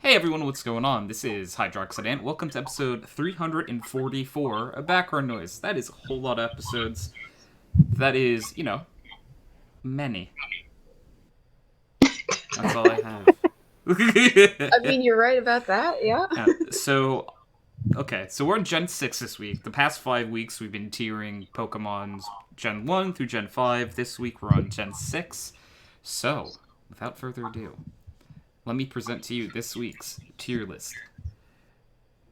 Hey everyone, what's going on? This is HydroxideAnt. Welcome to episode 344 of Background Noise. That is a whole lot of episodes. That is, many. That's all I have. I mean, you're right about that, yeah. So we're on Gen 6 this week. The past 5 weeks we've been tiering Pokemon's Gen 1 through Gen 5. This week we're on Gen 6. So, without further ado, let me present to you this week's tier list.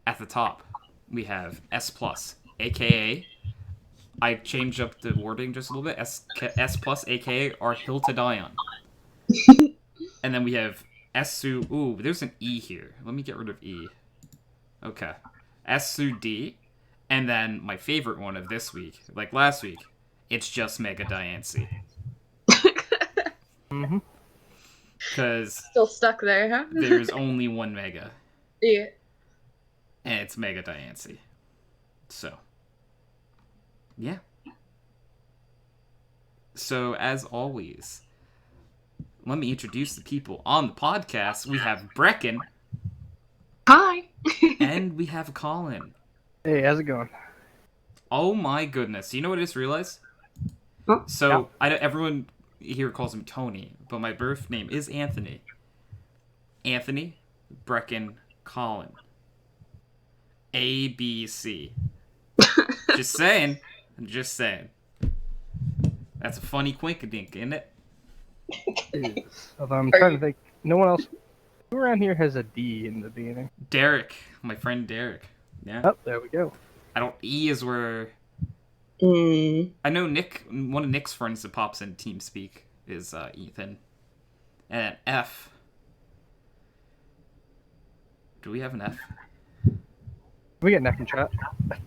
At the top, we have S+, aka, I changed up the wording just a little bit, S+, aka our Hill to Die On. And then we have Su, ooh, there's an E here. Let me get rid of E. Okay. Su D. And then my favorite one of this week, like last week, it's just Mega Diancie. Mm-hmm. Because Still stuck there, huh? there's only one Mega. Yeah. And it's Mega Diancie. So, yeah. So, as always, let me introduce the people on the podcast. We have Brecken. Hi. And we have Colin. Hey, how's it going? Oh my goodness. You know what I just realized? Huh? So, everyone here calls me Tony, but my birth name is Anthony. Anthony, Brecken, Colin. A, B, C. Just saying. I'm just saying. That's a funny quinkadink, isn't it? It is. Although I'm trying to think, no one else. Who around here has a D in the beginning? Derek. My friend Derek. Yeah. Oh, there we go. I don't. E is where. I know Nick. One of Nick's friends that pops in TeamSpeak is Ethan. And F. Do we have an F? We get an F in chat.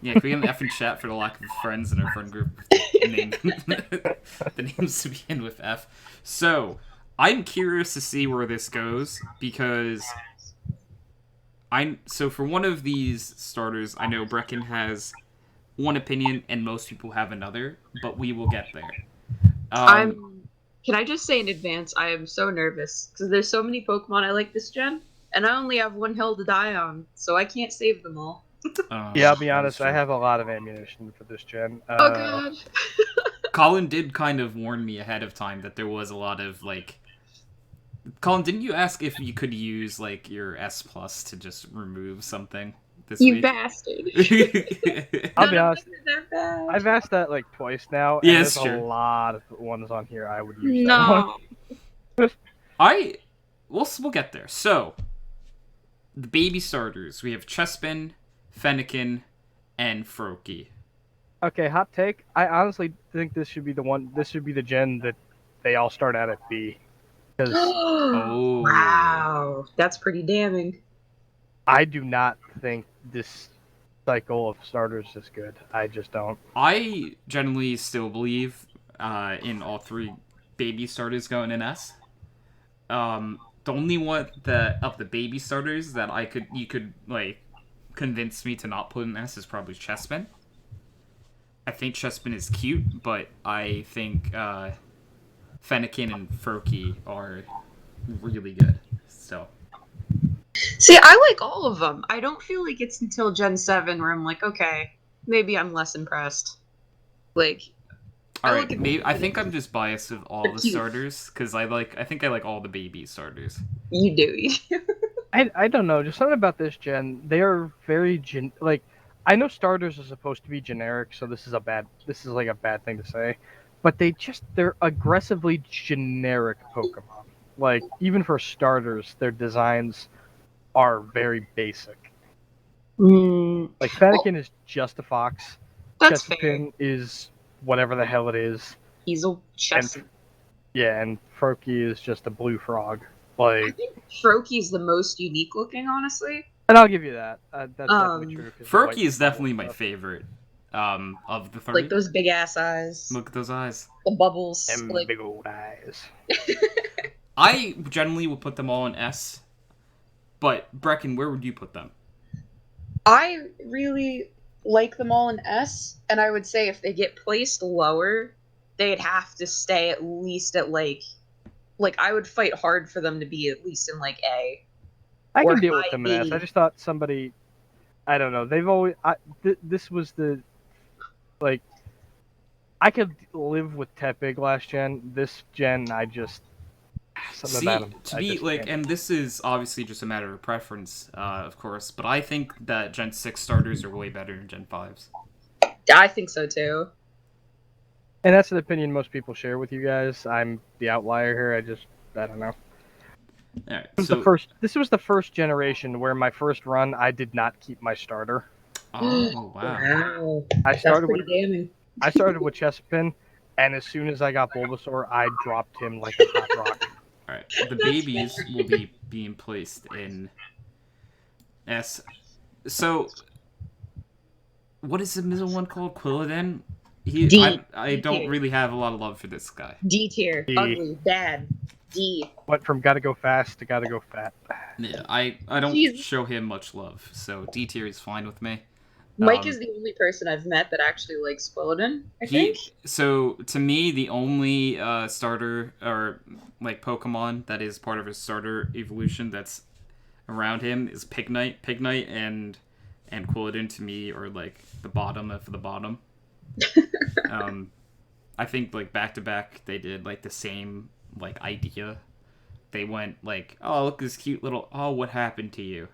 Yeah, can we get an F in chat for the lack of friends in our friend group? The names to begin with F. So, I'm curious to see where this goes because so for one of these starters, I know Brecken has one opinion and most people have another, but we will get there. Can I just say in advance, I am so nervous because there's so many Pokemon I like this gen, and I only have one hill to die on, so I can't save them all. Yeah, I'll be honest, I have a lot of ammunition for this gen. Oh god. Colin did kind of warn me ahead of time that there was a lot of, like... Colin, didn't you ask if you could use, like, your S+ to just remove something this You week? bastard. I'll be honest, I've asked that like twice now, and Yeah, there's sure. a lot of ones on here I would use No. that one. We'll get there. So, the baby starters. We have Chespin, Fennekin, and Froakie. Okay, hot take. I honestly think this should be the one. This should be the gen that they all start out at B. Because Oh. Wow. That's pretty damning. I do not think this cycle of starters is good. I just don't. I generally still believe in all three baby starters going in S. The only one of the baby starters that you could like convince me to not put in S is probably Chespin. I think Chespin is cute, but I think Fennekin and Froakie are really good. So. See, I like all of them. I don't feel like it's until Gen 7 where I'm like, okay, maybe I'm less impressed. Like, Alright, maybe I think I'm just biased with all the cute. starters, because I think I like all the baby starters. You do. I don't know. Just something about this gen. They are very like. I know starters are supposed to be generic, so this is like a bad thing to say, but they're aggressively generic Pokemon. Like even for starters, their designs are very basic. Like Fennekin is just a fox. That's fair. Chespin is whatever the hell it is. He's a chest. And Froakie is just a blue frog. I Like, think Froakie's the most unique looking, honestly. and I'll give you that. That's definitely true. Froakie is definitely my favorite of the three. Like those big ass eyes. Look at those eyes. The bubbles. Them Like... big old eyes. I generally will put them all in S, but Brecken, where would you put them? I really like them all in S, and I would say if they get placed lower, they'd have to stay at least at like I would fight hard for them to be at least in like A. I Or can deal with high them in S. B. I just thought somebody, I don't know. They've always. This was the like. I could live with Tepig last gen. This gen, I just something about See, him. to I be just like, can't. and this is obviously just a matter of preference, of course, but I think that Gen 6 starters are way better than Gen 5s. I think so too. And that's an opinion most people share with you guys. I'm the outlier here. I don't know. Alright, This was so. This was the first generation where my first run I did not keep my starter. Oh, wow. Wow. I That's started pretty with damning. Chespin, and as soon as I got Bulbasaur, I dropped him like a hot rock. Alright, the That's babies fair. will be being placed in S. So, what is the middle one called? Quilladin? D. I D don't tier. really have a lot of love for this guy. D tier. D. Ugly. Bad. D. Went from gotta go fast to gotta go fat. Yeah, I don't Jeez. show him much love, so D tier is fine with me. Mike is the only person I've met that actually likes Quilladin, I think. So to me, the only starter or like Pokemon that is part of his starter evolution that's around him is Pignite. Pignite and Quilladin to me are like the bottom of the bottom. I think like back to back they did like the same like idea. They went like, oh look this cute little, oh what happened to you?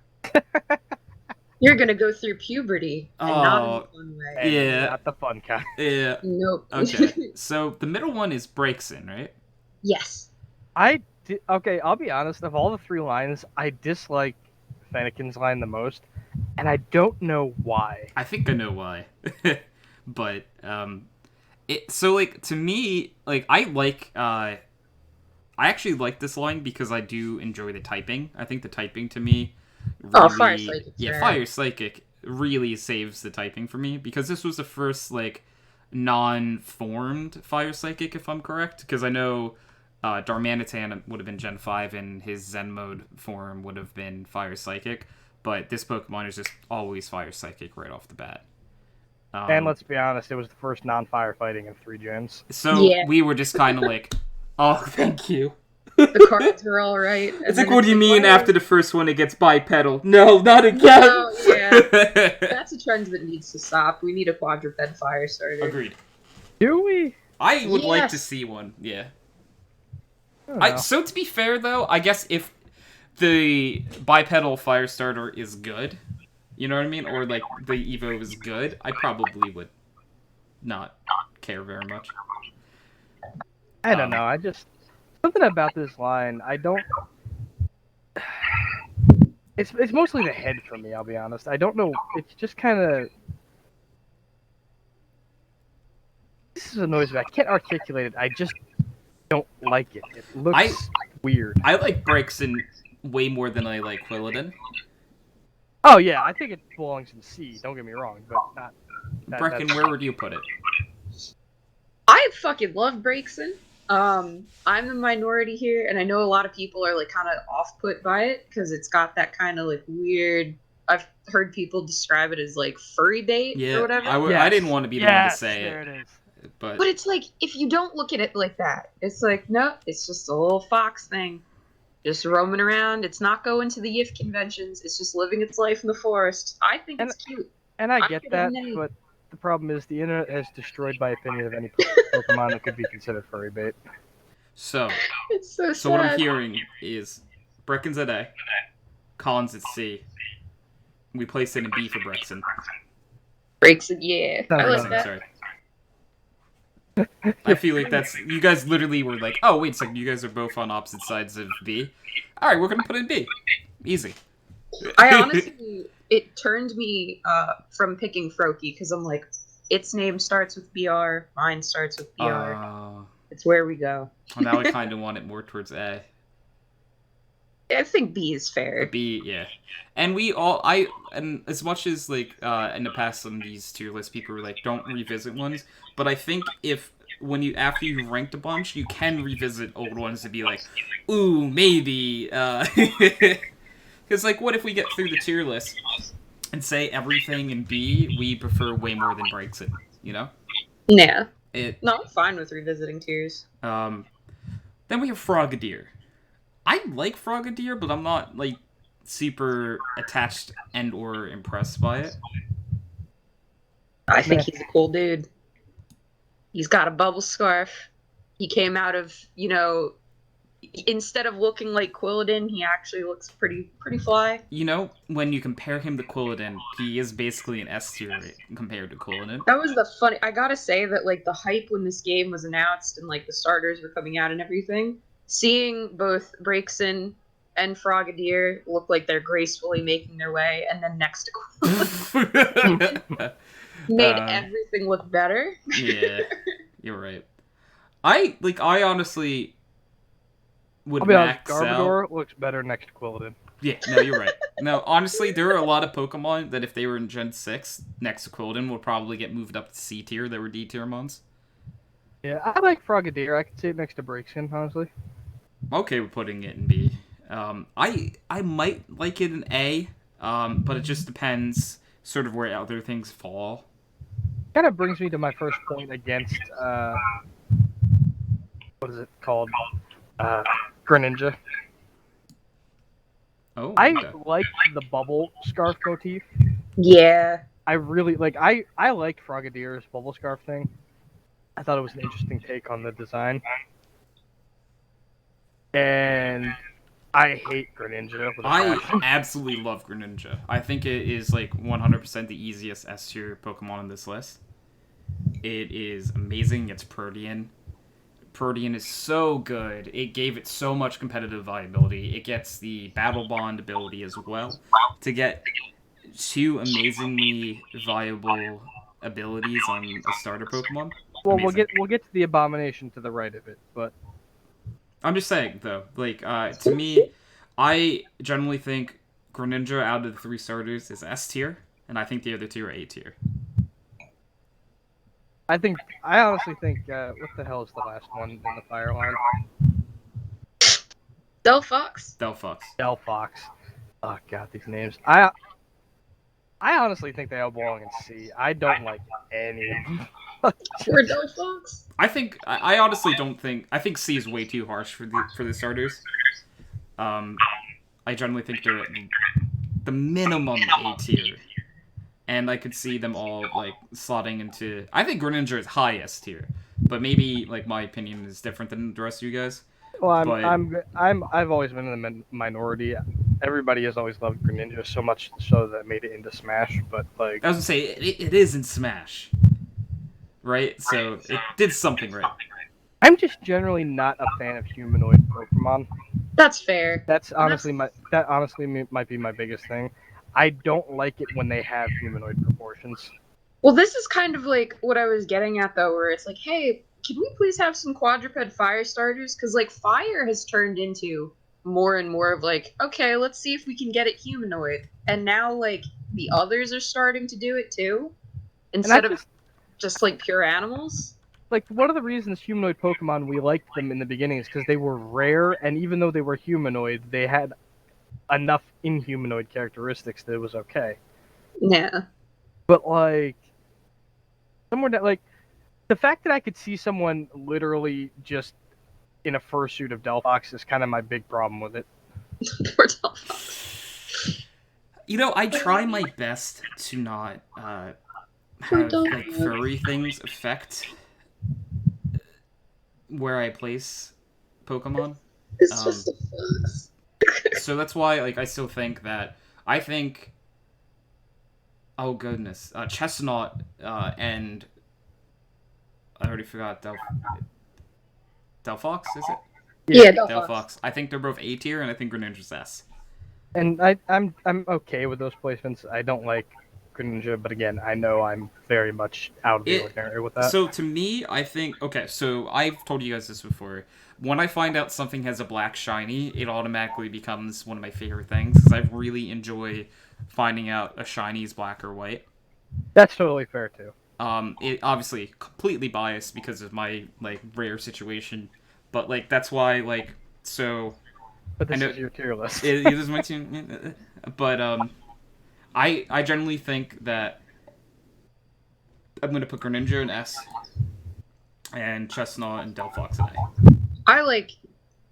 You're gonna go through puberty and not in a Oh fun way. And yeah, not the fun kind. yeah. Nope. Okay, so the middle one is Brecken, right? Yes. Okay, I'll be honest. Of all the three lines, I dislike Fennekin's line the most, and I don't know why. I think I know why, but it so like to me like I actually like this line because I do enjoy the typing. I think the typing to me Oh, really Fire Psychic. yeah, Sure. Fire Psychic really saves the typing for me because this was the first like non-formed Fire Psychic if I'm correct because I know Darmanitan would have been Gen 5 and his Zen mode form would have been Fire Psychic, but this Pokemon is just always Fire Psychic right off the bat. And let's be honest, it was the first non-fire fighting in 3 gens. So Yeah. we were just kind of like, oh, thank you. The cards are all right. It's like, what do you mean after the first one it gets bipedal? No, not again! No, yeah. That's a trend that needs to stop. We need a quadruped fire starter. Agreed. Do we? I would like to Yes. see one, yeah. I don't know. So to be fair, though, I guess if the bipedal fire starter is good, you know what I mean? Or, like, the Evo is good, I probably would not care very much. I don't know. I just something about this line. I don't. It's mostly the head for me. I'll be honest. I don't know. It's just kind of. This is a noise, but I can't articulate it. I just don't like it. It looks weird. I like Brecken way more than I like Quilladin. Oh yeah, I think it belongs in C. Don't get me wrong, but not. Brecken, that's- where would you put it? I fucking love Brecken. I'm the minority here, and I know a lot of people are like kind of off-put by it because it's got that kind of like weird. I've heard people describe it as like furry bait Yeah, or whatever. I didn't want to be the one to say there it, it is. but But it's like if you don't look at it like that, it's like no, it's just a little fox thing, just roaming around. It's not going to the YIF conventions. It's just living its life in the forest. I think it's cute. And I I'm get gonna that, name- but the problem is the internet has destroyed my opinion of any Pokemon that could be considered furry bait. so It's so sad. what I'm hearing is Brecken's at A, Colin's at C. We place it in B for Brecken. Breaks it, yeah. I like Brecken, that. sorry. I feel like that's you guys literally were like, oh wait a second, you guys are both on opposite sides of B. All right, we're gonna put it in B. Easy. I honestly, it turned me from picking Froakie because I'm like, its name starts with BR, mine starts with BR. It's where we go. Now I kind of want it more towards A. I think B is fair. B, yeah. And and as much as like in the past on these tier lists, people were like, don't revisit ones. But I think after you've ranked a bunch, you can revisit old ones to be like, ooh, maybe. Because like, what if we get through the tier list and say everything in B we prefer way more than Brecken, you know? Yeah. It. No, I'm fine with revisiting tiers. Then we have Frogadier. I like Frogadier, but I'm not like super attached and or impressed by it. I think Meh. he's a cool dude. He's got a bubble scarf. He came out of, instead of looking like Quilladin, he actually looks pretty fly. You know, when you compare him to Quilladin, he is basically an S tier compared to Quilladin. That was the funny. I gotta say that like the hype when this game was announced and like the starters were coming out and everything, seeing both Breckson and Frogadier look like they're gracefully making their way, and then next to Quilladin made um, everything look better. yeah, you're right. I honestly would I'll be honest, max out. Garbodor looks better next to Quilladin. Yeah, no, you're right. No, honestly, there are a lot of Pokemon that if they were in Gen 6, next to Quilladin, would probably get moved up to C tier. They were D tier mons. Yeah, I like Frogadier. I could see it next to Breakskin, honestly. I'm okay with putting it in B. I might like it in A, but it just depends sort of where other things fall. Kind of brings me to my first point against, what is it called? Greninja. Oh, I okay. like the bubble scarf motif. Yeah. I really like. I like Frogadier's bubble scarf thing. I thought it was an interesting take on the design. And I hate Greninja with a I passion. absolutely love Greninja. I think it is like 100% the easiest S tier Pokemon on this list. It is amazing. It's Protean. Protean is so good. It gave it so much competitive viability. It gets the Battle Bond ability as well. To get two amazingly viable abilities on a starter Pokemon. Well, Amazing. we'll get to the abomination to the right of it, but I'm just saying though, like to me, I generally think Greninja out of the three starters is S tier, and I think the other two are A tier. I honestly think what the hell is the last one in the fire line? Delphox. Delphox. Delphox. Oh god, these names. I honestly think they all belong in C. I don't like any of them. Poor Delphox. I honestly don't think I think C is way too harsh for the starters. I generally think they're at the minimum A tier, and I could see them all like slotting into. I think Greninja is high S tier, but maybe like my opinion is different than the rest of you guys. Well, But I've always been in the minority. Everybody has always loved Greninja so much so that made it into Smash. But like, I was gonna say it is in Smash, right? So it did something right. I'm just generally not a fan of humanoid Pokemon. That's fair. That honestly might be my biggest thing. I don't like it when they have humanoid proportions. Well, this is kind of like what I was getting at, though, where it's like, hey, can we please have some quadruped fire starters? Because, like, fire has turned into more and more of, like, okay, let's see if we can get it humanoid. And now, like, the others are starting to do it, too. Instead of just, like, pure animals. Like, one of the reasons humanoid Pokemon we liked them in the beginning is because they were rare, and even though they were humanoid, they had enough inhumanoid characteristics that it was okay. Yeah. But, like, someone that, like, the fact that I could see someone literally just in a fursuit of Delphox is kind of my big problem with it. Poor Delphox. You know, I try my best to not have like furry things affect where I place Pokemon. It's just a fox. So that's why, like, I still think that I think. Oh goodness, Chestnut and I already forgot Delphox, is it? Yeah, Delphox. I think they're both A tier, and I think Greninja's S. And I'm okay with those placements. I don't like Greninja, but again, I know I'm very much out of the ordinary with that. So to me, I think okay. So I've told you guys this before. When I find out something has a black shiny, it automatically becomes one of my favorite things because I really enjoy finding out a shiny is black or white. That's totally fair too. It obviously completely biased because of my like rare situation, but like that's why like so. But this I know, is your tier list. It is my team, but I generally think that I'm gonna put Greninja in S and Chestnut and Delphox in A. I like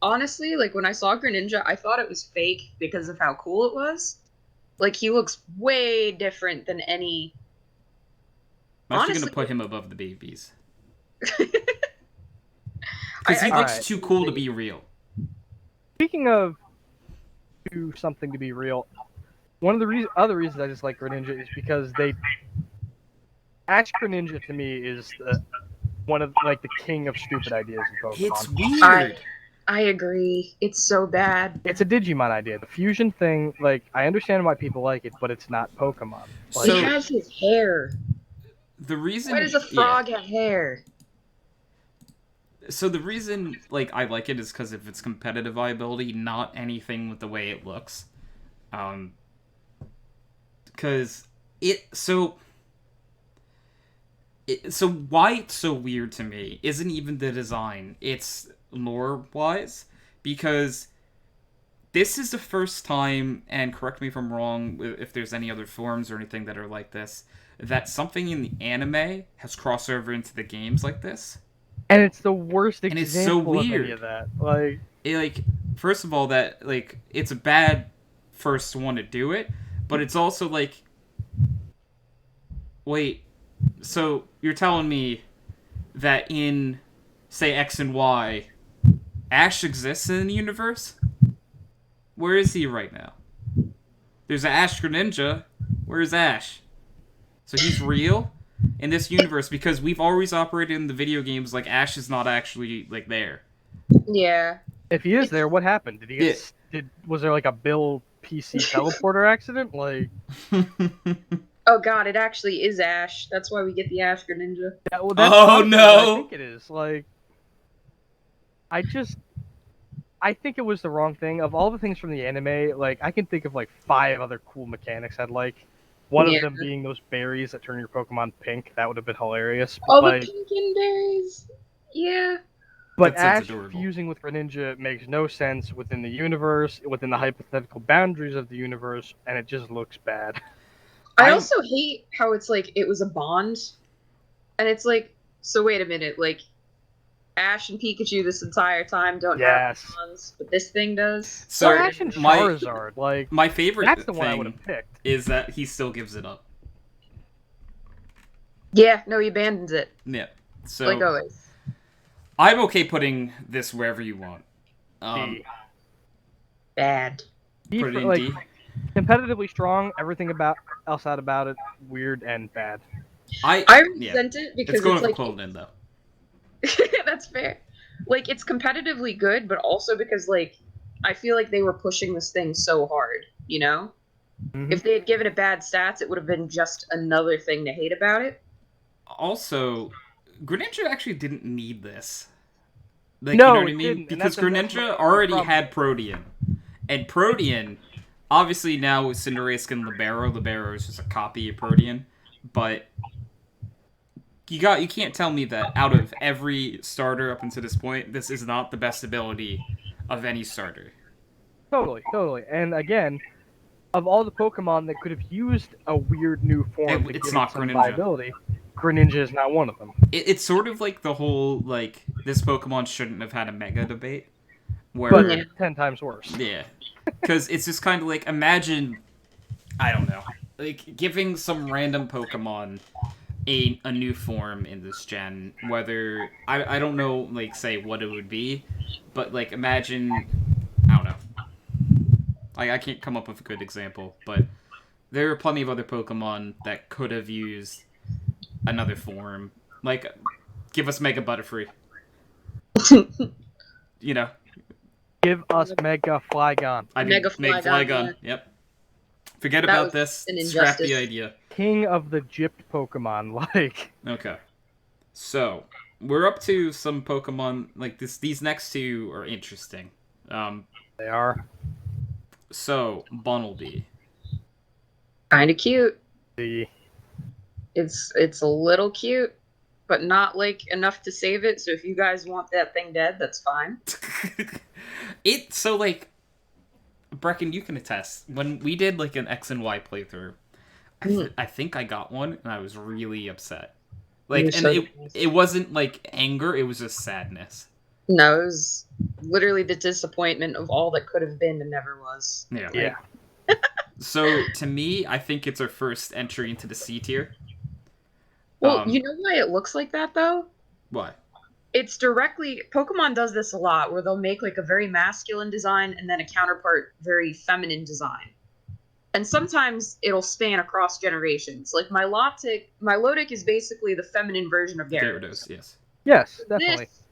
honestly, like when I saw Greninja, I thought it was fake because of how cool it was. Like he looks way different than any. I'm actually gonna Honestly, put him above the babies I, because he I looks Alright. too cool to be real. Speaking of do something to be real, one of the other reasons I dislike Greninja is because Ash Greninja to me is one of like the king of stupid ideas in It's Pokemon. weird. I agree. It's so bad. It's a Digimon idea. The fusion thing, like I understand why people like it, but it's not Pokemon. Like, He So has his hair. the Why reason, does a yeah. frog have hair? So the reason, like, I like it is because of its competitive viability, not anything with the way it looks. Because so why it's so weird to me isn't even the design. It's lore-wise, because this is the first time, and correct me if I'm wrong, if there's any other forms or anything that are like this, that something in the anime has crossed over into the games like this. and it's the worst And it's so example of any of weird. that. Like, Like, first of all, that, like, it's a bad first one to do it, but it's also like, wait, so you're telling me that in, say, X and Y, Ash exists in the universe? Where is he right now? There's an Ash Greninja. Where's Ash? So he's real in this universe because we've always operated in the video games like Ash is not actually, like, there. Yeah. if he is there, what happened? Did he Yeah. get? Was there like a Bill PC teleporter accident? Like, Oh god, it actually is Ash. That's why we get the Ash Greninja. well, that's Oh, honestly what I no! think it is. Like, I just I think it was the wrong thing. Of all the things from the anime, like I can think of like 5 other cool mechanics I'd like. One Yeah. of them being those berries that turn your Pokemon pink. That would have been hilarious. But Oh, the like, pumpkin berries. Yeah. but That sounds Ash adorable. fusing with Greninja makes no sense within the universe, within the hypothetical boundaries of the universe, and it just looks bad. I I'm also hate how it's like it was a bond, and it's like, so wait a minute, like Ash and Pikachu this entire time don't have Yes. bonds, but this thing does. so Or Ash and my Charizard, like my favorite that's the one I would thing have picked. is that he still gives it up. Yeah, no, he abandons it Yeah. So like always. I'm okay putting this wherever you want. D. Bad. D Put it for in like D. competitively strong. Everything else out about it weird and bad. I Yeah. resent it It's because going it's to like Colin though. that's fair. Like it's competitively good, but also because like I feel like they were pushing this thing so hard, you know? Mhm. If they had given it bad stats, it would have been just another thing to hate about it. Also, Greninja actually didn't need this. Like, No, you know what I it mean? didn't, and Because that's my Greninja already problem. had Protean. And Protean, obviously now with Cinderace and Libero is just a copy of Protean. But you can't tell me that out of every starter up until this point, this is not the best ability of any starter. Totally. And again, of all the Pokemon that could have used a weird new form to It's give it not some Greninja. viability, Greninja is not one of them. It's sort of like the whole, like, this Pokemon shouldn't have had a Mega debate. Where, But Yeah. 10 times worse. yeah. Because it's just kind of like, imagine, I don't know, like, giving some random Pokemon a new form in this gen, whether, I don't know, like, say what it would be, but, like, imagine, I don't know. I can't come up with a good example, but there are plenty of other Pokemon that could have used another form. Like, give us Mega Butterfree. You know, Give us Mega Flygon. I mean, Mega Mega Flygon, Flygon. yeah. Yep. Forget That about was this. an Scrap the injustice. idea. King of the gypped Pokemon. Like, Okay. So, we're up to some Pokemon, like, these next two are interesting. they are. So, Bunnelby. Kind of cute. The It's a little cute, but not like enough to save it. So if you guys want that thing dead, that's fine. So, like, Brecken, you can attest. When we did, like, an X and Y playthrough, I think I got one, and I was really upset. Like, You're and so it wasn't, like, anger, it was just sadness. No, it was literally the disappointment of all that could have been and never was. Yeah. Yeah. So to me, I think it's our first entry into the C tier. Well, you know why it looks like that though? Why? It's directly Pokemon does this a lot where they'll make like a very masculine design and then a counterpart very feminine design. And sometimes it'll span across generations. Like Milotic is basically the feminine version of Gyarados. Gyarados, yes. Yes, definitely. This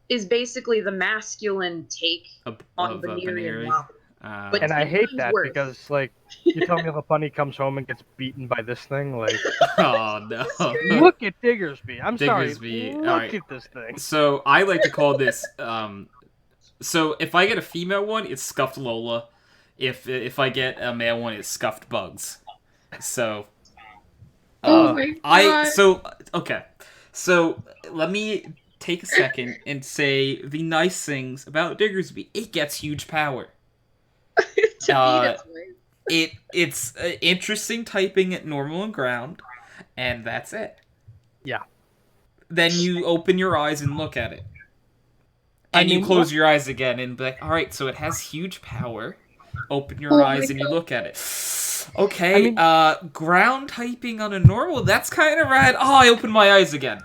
is basically the masculine take on Of Venerian Veneri. Lava. But And I 10 hate times that worse. because, like, you tell me Lopunny comes home and gets beaten by this thing. Like, Oh no. look at Diggersby. I'm sorry. Diggersby, Look alright. at this thing. So I like to call this. So if I get a female one, it's Scuffed Lola. If I get a male one, it's Scuffed Bugs. So. Oh my god. Okay. So let me take a second and say the nice things about Diggersby. It gets huge power. To beat its way. It's interesting typing at normal and ground, and that's it. Yeah. Then you open your eyes and look at it. And you close your eyes again and be like, alright, so it has huge power. Open your eyes and you look at it. Okay, ground typing on a normal, that's kind of rad. Oh, I opened my eyes again.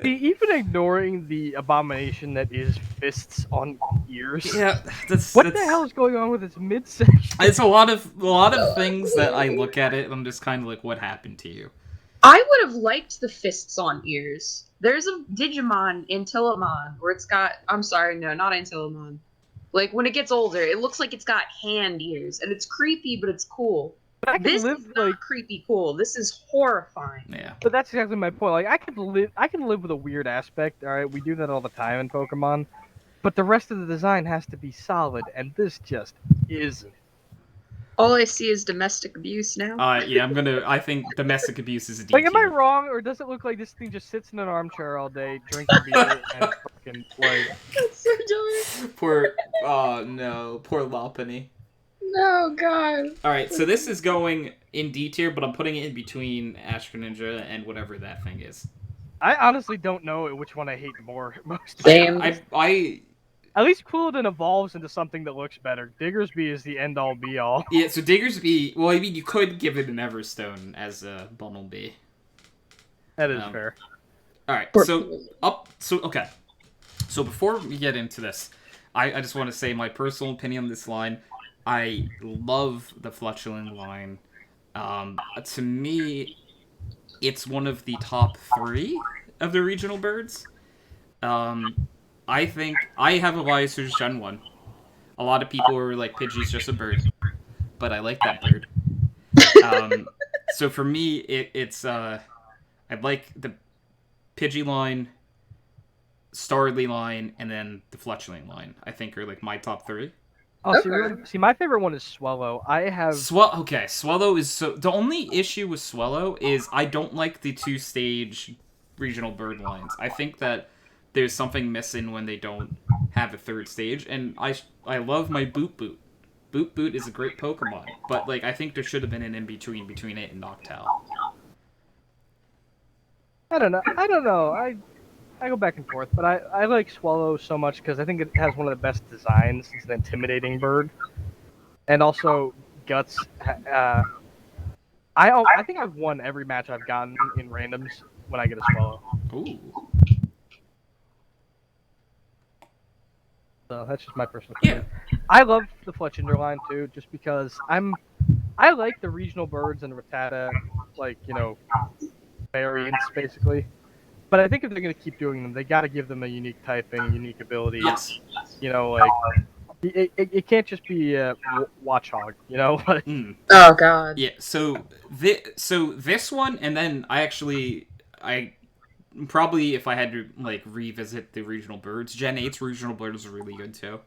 Even ignoring the abomination that is fists on ears. Yeah, that's What the hell is going on with its midsection? It's a lot of things that I look at it and I'm just kind of like, what happened to you? I would have liked the fists on ears. There's a Digimon, Antillamon, where it's got. I'm sorry, no, not Antillamon. Like when it gets older, it looks like it's got hand ears, and it's creepy, but it's cool. This is not creepy cool. This is horrifying. Yeah. But that's exactly my point. Like I can live with a weird aspect. All right, we do that all the time in Pokemon, but the rest of the design has to be solid, and this just isn't. All I see is domestic abuse now. Yeah, I think domestic abuse is a D Like, am I tier. wrong, or does it look like this thing just sits in an armchair all day, drinking beer, and fucking, like... That's so dumb. Poor Lopunny. No, God. Alright, so this is going in D tier, but I'm putting it in between Ash Greninja and whatever that thing is. I honestly don't know which one I hate most. Damn. At least Quilladin evolves into something that looks better. Diggersby is the end-all, be-all. Yeah, so Diggersby... Well, I mean, you could give it an Everstone as a Bumblebee. That is fair. Alright, okay. So before we get into this, I just want to say my personal opinion on this line. I love the Fletchling line. To me, it's one of the top 3 of the regional birds. I think I have a bias towards Gen 1. A lot of people are like, Pidgey's just a bird. But I like that bird. So for me, it's I like the Pidgey line, Starly line, and then the Fletchling line. I think are like my top 3. Oh, Okay. see, my favorite one is Swellow. I have... Okay, Swellow is so... The only issue with Swellow is I don't like the 2-stage regional bird lines. I think that there's something missing when they don't have a 3rd stage, and I love my Boot Boot. Boot Boot is a great Pokemon, but like I think there should have been an in-between between it and Noctowl. I don't know. I go back and forth, but I like Swallow so much because I think it has one of the best designs. It's an intimidating bird. And also, Guts... I think I've won every match I've gotten in randoms when I get a Swallow. Ooh. So that's just my personal opinion. Yeah. I love the Fletchinder line too, just because I like the regional birds and Rattata, like, you know, variants basically. But I think if they're gonna keep doing them, they got to give them a unique typing, unique ability. Yes. You know, like it can't just be a Watchhog. You know. Oh God. Yeah. So this one, and then I probably, if I had to like revisit the regional birds, Gen 8's regional birds are really good too.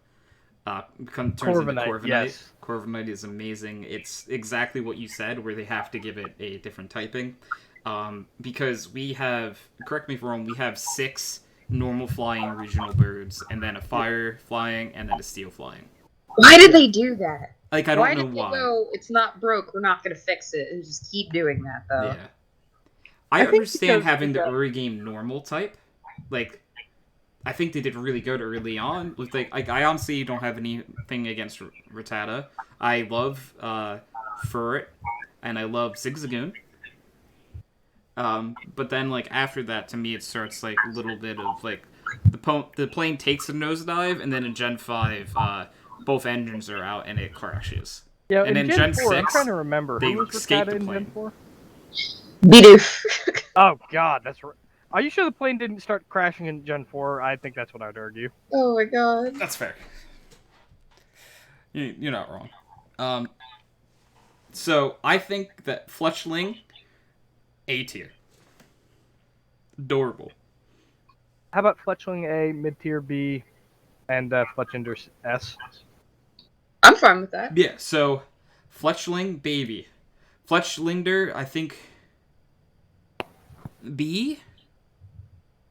Corviknight, yes. Corviknight is amazing. It's exactly what you said, where they have to give it a different typing. Because we have, correct me if I'm wrong, we have 6 normal flying regional birds, and then a fire flying, and then a steel flying. Why did they do that? Like, I don't know why. why. Why did they go, it's not broke, we're not going to fix it, and just keep doing that, though? Yeah. I understand having the early game normal type. Like, I think they did really good early on. With I honestly don't have anything against Rattata. I love Furret, and I love Zigzagoon. But then like after that, to me, it starts like a little bit of like the plane takes a nosedive, and then in Gen 5, both engines are out and it crashes. Yeah, And in in Gen Gen 4, I'm trying 6, to remember they who was escape Rattata the in Gen plane. 4. Bidoof. Oh God, that's right. Are you sure the plane didn't start crashing in Gen 4? I think that's what I'd argue. Oh my god. That's fair. You're not wrong. So I think that Fletchling, A tier. Adorable. How about Fletchling A, mid tier B, and Fletchinder S? I'm fine with that. Yeah, so Fletchling, baby. Fletchlinder, I think B?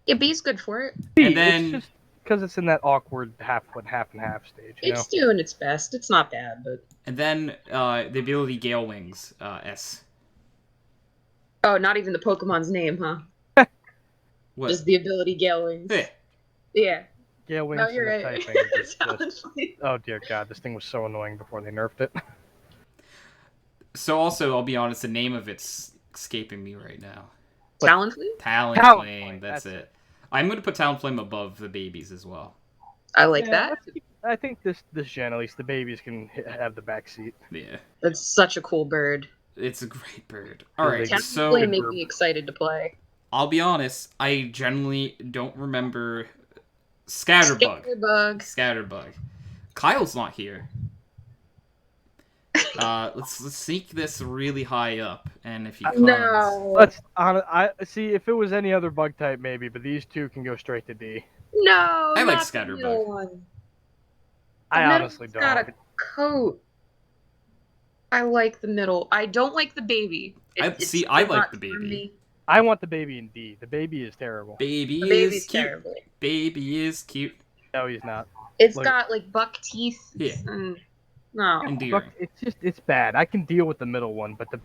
Yeah, B's good for it. B. And then- It's just because it's in that awkward half foot, half and half stage. You know? It's doing its best. It's not bad, but And then the ability Gale Wings, S. oh, not even the Pokemon's name, huh? What? Just the ability Gale Wings. Yeah. Yeah. Gale Wings No, and you're the right. typing. Just, Talonflame. oh dear God, this thing was so annoying before they nerfed it. So also, I'll be honest, the name of it's escaping me right now. Talonflame? Talonflame, that's that's it. I'm going to put Talonflame above the babies as well. I like Yeah, that. I think this gen, at least the babies can have the back seat. Yeah. That's such a cool bird. It's a great bird. Alright, Talonflame so Talonflame make me excited to play. I'll be honest, I generally don't remember Scatterbug. Scatterbug. Kyle's not here. Let's sneak this really high up, and if he comes, No. I see. If it was any other bug type, maybe, but these two can go straight to D. No, I like not the Scatterbug. middle one. I The middle honestly one's don't. got a coat. I like the middle. I don't like the baby. I It's like not the for baby. me. I want the baby in D. The baby is terrible. Baby The is baby's cute. terrible. Baby is cute. No, he's not. It's Look. got like buck teeth. Yeah. No. Endearing. Look, it's bad. I can deal with the middle one, but the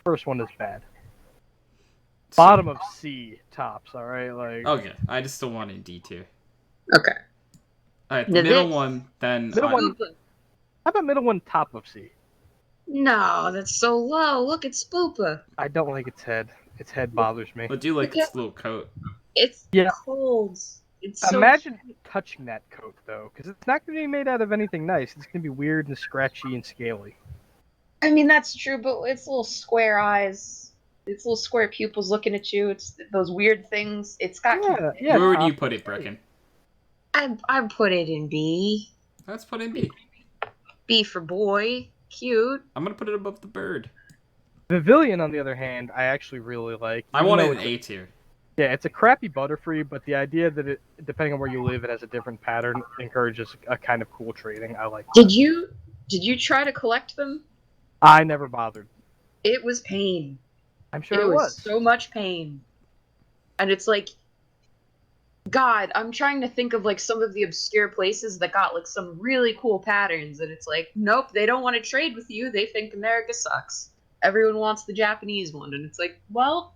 first one is bad. Bottom of C tops. All right, like Okay, I just still want it in D tier. Okay. Alright, the Now middle this- one, then Middle I- one- how about middle one top of C? No, that's so low. Look at Spoopa. I don't like its head. Its head bothers me. I do like Look its little coat. It's Yeah. cold. It's so Imagine touching that coat though, because it's not going to be made out of anything nice. It's going to be weird and scratchy and scaly. I mean, that's true, but it's little square eyes. It's little square pupils looking at you. It's those weird things. It's got. Yeah. Where would you top put of it, C. Brecken? I put it in B. Let's put it in B. B for boy. Cute. I'm gonna put it above the bird. Pavilion, on the other hand, I actually really like. I even want though it in it's A tier. Yeah, it's a crappy Butterfree, but the idea that it, depending on where you live, it has a different pattern encourages a kind of cool trading. I like. Did you try to collect them? I never bothered. It was pain. I'm sure it was was. so much pain. And it's like, God, I'm trying to think of like some of the obscure places that got like some really cool patterns, and it's like, nope, they don't want to trade with you. They think America sucks. Everyone wants the Japanese one, and it's like, well,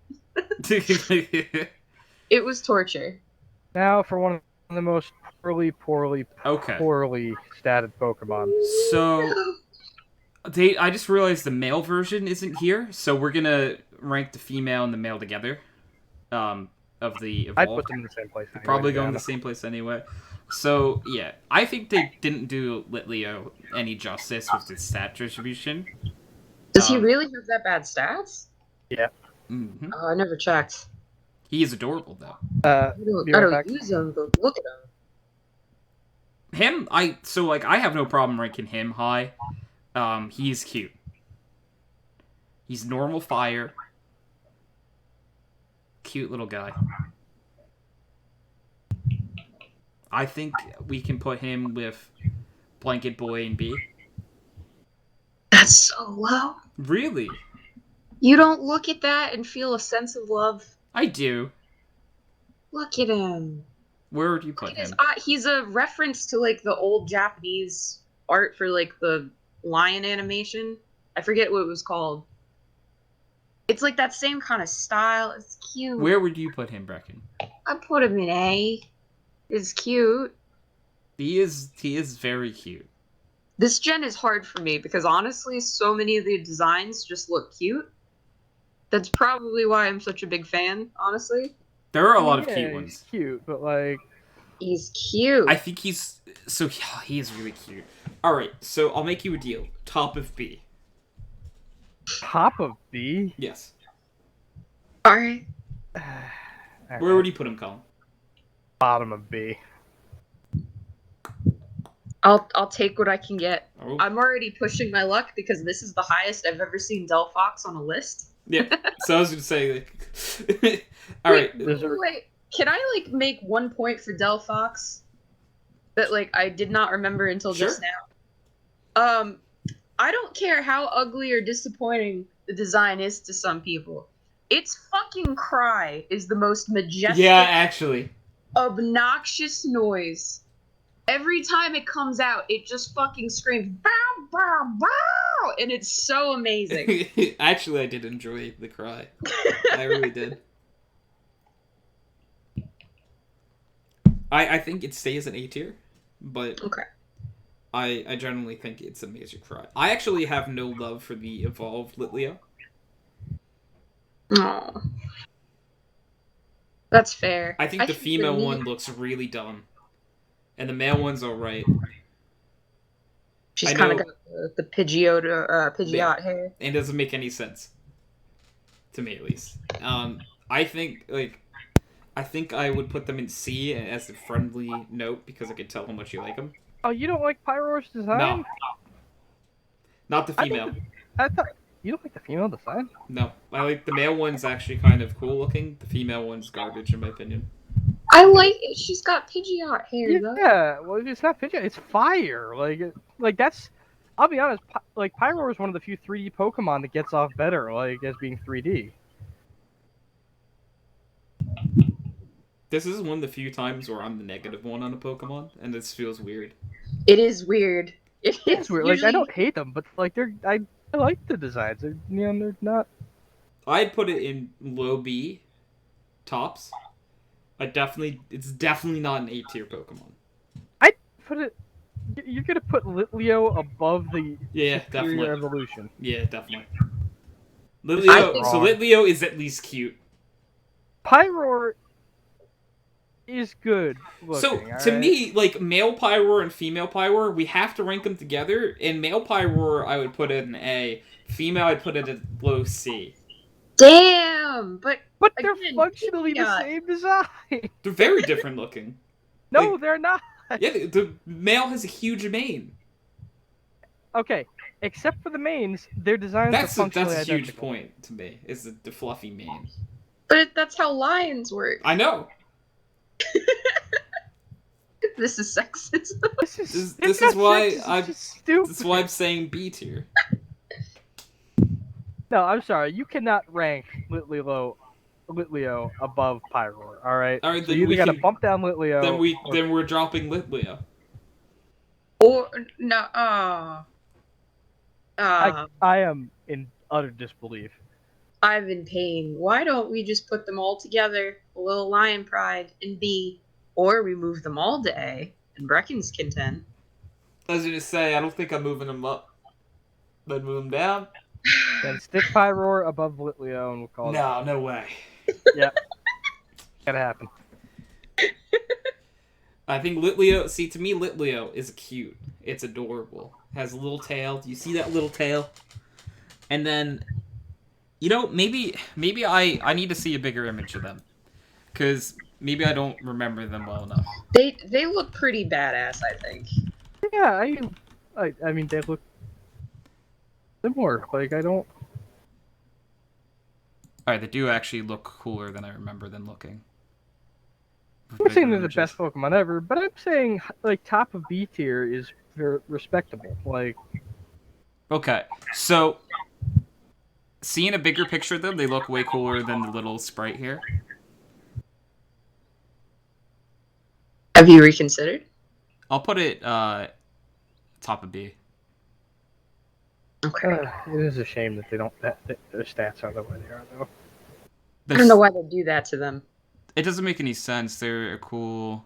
it was torture. Now for one of the most poorly Okay. statted Pokemon. So I just realized the male version isn't here, so we're gonna rank the female and the male together. Of the I'd evolved. put them in the same place. Anyway, Probably to be going the honest. same place anyway. So yeah, I think they didn't do Litleo any justice with his stat distribution. Does he really have that bad stats? Mm-hmm. Oh, I never checked. He is adorable though. I Be don't right back. use them, but look at him. I have no problem ranking him high. He's cute. He's normal fire. Cute little guy. I think we can put him with Blanket Boy and B. That's so low. Really? You don't look at that and feel a sense of love. I do. Look at him. Where would you Look put at his him? eye. He's a reference to like the old Japanese art for like the lion animation. I forget what it was called. It's like that same kind of style. It's cute. Where would you put him, Brecken? I put him in A. is cute. He is very cute. This gen is hard for me because honestly, so many of the designs just look cute. That's probably why I'm such a big fan, honestly. There are a I lot mean, of yeah, cute he's ones. cute, but like, He's cute. I think he's so he is really cute. All right, so I'll make you a deal. Top of B. top of B. Yes. Alright. Where would you put him, Colin? Bottom of B. I'll take what I can get. Oh. I'm already pushing my luck because this is the highest I've ever seen Delphox on a list. Yeah. So I was gonna say, like, all right. Wait. Can I like make 1 point for Delphox that like I did not remember until just now? I don't care how ugly or disappointing the design is to some people. Its fucking cry is the most majestic, Yeah, actually. obnoxious noise. Every time it comes out, it just fucking screams bow bow bow, and it's so amazing. Actually, I did enjoy the cry. I really did. I think it stays an A tier, but Okay. I generally think it's a major cry. I actually have no love for the evolved Litleo. Aw. That's fair. I think the think female the one looks really dumb, and the male one's alright. She's I kind of know- got the Pidgeot hair. And it doesn't make any sense to me, at least. I think I would put them in C as a friendly note because I could tell how much you like them. Oh, you don't like Pyroar's design? No, not the I think female. I thought you don't like the female design. No, I like the male one's actually kind of cool looking. The female one's garbage in my opinion. I like it. She's got Pidgeot hair though. Yeah, well, it's not Pidgeot, it's fire. Like that's. I'll be honest. Like Pyroar is one of the few 3D Pokemon that gets off better, like as being 3D. This is one of the few times where I'm the negative one on a Pokemon, and this feels weird. It is weird. It's weird. Like I don't hate them, but like I like the designs. They're not. I'd put it in low B, tops. It's definitely not an A tier Pokemon. I'd put it. You're gonna put Litleo above the Yeah, Superior definitely. Evolution. Yeah, definitely. I Litleo, think- so Litleo is at least cute. Pyroar is good looking. So to alright? me, like male Pyroar and female Pyroar, we have to rank them together. In male Pyroar, I would put it in A. Female, I'd put it at low C. Damn, but they're again, functionally the Pidgeot. same design. They're very different looking. No, Like- they're not. Yeah, the male has a huge mane. Okay, except for the mains, their designs That's are a functionally huge identical. point to me. Is the fluffy mane? but that's how lions work. I know. This is sexism. This is This it's is not why sexist, it's I'm- just stupid. That's why I'm saying B tier. No, I'm sorry. You cannot rank Litleo above Pyroar. All right. All right, so then you we either gotta can- bump down Litleo. Then we're dropping Litleo. Or no, I am in utter disbelief. I'm in pain. Why don't we just put them all together? A little lion pride in B, or we move them all to A, and Brecken's content. I was gonna say, I don't think I'm moving them up. Then move them down. Then stick Pyroar above Litleo, and we'll call it. No way. Gotta happen. I think Litleo. See, to me, Litleo is cute. It's adorable. Has a little tail. Do you see that little tail? And then, maybe I need to see a bigger image of them, because maybe I don't remember them well enough. They look pretty badass, I think. Yeah, I mean they look similar. Like I don't. All right, they do actually look cooler than I remember them looking. I'm saying they're the best Pokemon ever, but I'm saying like top of B tier is very respectable. Like Okay, so seeing a bigger picture of them, they look way cooler than the little sprite here. Have you reconsidered? I'll put it top of B. Okay. it is a shame that they don't that their stats are the way they are though. I don't know why they do that to them. It doesn't make any sense. They're a cool.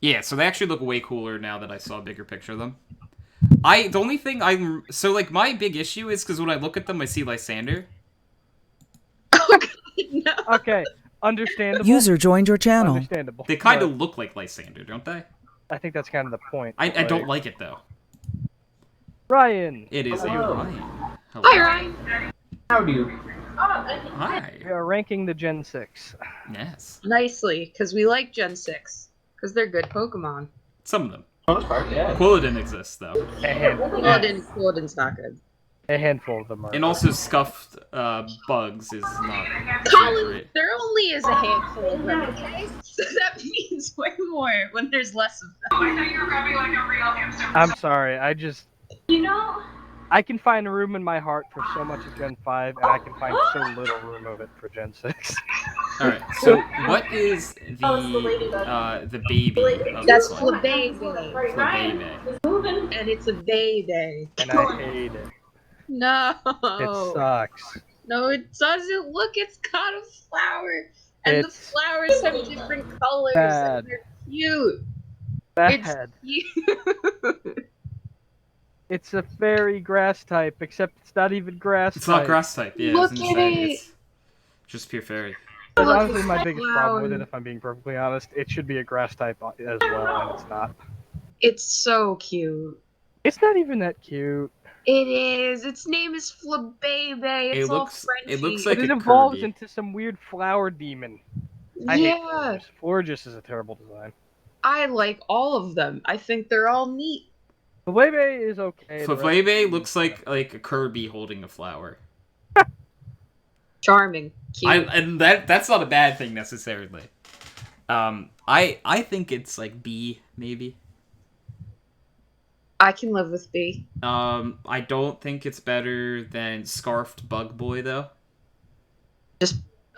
Yeah, so they actually look way cooler now that I saw a bigger picture of them. The only thing so like my big issue is because when I look at them, I see Lysander. Oh god, no. Okay, understandable. User joined your channel. Understandable. They kind but of look like Lysander, don't they? I think that's kind of the point. I like, don't like it though. Ryan. It is a Hello. Ryan. Hello. Hi, Ryan. How do you? Hi. We are ranking the Gen 6. Yes. Nicely, because we like Gen 6. Because they're good Pokemon. Some of them. Most part, yeah. Quilladin exists though, A handful. Quilladin's not good. A handful of them are. and also scuffed bugs is not Colin, great. there only is a handful of them, okay? So that means way more when there's less of them. I'm sorry. I can find room in my heart for so much of Gen 5, and I can find so little room of it for Gen 6. All right. So what is the baby of That's this one? Flabébé. Flabébé. And it's a baby. And I hate it. No. It sucks. No, it doesn't. Look, it's got a flower. And the It's flowers have different colors. bad. And they're cute. Bad. It's cute. It's a fairy grass type, except it's not even grass It's type. not grass type. Yeah, Look it's at insane. it. It's just pure fairy. That's Look, honestly it's my got biggest problem with it, flowers. if I'm being perfectly honest. It should be a grass type as well, and it's not. It's so cute. It's not even that cute. It is. Its name is Flabébé. It's all Frenchy. It looks like But it a evolves Kirby. into some weird flower demon. I hate Yeah, Florges. Florges is a terrible design. I like all of them. I think they're all neat. Flabébé is okay. the rest Flabébé is- looks like a Kirby holding a flower. Charming. Cute. And that's not a bad thing necessarily. I think it's like B maybe. I can live with B. I don't think it's better than Scarfed Bug Boy though.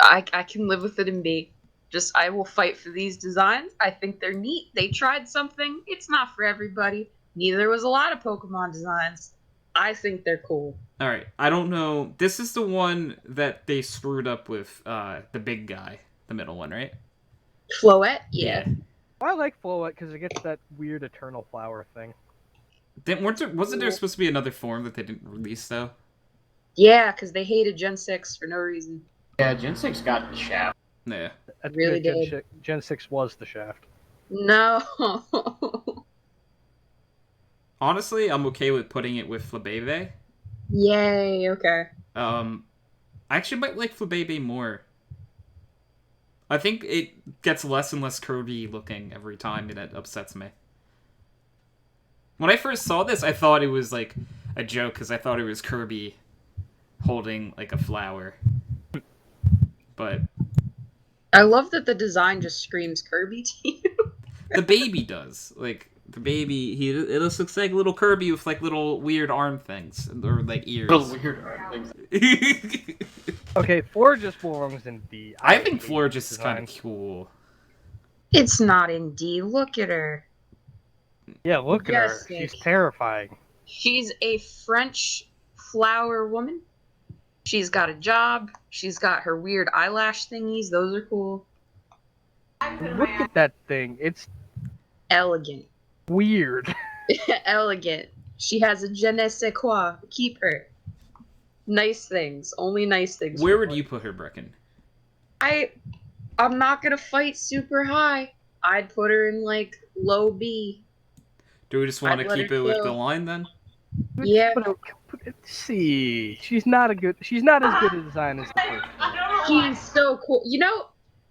I can live with it in B. Just, I will fight for these designs. I think they're neat. They tried something. It's not for everybody. Neither was a lot of Pokemon designs. I think they're cool. All right, I don't know. This is the one that they screwed up with the big guy, the middle one, right? Floette? Yeah. I like Floette because it gets that weird eternal flower thing. Wasn't there supposed to be another form that they didn't release though? Yeah, because they hated Gen 6 for no reason. Yeah, Gen 6 got the shaft. Yeah. That's Really good. did. Gen 6 was the shaft. No. Honestly, I'm okay with putting it with Flabébé. Yay, okay. I actually might like Flabébé more. I think it gets less and less Kirby looking every time, and it upsets me. When I first saw this, I thought it was like a joke because I thought it was Kirby holding like a flower. But I love that the design just screams Kirby to you. the baby does. Like the baby, it just looks like a little Kirby with like little weird arm things or like ears. Little weird things. Okay, Florges belongs in D. I think hate Florges this is kind of design. cool. It's not in D. Look at her. Yeah, look at Yes, her. Nick. She's terrifying. She's a French flower woman. She's got a job. She's got her weird eyelash thingies. Those are cool. Look at that thing. It's Elegant. weird. Elegant. She has a je ne sais quoi. Keep her. Nice things. Only nice things. Where would you put her, Brecken? I'm not gonna fight super high. I'd put her in like low B. Do we just want I'd to let keep her it with chill. the line then? Yeah. Let's see. She's not as good a design as the first one. She's so cool. You know,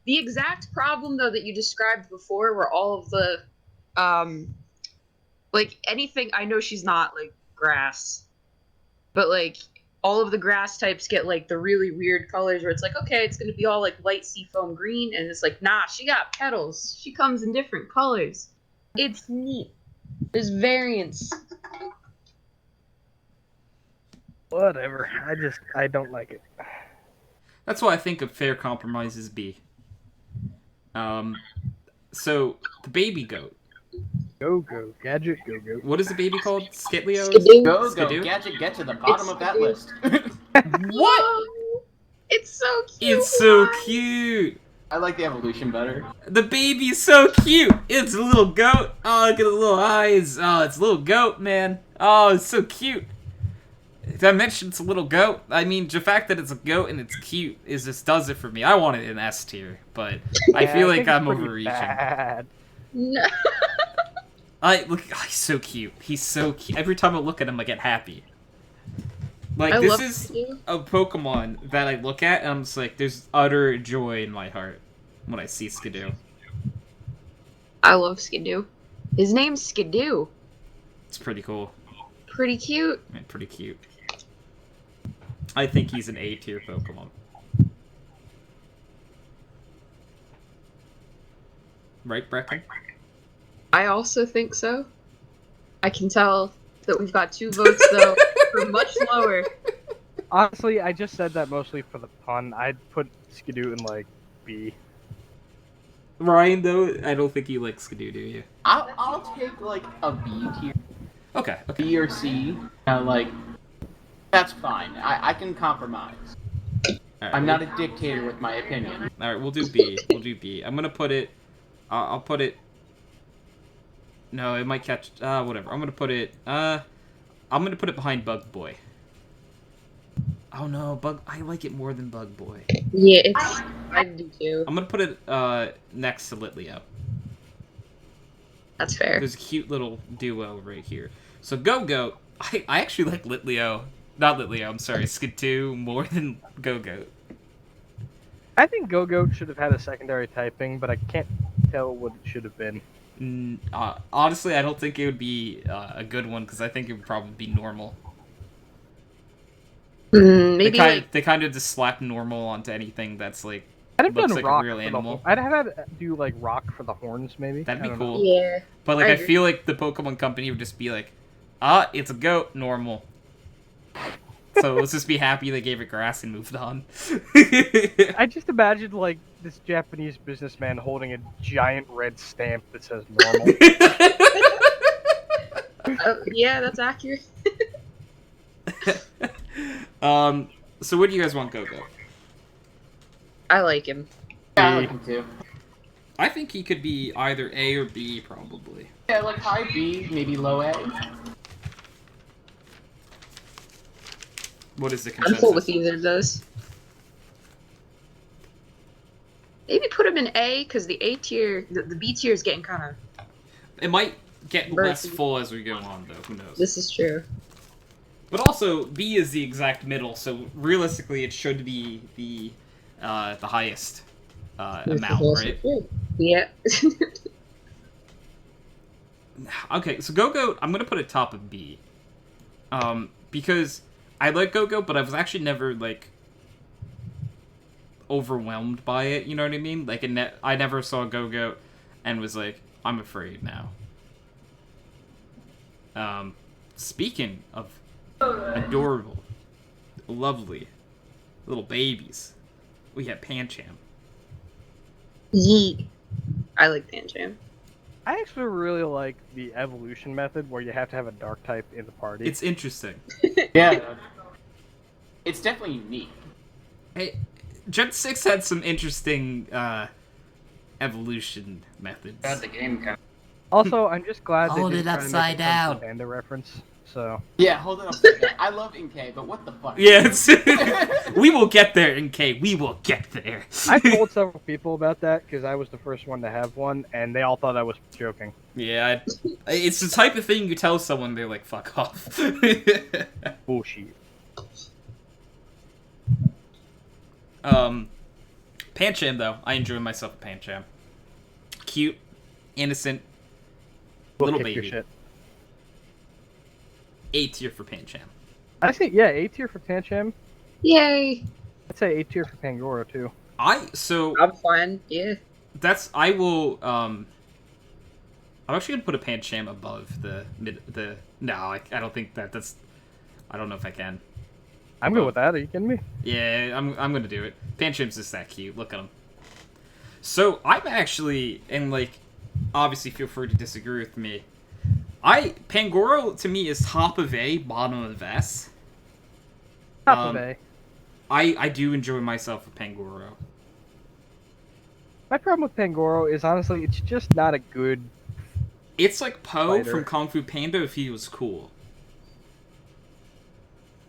the exact problem though that you described before were all of the like anything. I know she's not like grass, but like all of the grass types get like the really weird colors where it's like, okay, it's gonna be all like light seafoam green, and it's like, nah, she got petals. She comes in different colors. It's neat. There's variants. Whatever. I don't like it. That's why I think a fair compromise is B. So the baby goat. Go, gadget, go. What is the baby called? Skitlio? Skidoo. Go, Skidoo? Gadget, get to the bottom of that list. What? Whoa! It's so cute. It's so cute. I like the evolution better. The baby's so cute. It's a little goat. Oh, look at the little eyes. Oh, it's a little goat, man. Oh, it's so cute. Did I mention it's a little goat? I mean, the fact that it's a goat and it's cute is just does it for me. I want it in S tier, but I feel like think it's I'm pretty overreaching. bad. No. Look. Oh, he's so cute. He's so cute. Every time I look at him, I get happy. Like I this love is Skidoo. a Pokemon that I look at and I'm just like, there's utter joy in my heart when I see Skidoo. I love Skidoo. His name's Skidoo. It's pretty cool. Pretty cute. Yeah, pretty cute. I think he's an A tier Pokemon. Right, Brecken? I also think so. I can tell that we've got 2 votes though for much lower. Honestly, I just said that mostly for the pun. I'd put Skidoo in like B. Ryan, though, I don't think you like Skidoo, do you? I'll take like a B tier, Okay. B or C. Like that's fine. I can compromise. Alright, I'm not a dictator with my opinion. Alright, we'll do B. We'll do B. I'm gonna put it... I'll put it... No, it might catch... whatever. I'm gonna put it... I'm gonna put it behind Bug Boy. Oh no, I like it more than Bug Boy. Yeah, it's. I do too. I'm gonna put it, next to Litleo. That's fair. There's a cute little duo right here. So Go-Goat, I actually like Litleo. Not Litleo, I'm sorry, Skidoo more than Go-Goat. I think Go-Goat should have had a secondary typing, but I can't tell what it should have been. Honestly, I don't think it would be a good one, because I think it would probably be normal. Maybe They kind of just slap normal onto anything that's like I'd have looks done like rock a real for the animal. I'd have had do like rock for the horns, maybe. That'd be I don't know. cool. Yeah. But like I I agree. feel like the Pokemon Company would just be like, it's a goat, normal. So let's just be happy they gave it grass and moved on. I just imagined like this Japanese businessman holding a giant red stamp that says normal. Yeah, that's accurate. So what do you guys want Go-Go? I like him. Yeah, I like him too. I think he could be either A or B, probably. Yeah, like high B, maybe low A. What is the I'm consensus? cool with either of those. Maybe put him in A, because the A tier, the B tier is getting kind of. It might get less Versus- full as we go on, though. Who knows? This is true. But also, B is the exact middle, so realistically, it should be the highest This is amount, also right? true. Yeah. Okay, so Go-Go, I'm gonna put it top of B, because I like Go-Go, but I was actually never like overwhelmed by it. You know what I mean? Like, I never saw Go-Go and was like, I'm afraid now. Speaking of adorable, lovely little babies, we have Pancham. Yeet. I like Pancham. I actually really like the evolution method where you have to have a dark type in the party. It's interesting. Yeah. It's definitely unique. Hey, Gen 6 had some interesting evolution methods. The game kind of... Also, I'm just glad Hold they it didn't try to upside make a Kung Fu down. Panda reference. So Yeah, hold it upside down. I love NK, but what the fuck? Yeah, we will get there, NK. We will get there. I told several people about that because I was the first one to have one, and they all thought I was joking. Yeah, it's the type of thing you tell someone, they're like, fuck off. Bullshit. Pancham, though. I enjoy myself with Pancham. Cute, innocent, We'll little kick your baby. shit. A tier for Pancham. I think A tier for Pancham. Yay. I'd say A tier for Pangoro too. I'm fine. Yeah. I will, I'm actually gonna put a Pancham above no, I don't think that's, I don't know if I can. I'm good with that. Are you kidding me? Yeah, I'm gonna do it. Pancham's just that cute. Look at him. So I'm actually, and like, obviously feel free to disagree with me. Pangoro to me is top of A, bottom of S. Top of A. I do enjoy myself with Pangoro. My problem with Pangoro is honestly, it's just not a good. It's like Poe Fighter. from Kung Fu Panda if he was cool.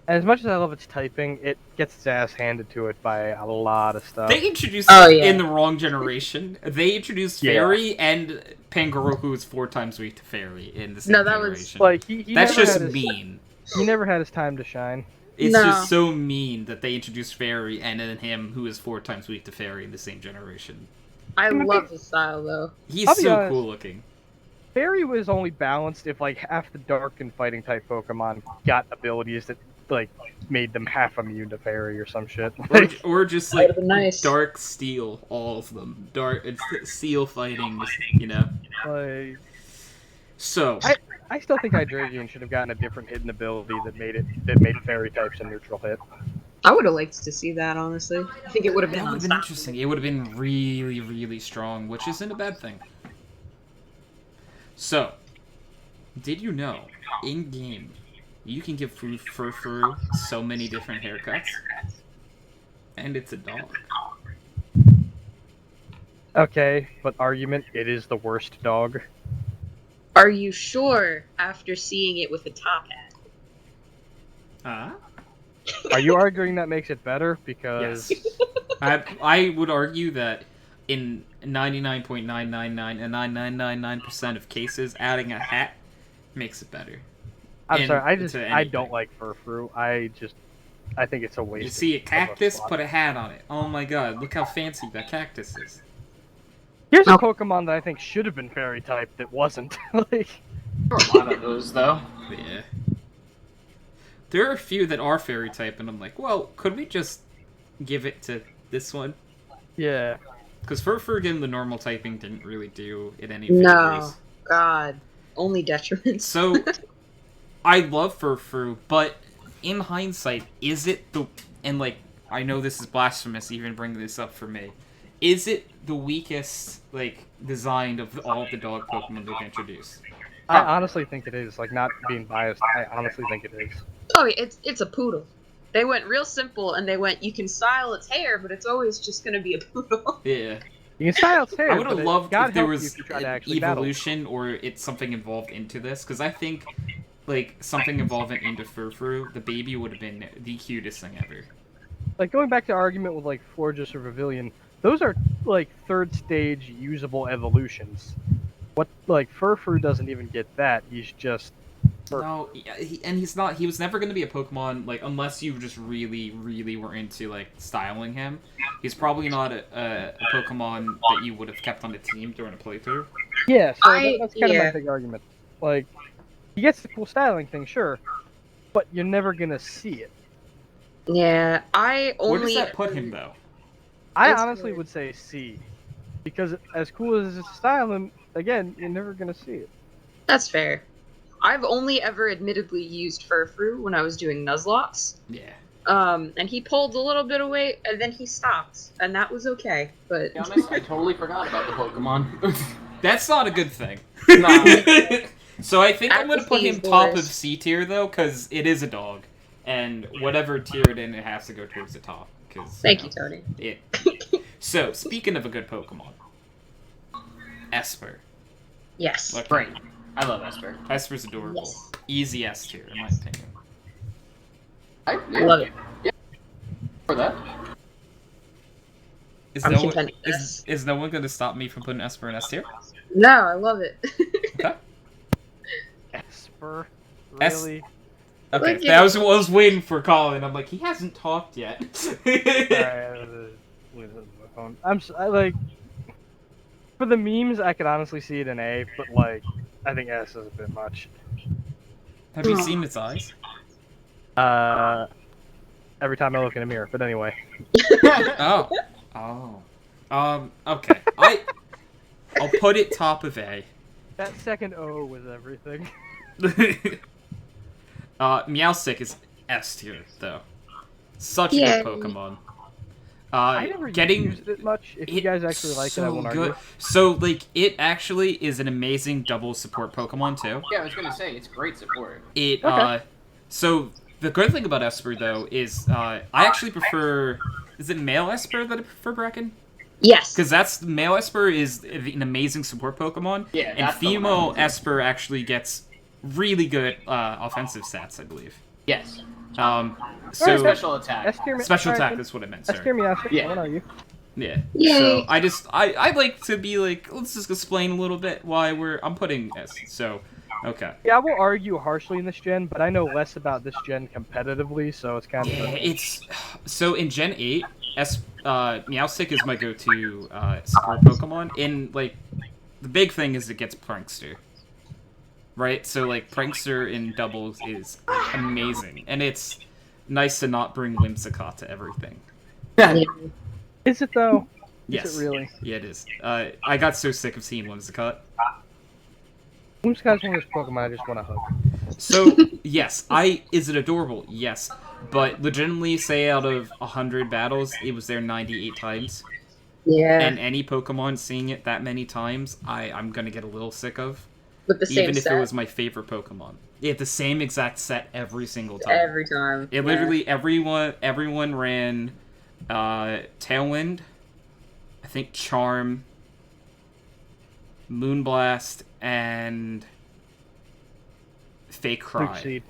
As much as I love its typing, it gets its ass handed to it by a lot of stuff. They introduced Oh, it yeah. in the wrong generation. They introduced Yeah. Fairy and Pangoro, who is 4 times weak to Fairy in the same No, that was, generation. Like he That's never just had his, mean. He never had his time to shine. It's No. just so mean that they introduced Fairy and then him, who is 4 times weak to Fairy, in the same generation. I love his style though. He's I'll be so honest. cool looking. Fairy was only balanced if like half the dark and fighting type Pokemon got abilities that like made them half immune to Fairy or some shit. Or just That like would've been nice. Dark Steel, all of them. It's Steel fighting, you know. like So I still think Hydreigon should have gotten a different hidden ability that made Fairy types a neutral hit. I would have liked to see that, honestly. I think it would have been that would have been unstoppable. interesting. It would have been really, really strong, which isn't a bad thing. So, did you know, in game, you can give Furfuru so many different haircuts, and it's a dog. Okay, but argument, it is the worst dog. Are you sure after seeing it with the top hat? Are you arguing that makes it better? Because Yes. I would argue that in 99.999% of cases, adding a hat makes it better. I'm And sorry, I to don't anything. like Furfuru. I think it's a waste. You see a of cactus, slot. put a hat on it. Oh my god, look how fancy that cactus is. Here's a Oh. Pokemon that I think should have been Fairy type that wasn't. like, There are a lot of those, though. Yeah. There are a few that are fairy type, and I'm like, well, could we just give it to this one? yeah. Because Furfur getting the normal typing didn't really do it any No. favors. God. Only detriments. So, I love Furfur, but in hindsight, is it the... And, like, I know this is blasphemous even bringing this up for me. Is it the weakest, like, designed of all of the dog Pokemon they've introduced? I honestly think it is. Like, not being biased, I honestly think it is. Oh, it's a poodle. They went real simple, and they went, you can style its hair, but it's always just gonna be a poodle. Yeah. You can style its hair. I would have but loved God if there help you was if you try to an actually battle. evolution or it's something involved into this, because I think, like, something evolving into Furfuru, the baby would have been the cutest thing ever. Like, going back to argument with, like, Florges or Pavilion, those are, like, third stage usable evolutions. What, like, Furfur doesn't even get that. He's just... No, he was never going to be a Pokemon, like, unless you just really, really were into, like, styling him. He's probably not a Pokemon that you would have kept on the team during a playthrough. Yeah, so that's kind of my yeah. big argument. Like, he gets the cool styling thing, sure, but you're never gonna see it. Yeah, I only... Where does that put him, though? I It's honestly weird. would say C. Because as cool as it's styling, again, you're never gonna see it. That's fair. I've only ever admittedly used Furfru when I was doing Nuzlockes. Yeah. And he pulled a little bit away, and then he stopped, and that was okay. But To be honest, I totally forgot about the Pokemon. That's not a good thing. No. So I think I'm going to put him Apathy is top of worse. C tier, though, because it is a dog. And whatever tier it in, it has to go towards the top. Cause, thank you, Tony. So, speaking of a good Pokemon. Esper. Yes. Look, Great. I love Esper. Esper's adorable. Yes. Easy S tier, in my opinion. I love it. For that. Is I'm no one, content with this. is no one going to stop me from putting Esper in S tier? No, I love it. Okay. Esper? Es- Really? Okay, Look that at- was waiting for Colin. I'm like, he hasn't talked yet. Like, for the memes, I could honestly see it in A, but, like, I think S is a bit much. Have you seen its eyes? Every time I look in a mirror, but anyway. Oh. Okay. I'll put it top of A. That second O was everything. Meowstic is S tier, though. Such a Yay. good Pokemon. I never used it much. If you guys actually like it, I won't argue. So, like, it actually is an amazing double support Pokemon, too. Yeah, I was gonna say, it's great support. It, Okay. so, the good thing about Esper, though, is, I actually prefer... Is it male Esper that I prefer, Brecken? Yes. Because that's male Esper is an amazing support Pokemon, Yeah, and that's the one I female was thinking. Esper actually gets really good offensive stats, I believe. Yes. So Special attack. special attack is what I meant. Sorry. Scare me, Aster. Yeah. I won't argue. Yeah. Yay. So I like to be like, let's just explain a little bit why I'm putting S. So, okay. Yeah, I will argue harshly in this gen, but I know less about this gen competitively, so it's kind of. Yeah, it's so in Gen 8, Meowstic is my go-to support Pokemon. In like, the big thing is it gets Prankster. Right? So like Prankster in doubles is amazing. And it's nice to not bring Whimsicott to everything. Yeah. Is it though? Yes. Is it really? Yeah, it is. I got so sick of seeing Whimsicott. Whimsicott's one of those Pokemon I just want to hug. So, yes, is it adorable? Yes. But legitimately, say out of 100 battles, it was there 98 times. Yeah. And any Pokemon seeing it that many times, I'm gonna get a little sick of. With the same Even if set. it was my favorite Pokemon. It had the same exact set every single time. Every time. It literally, everyone ran Tailwind, I think Charm, Moonblast, and Fake Cry. Leech Seed.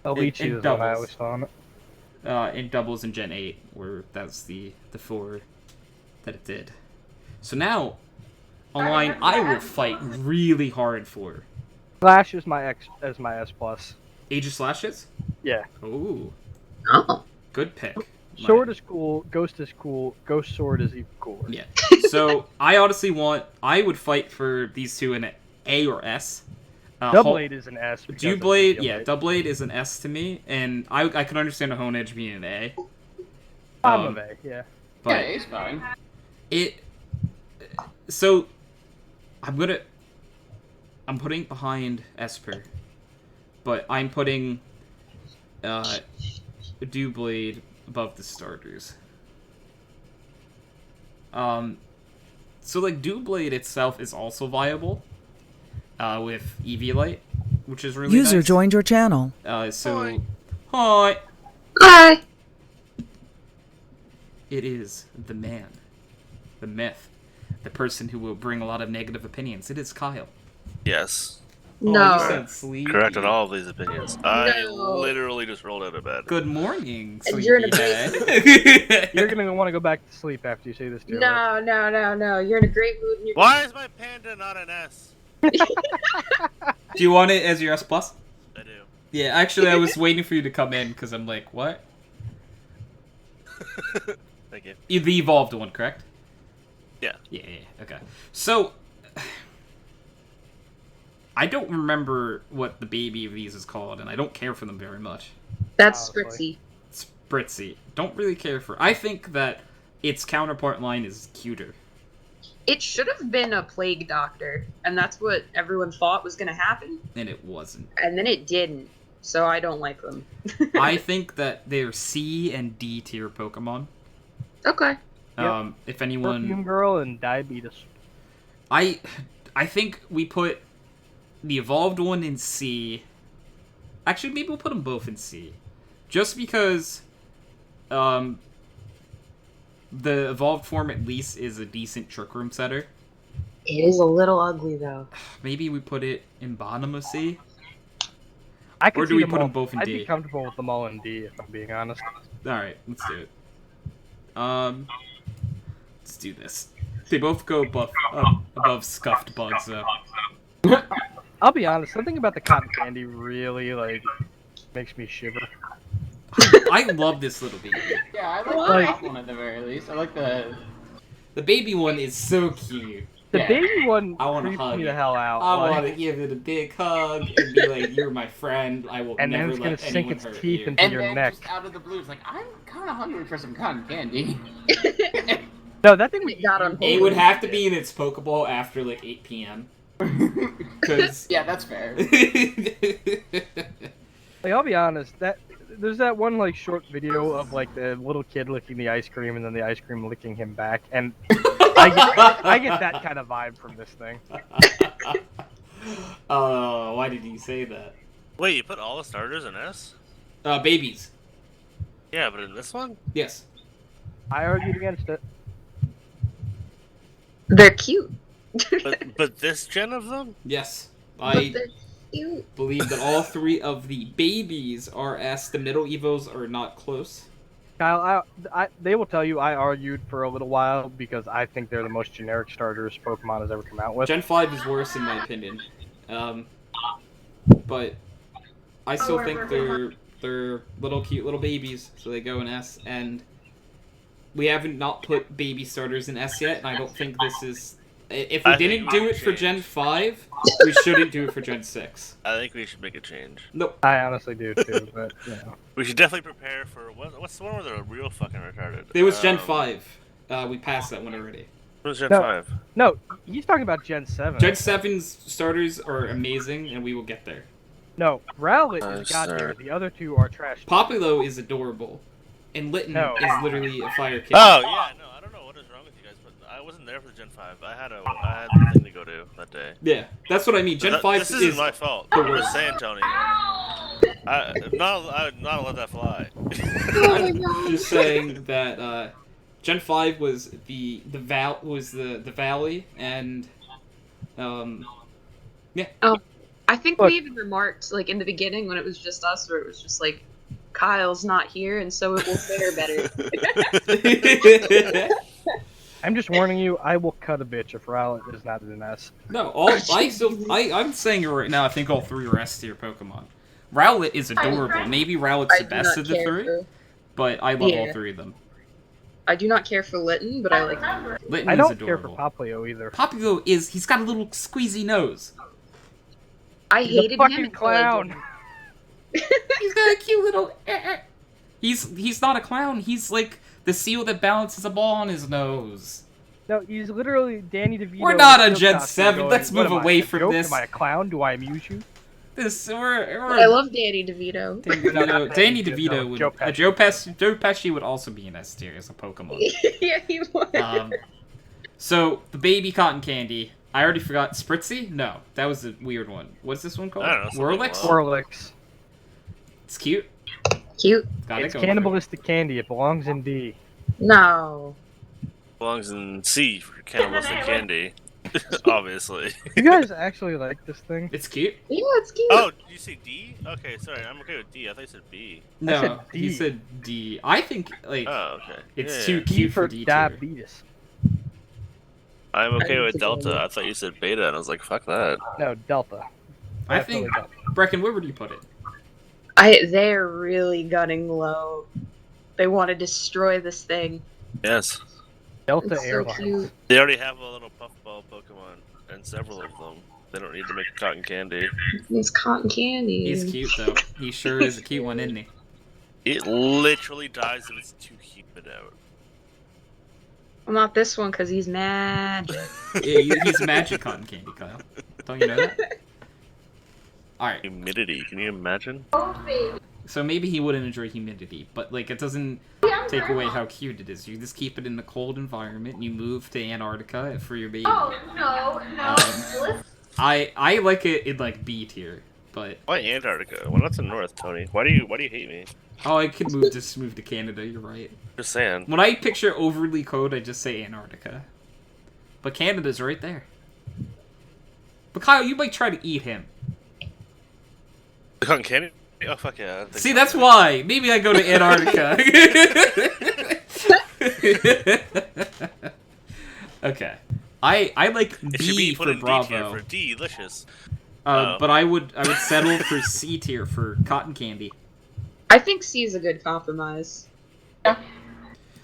Leech Seed is what I always saw on it. In doubles in Gen 8, where that's the 4 that it did. So now, online, I will fight really hard for Slash is my S plus. Aegislashes. Yeah. Ooh, Oh. good pick. Sword is cool. Ghost is cool. Ghost Sword is even cooler. Yeah. So I honestly I would fight for these two in an A or S. Doublade is an S. because of Doublade, the yeah, Doublade is an S to me, and I can understand a Hone Edge being an A. I'm of A, yeah. But Yeah, A's fine. So I'm putting behind Esper, but I'm putting Doublade above the starters. So like Doublade itself is also viable with Eviolite, which is really User nice. joined your channel. Hi. Hi. It is the man, the myth, the person who will bring a lot of negative opinions. It is Kyle. Yes. Oh, No. you said sleepy. Corrected all of these opinions. I No. literally just rolled out of bed. Good morning, And you're in a sleepyhead. You're gonna want to go back to sleep after you say this too. No, no, no, no. You're in a great mood. And you're Why is my panda not an S? Do you want it as your S plus? I do. Yeah, actually, I was waiting for you to come in because I'm like, what? Thank you. The evolved one, correct? Yeah. Yeah, okay. So, I don't remember what the baby of these is called, and I don't care for them very much. That's Honestly. Spritzy. Spritzy. Don't really care for. I think that its counterpart line is cuter. It should have been a plague doctor, and that's what everyone thought was going to happen, And it wasn't. and then it didn't. So I don't like them. I think that they're C and D tier Pokemon. Okay. If anyone, Perfume Girl and Diabetes. I think we put the evolved one in C. Actually, maybe we'll put them both in C, just because, the evolved form at least is a decent Trick Room setter. It is a little ugly though. Maybe we put it in bottom of C. I could Or do see we them put all- them both in I'd D? be comfortable with them all in D if I'm being honest. All right, let's do it. Let's do this. They both go above scuffed bugs, though. I'll be honest. Something about the cotton candy really makes me shiver. I love this little baby. Yeah, I like Why? the top one at the very least. I like the. The baby one is so cute. The Yeah. baby one I wanna creeps hug me it. the hell out. I like- want to give it a big hug and be like, "You're my friend. I will And then never it's gonna let sink anyone its hurt teeth you." into And your then neck. just out of the blue, it's like I'm kind of hungry for some cotton candy. No, that thing would It got on It would have to be in its Pokeball after like 8 p.m. Because Yeah, that's fair. Like, I'll be honest, there's that one short video of the little kid licking the ice cream and then the ice cream licking him back, and I get that kind of vibe from this thing. Oh, why did you say that? Wait, you put all the starters in S? Babies. Yeah, but in this one? Yes. I argued against it. They're cute. But this gen of them? Yes. But I they're cute. believe that all 3 of the babies are S. The middle Evos are not close. Kyle, they will tell you I argued for a little while because I think they're the most generic starters Pokemon has ever come out with. Gen 5 is worse in my opinion. But I still think they're little cute little babies, so they go in S, and we haven't not put baby starters in S yet, and I don't think this is... If we didn't do it for Gen 5, we shouldn't do it for Gen 6. I think we should make a change. Nope. I honestly do too, but you know. We should definitely prepare for what's the one where they're real fucking retarded? It was Gen 5. We passed that one already. What was Gen No. 5? No, he's talking about Gen 7. Gen 7's starters are amazing, and we will get there. No, Rowlet is god tier. The other 2 are trash. Populo is adorable, and Litten is literally a fire kid. Oh yeah, no, I don't know what is wrong with you guys, but I wasn't there for the Gen 5. I had the thing to go to that day. Yeah, that's what I mean. Gen 5 this isn't my fault. the I'm worst. just saying, Tony. I'm not let that fly. I'm just saying that Gen 5 was the valley, and yeah. I think we even remarked, like, in the beginning when it was just us, where it was just like, Kyle's not here, and so it will fare better. I'm just warning you, I will cut a bitch if Rowlet is not an S. No, I'm saying it right now. I think all 3 are S tier Pokemon. Rowlet is adorable. Maybe Rowlet's the best of the 3, but I love all 3 of them. I do not care for Litten, but I like him. Litten I is don't care for adorable. Popplio either. Populo he's got a little squeezy nose. I He's a hated him fucking until I clown. didn't. He's got a cute little. He's not a clown. He's like the seal that balances a ball on his nose. No, he's literally Danny DeVito. We're not in on a Gen costume 7. going, Let's "What move am I, away a from joke? this. Am I a clown? Do I amuse you?" I love Danny DeVito. Danny DeVito Joe would. Joe Pesci would also be an S tier as a Pokemon. Yeah, he was. So the baby cotton candy. I already forgot. Spritzy? No, that was a weird one. What's this one called? I don't know, something Whirlix? wild. Swirlix. It's cute. Cute. Got It's it going. cannibalistic candy. It belongs in D. No. Belongs in C for cannibalistic candy. Obviously. You guys actually like this thing? It's cute. Yeah, it's cute. Oh, did you say D? Okay, sorry, I'm okay with D. I thought you said B. No, said D. he said D. I think like Oh, okay. it's Yeah, too yeah. cute for D tier. diabetes. I'm okay with think Delta. so. I thought you said Beta, and I was like, fuck that. No, Delta. I Definitely think Delta. Brecken, where would you put it? They're really gunning low. They want to destroy this thing. Yes. Delta It's so Airlines. cute. They already have a little puffball Pokemon, and several of them. They don't need to make cotton candy. It's cotton candy. He's cute though. He sure is a cute one, isn't he? It literally dies if it's too humid out. Well, not this one, because he's magic. Yeah, he's magic cotton candy, Kyle. Don't you know that? Alright, Humidity, can you imagine? so maybe he wouldn't enjoy humidity, but like it doesn't take away how cute it is. You just keep it in a cold environment and you move to Antarctica for your baby. Oh, no. I like it in like B tier, but Why Antarctica? Well, that's the north, Tony. Why do you hate me? oh, I could just move to Canada. You're right. Just saying. When I picture overly cold, I just say Antarctica, but Canada's right there. But Kyle, you might try to eat him. The cotton candy? Oh, fuck yeah. I think See, so. that's why. Maybe I go to Antarctica. Okay. I like It should B be put for in D Bravo. tier for delicious. But I would settle for C tier for cotton candy. I think C is a good compromise. I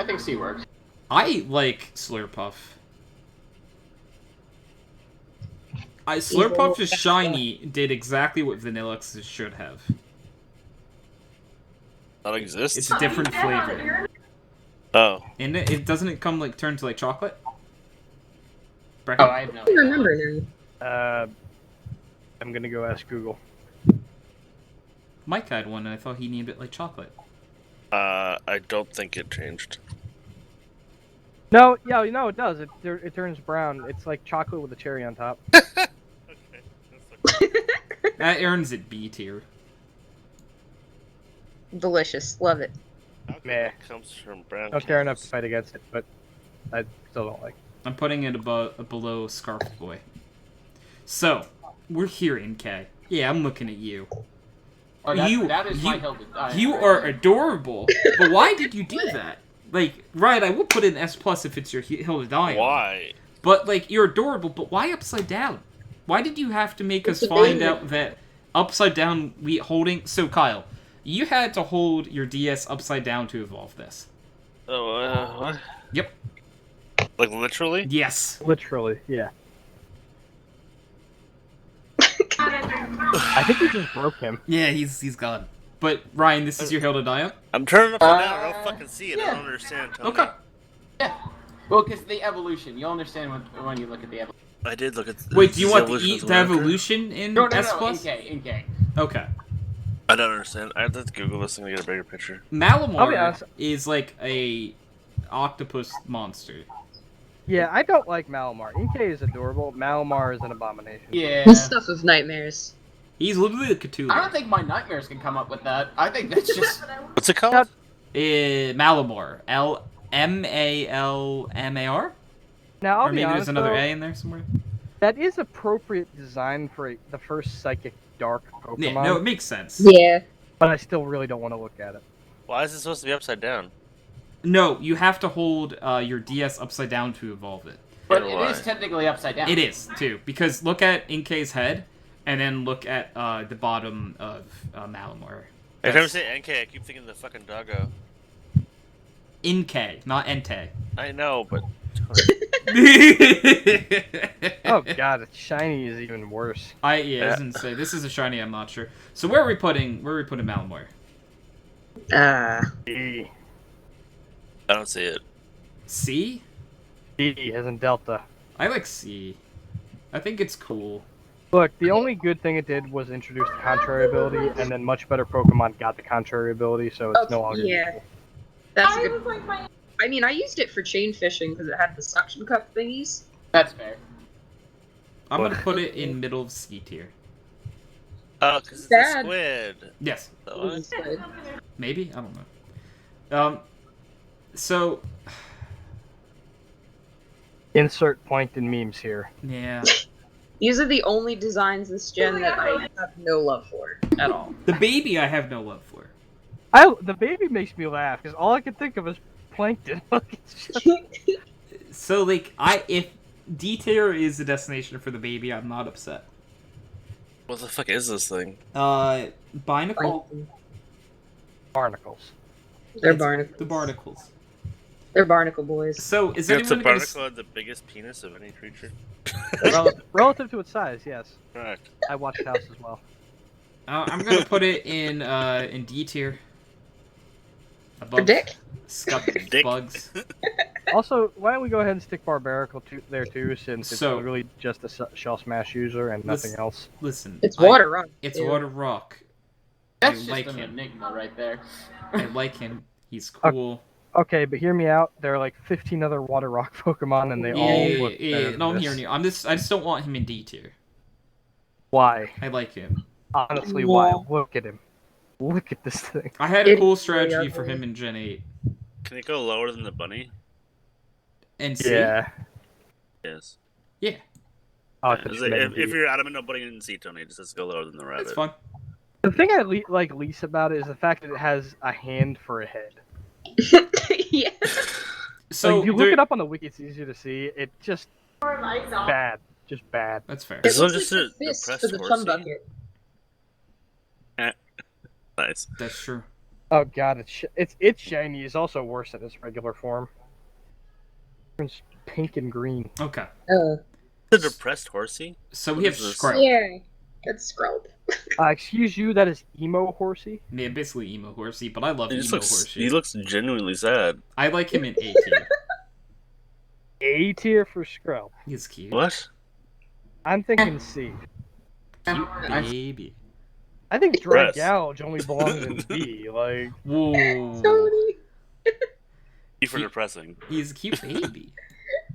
think C works. I like Slurpuff. Slurpuff is shiny did exactly what Vanillux should have. That exists? It's a different flavor. Oh. And it doesn't it come like turn to like chocolate? Brecken? Oh, I have no I don't remember now. I'm gonna go ask Google. Mike had one and I thought he named it like chocolate. I don't think it changed. No, yeah, no, it does. It turns brown. It's like chocolate with a cherry on top. Okay. That earns it B tier. Delicious. Love it. How come Meh. it comes from brown Don't care enough to cans? fight against it, but I still don't like. I'm putting it above below Scarf Boy. So we're here, NK. Yeah, I'm looking at you. Oh, that is my Hilda. You are adorable, but why did you do that? Like, right, I will put in S+ if it's your Hilda. Why? But, like, you're adorable, but why upside down? Why did you have to make us It's find amazing. out that upside down holding... So, Kyle, you had to hold your DS upside down to evolve this. Oh, what? Yep. Like literally? Yes. Literally, yeah. I think we just broke him. Yeah, he's gone. But, Ryan, this is your Hilda. I'm turning upside down. I don't fucking see it. I yeah. don't understand. Tell Okay. me. Yeah. Well, because the evolution. You'll understand when you look at the evolution. I did look at. Wait, do you want the evolution evolution in No, S+? NK. Okay. I don't understand. I have to Google this thing to get a bigger picture. I'll be Malamar honest. is like a octopus monster. Yeah, I don't like Malamar. Inkay is adorable. Malamar is an abomination. Yeah. The stuff of nightmares. He's literally a Cthulhu. I don't think my nightmares can come up with that. I think that's just. What's it called? Malamar. Malamar? Now, I'll Or be maybe honest, there's another though, A in there somewhere. that is appropriate design for the first psychic dark Pokemon. Yeah, no, it makes sense. Yeah. But I still really don't want to look at it. Why is it supposed to be upside down? No, you have to hold your DS upside down to evolve it. But Yeah, it is technically upside down. It is, too. Because look at Inkay's head, and then look at the bottom of Malamar. Every time I say NK, I keep thinking the fucking doggo. Inkay, not Entei. I know, but. Oh god, it's shiny is even worse. I was gonna say this is a shiny. I'm not sure. So where are we putting Malamar? D. I don't see it. C? D as in Delta. I like C. I think it's cool. Look, the only good thing it did was introduce the contrary ability, and then much better Pokemon got the contrary ability, so it's no longer yeah. useful. That's a good. I mean, I used it for chain fishing because it had the suction cup thingies. That's fair. I'm gonna put it in middle of C tier. Oh, because it's a Sad. squid. Yes. So It was good. Maybe? I don't know. So... Insert point in memes here. Yeah. These are the only designs this gen that I have no love for at all. The baby I have no love for. The baby makes me laugh, because all I can think of is Plankton. It's just- So, like, if D tier is the destination for the baby, I'm not upset. what the fuck is this thing? Binacle? Barnacles. They're It's barnacles. The barnacles. They're barnacle boys. So, is It's a anyone gonna... barnacle had the biggest penis of any creature. Relative to its size, yes. Correct. I watched House as well. I'm gonna put it in D tier. For dick? Dick. Bugs. Also, why don't we go ahead and stick Barbarical there too, since it's So- really just a Shell Smash user and nothing else. Listen. It's water rock. It's Ew. Water Rock. That's I just like an him. enigma right there. I like him. He's cool. Okay, but hear me out. There are like 15 other Water Rock Pokemon, and they Yeah, all yeah, look yeah, better yeah. than No, I'm this. hearing you. I just don't want him in D tier. Why? I like him. Honestly, Yeah. why? Look at him. Look at this thing. I had a It's cool really strategy for ugly. him in Gen 8. Can it go lower than the bunny? And C? Yeah. Yes. Yeah, Oh, Yeah, it's if you're adamant no bunny in C, Tony, it just has to go lower than the rabbit. that's fun. The thing I like least about it is the fact that it has a hand for a head. Yeah. So, Like, you look there- it up on the wiki, it's easier to see. It just bad. Just bad. That's fair. Is It one looks just like a a fist depressed for the horsey? chum bucket. Nice. That's true. Oh god, it's shiny. It's also worse in its regular form. It's pink and green. Okay. The depressed horsey? So we What have is this? Scrub. Yeah. That's Scrub. Excuse you, that is emo horsey. Yeah, basically emo horsey, but I love He emo just looks. horsey. He looks genuinely sad. I like him in A tier. A tier for Scrub. He's cute. What? I'm thinking C. Cute baby. I think Dress. Dragouge only belongs in B. Like, Whoa. Tony. E for depressing. He's a cute baby.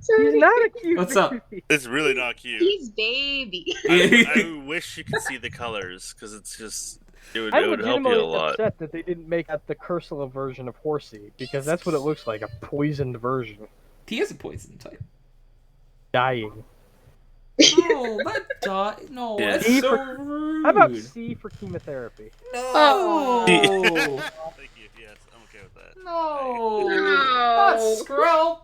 he's not a cute What's up? baby. It's really not cute. He's baby. I wish you could see the colors, because it's just. It I'm would help you a legitimately lot. upset that they didn't make out the Cursula version of Horsey, because that's what it looks like, a poisoned version. He is a poison type. Dying. No, no, Yeah. that's C so for- rude. How about C for chemotherapy? No. Thank you. Yes, I'm okay with that. No. No. Not Skrelp.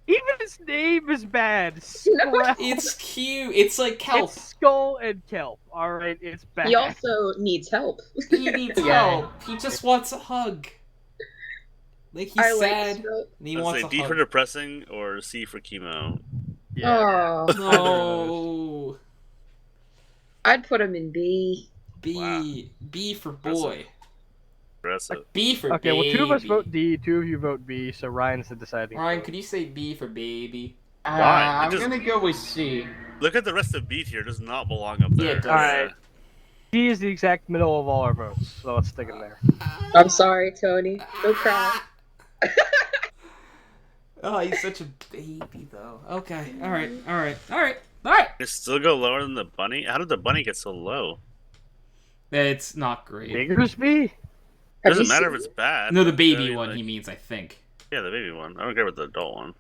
Even his name is bad. No. Skrelp. It's cute. It's like kelp. It's Skull and Kelp. All right, it's bad. He also needs help. He needs Yeah. help. He just wants a hug. Like he's I like sad Stroke. and he Let's wants say a D for hug. depressing or C for chemo. Yeah. Oh, No. I'd put him in B. B for boy. Aggressive. B for Okay, baby. well, 2 of us vote D, 2 of you vote B, so Ryan's the deciding Ryan, vote. could you say B for baby? Why? I'm It just- gonna go with C. Look at the rest of B tier. It does not belong up there. Yeah, it does. Alright. D is the exact middle of all our votes, so let's stick him there. I'm sorry, Tony. Don't cry. Oh, he's such a baby, though. Okay, alright. It still go lower than the bunny? How did the bunny get so low? It's not great. Bigger's B? Have Doesn't you matter seen if it's bad. No, the but, baby like- one, he means, I think. Yeah, the baby one. I don't care about the adult one.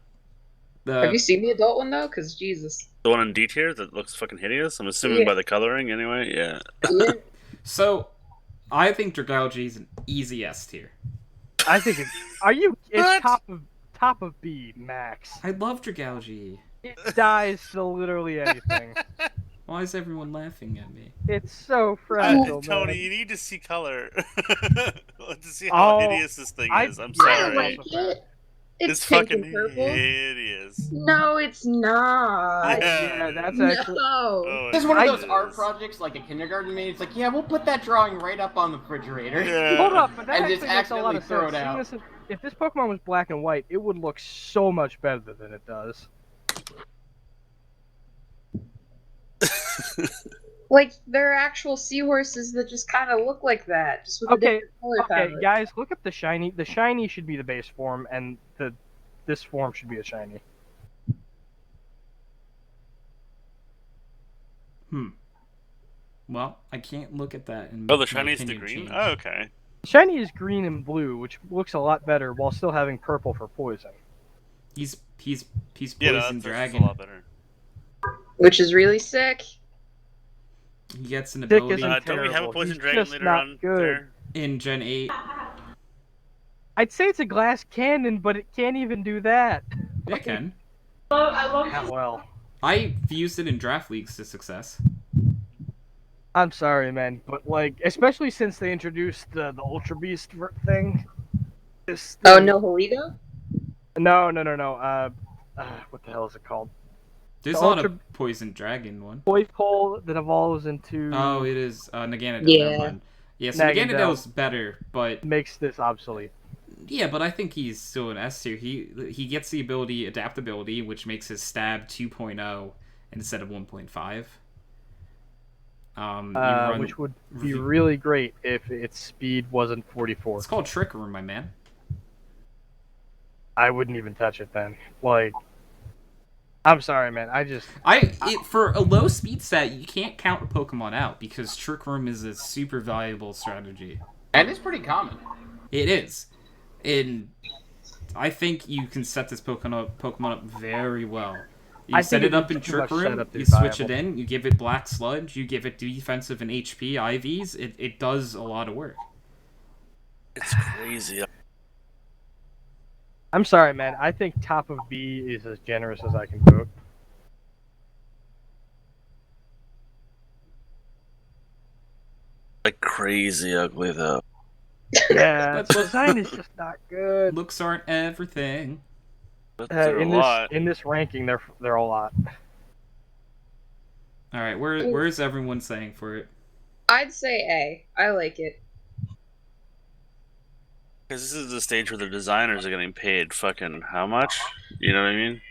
Have you seen the adult one though? Because Jesus. The one in D tier that looks fucking hideous? I'm assuming Yeah. by the coloring anyway. Yeah. Yeah. So, I think Dragalge is an easy S tier. I think it's... Are you... It's What? top of B, max. I love Dragalge. It dies to literally anything. Why is everyone laughing at me? It's so fragile, Tony, man. you need to see color to see how Oh, hideous this thing I- is. I'm yeah, I sorry. like it. It's It's pink fucking and purple. hideous. No, it's not. Yeah, that's No. actually... Oh, This is one of I- those art projects like a kindergarten made. It's like, yeah, we'll put that drawing right up on the refrigerator. Yeah. Hold up, but that And actually just makes a lot accidentally of throw sense. it out. Seeing as if this Pokemon was black and white, it would look so much better than it does. Like there are actual seahorses that just kind of look like that, just with a Okay, different color okay, palette. guys, look up the shiny. The shiny should be the base form, and this form should be a shiny. Well, I can't look at that. And Oh, the make my shiny is the opinion green? change. Oh, okay. Shiny is green and blue, which looks a lot better while still having purple for poison. He's Yeah, poison that's dragon. a lot better. Which is really sick. He gets an Dick ability isn't Don't we have a terrible. poison He's dragon just later not on good. there? in Gen 8. I'd say it's a glass cannon, but it can't even do that. It can. Well, I've used it in draft leagues to success. I'm sorry, man, but like, especially since they introduced the Ultra Beast thing. This Oh thing- no, Holido? No. What the hell is it called? There's The not Ultra- a poison dragon one. Toy pole that evolves into Oh, it is Naganadel. Yeah. Never mind. Yeah, so Naganadel. Naganadel's better, but makes this obsolete. yeah, but I think he's still an S tier. He gets the ability adaptability, which makes his stab 2.0 instead of 1.5. You run- Which would be review- really great if its speed wasn't 44. It's called Trick Room, my man. I wouldn't even touch it then. Like, I'm sorry, man. For a low speed stat, you can't count a Pokemon out because Trick Room is a super valuable strategy. And it's pretty common. It is, and I think you can set this Pokemon up very well. You I set think it up it's in too Trick much Room, setup to you be switch it viable. in, you give it Black Sludge, you give it defensive and HP IVs. It does a lot of work. It's crazy. I'm sorry, man. I think top of B is as generous as I can vote. Like crazy ugly though. Yeah, But- the design is just not good. Looks aren't everything. But they're a In lot. this ranking, they're a lot. All right, where's everyone saying for it? I'd say A. I like it. Because this is the stage where the designers are getting paid fucking how much? You know what I mean?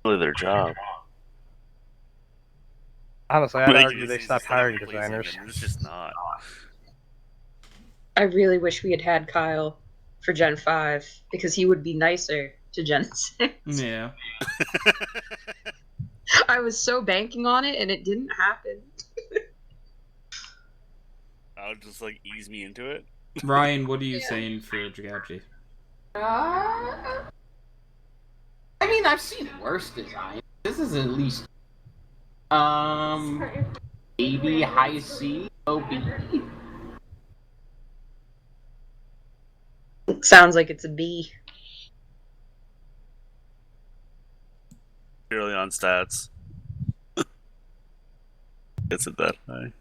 Really their job. Honestly, I'd Making argue this they easy stopped instead of hiring replacing designers. them. It's just not. I really wish we had had Kyle for Gen 5 because he would be nicer to Gen 6. Yeah. I was so banking on it and it didn't happen. I'll just like ease me into it. Ryan, what are you Yeah. saying for Dragalge? I mean, mean, I've seen worse designs. This is at least maybe high C, low B. It sounds like it's a B. Purely on stats. Gets it that high.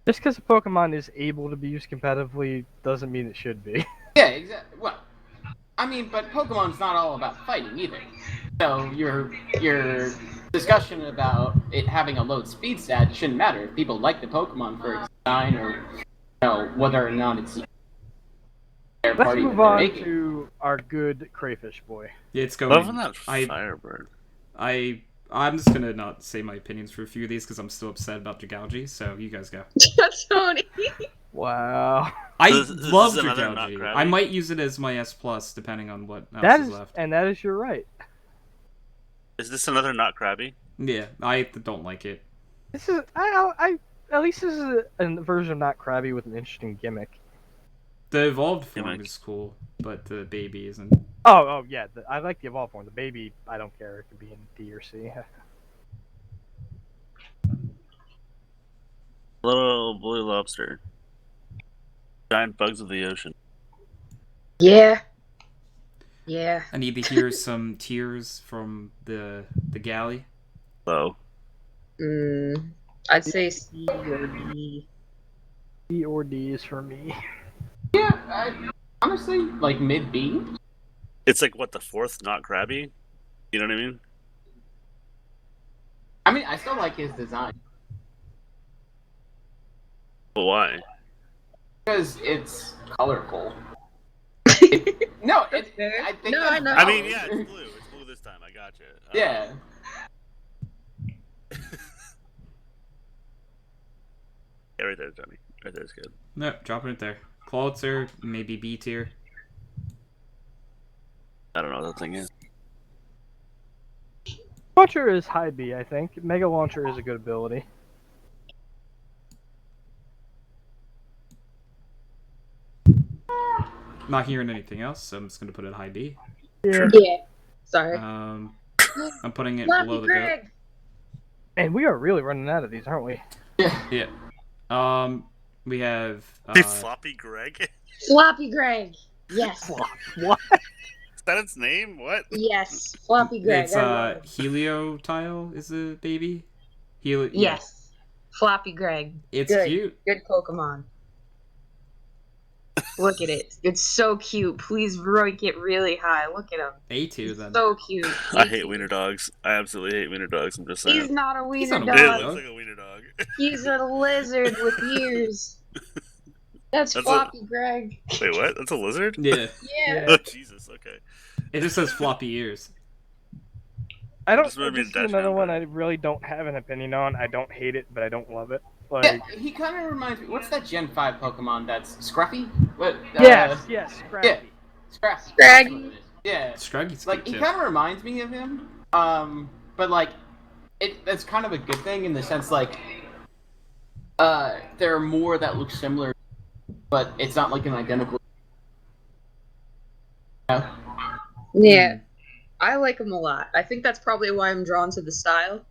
Just because a Pokemon is able to be used competitively doesn't mean it should be. Yeah, exactly. Well, I mean, but Pokemon's not all about fighting either. So your discussion about it having a low speed stat shouldn't matter. If people like the Pokemon for its design or whether or not it's their Let's party move that they're on making. to our good crayfish boy. It's going. Loving that I Firebird. I'm just gonna not say my opinions for a few of these because I'm still upset about Jagouji. So you guys go. Tony. Wow. I This love is another not Jagouji. Krabby? I might use it as my S plus depending on what else That is is, left. and that is your right. Is this another not Krabby? Yeah, I don't like it. This is I at least this is a version of Not Krabby with an interesting gimmick. The evolved form Gimmick. is cool, but the baby isn't. Oh yeah, I like the evolved form. The baby, I don't care. It could be in D or C. Little blue lobster. Giant bugs of the ocean. Yeah. Yeah. I need to hear some tears from the galley. Low. I'd say C or D. C or D is for me. Yeah, honestly, like mid B. It's like what, the fourth not Krabby? You know what I mean? I mean, I still like his design But why? because it's colorful. No, That's fair. I think. No, I know. I mean, yeah, it's blue. It's blue this time. I gotcha. Yeah. Yeah, right there, Johnny. Right there's good. No, dropping it there. Clawitzer, maybe B tier. I don't know what that thing is. Launcher is high B, I think. Mega Launcher is a good ability. Not hearing anything else, so I'm just gonna put it high B. Yeah. Yeah. Sorry. I'm putting it Floppy below the goat. Greg. And we are really running out of these, aren't we? Yeah. We have Floppy Greg? Floppy Greg. Yes. What? Is that its name? What? Yes. Floppy Greg. it's I love it. Heliotile is the baby. Yeah. Yes. Floppy Greg. It's Good. cute. Good Pokemon. Look at it. It's so cute. Please rank it really high. Look at him. A2 then. So cute. I hate wiener dogs. I absolutely hate wiener dogs. I'm just saying. He's not a He's wiener not a It dog. dog. looks like a wiener dog. He's a lizard with ears. That's That's Floppy Greg. Wait, what? That's a lizard? Yeah. Yeah. Oh, Jesus. Okay. It just says floppy ears. I don't. Just remember This is Dash another one Hammer. I really don't have an opinion on. I don't hate it, but I don't love it. Yeah, Like, he kind of reminds me. What's that Gen 5 Pokemon that's Scruffy? What? yes, Scrappy. Yeah. Scruffy. Scraggy. Yeah. Scraggy's Like, cute he too. kind of reminds me of him. But like, that's kind of a good thing in the sense like, there are more that look similar, but it's not like an identical. Yeah. I like him a lot. I think that's probably why I'm drawn to the style.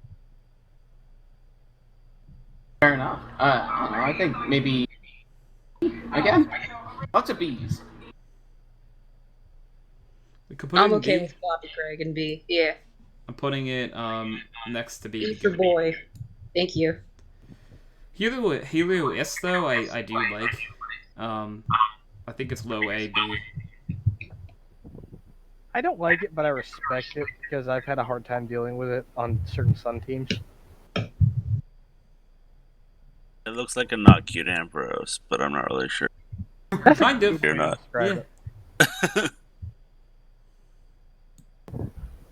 Fair enough. I don't know. I think maybe again, lots of B's. We could put it I'm in okay B. with Floppy Greg and B. Yeah. I'm putting it next to B B. for boy. Thank you. Helio S though I do like. I think it's low A B. I don't like it, but I respect it because I've had a hard time dealing with it on certain Sun teams. It looks like a not cute Ampharos, but I'm not really sure. That's Kind a of. good way to You're not. describe Yeah. it.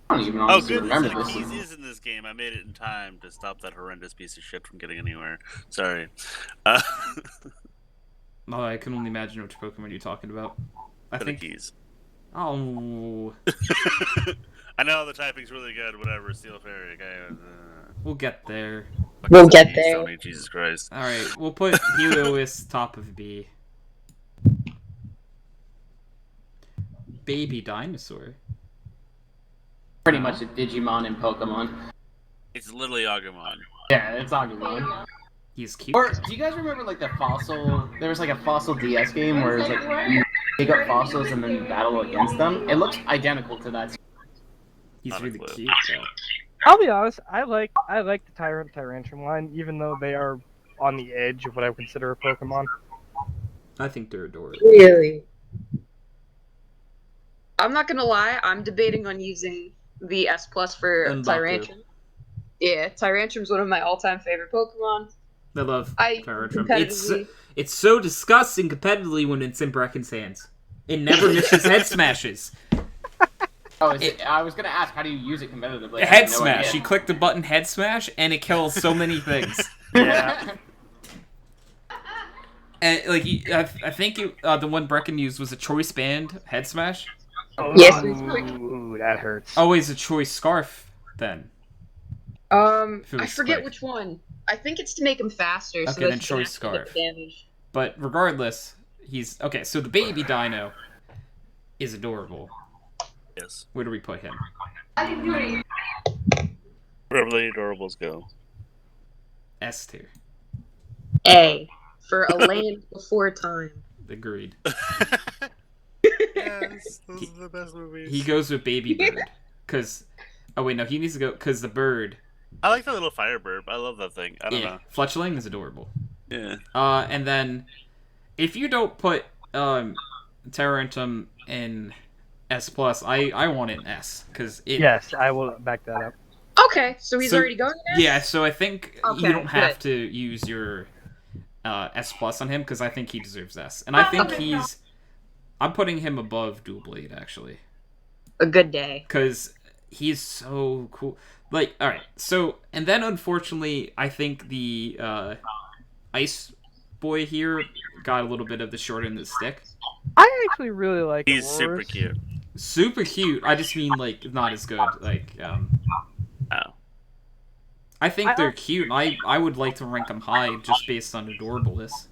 I don't even Oh, honestly good. remember There's this. like keys in this game. I made it in time to stop that horrendous piece of shit from getting anywhere. Sorry. Oh, I can only imagine which Pokemon you're talking about. I For the think. keys. Oh, I know the typing's really good. Whatever. Steel Fairy. Okay. we'll get there. We'll get Keys, there. Tony, Jesus Christ. All right, we'll put Heliois top of B. Baby dinosaur. pretty much a Digimon in Pokemon. It's literally Agumon. Yeah, it's Agumon. He's cute. Or though. do you guys remember like the fossil? There was like a fossil DS game where it was like you dig up fossils and then battle against them. It looks identical to that. He's Not a really clue. cute though. I'll be honest. I like the Tyrantrum line, even though they are on the edge of what I would consider a Pokemon. I think they're adorable. Really? I'm not gonna lie, I'm debating on using the S Plus for And Baku. Tyrantrum. Yeah, Tyrantrum's one of my all-time favorite Pokemon. I love I Tyrantrum. competitively- It's so disgusting competitively when it's in Brecken's hands. It never misses head smashes. Oh, I was gonna ask, how do you use it competitively? I Head have no smash. idea. You click the button head smash, and it kills so many things. Yeah. And like, I think the one Brecken used was a choice band head smash. Yes. Ooh, that hurts. Always a choice scarf. Then If it I was forget quick. which one. I think it's to make him faster, so Okay, that then he can choice actually hit scarf. the damage. But regardless, he's okay. So the baby Dino is adorable. Yes. Where do we put him? I didn't do anything. Wherever the adorables go. S tier. A for a land before time. Agreed. Yes, those are the best movies. He goes with baby bird because. Oh wait, no, he needs to go because the bird. I like the little firebird. I love that thing. I don't know. Fletchling is adorable. Yeah. And then if you don't put Tarantum in S plus, I want it in S because it. Yes, I will back that up. Okay, so he's So- already going there? Yeah, so I think Okay, you don't have good. to use your S plus on him because I think he deserves S, and I think Okay. I'm putting him above Dual Blade actually A good day. because he's so cool. Like, all right, so and then unfortunately, I think the Ice Boy here got a little bit of the short end of the stick. I actually really like. He's super Aurorus. cute. Super cute. I just mean like not as good. Like, Oh. I think I- they're cute. And I would like to rank them high just based on adorableness.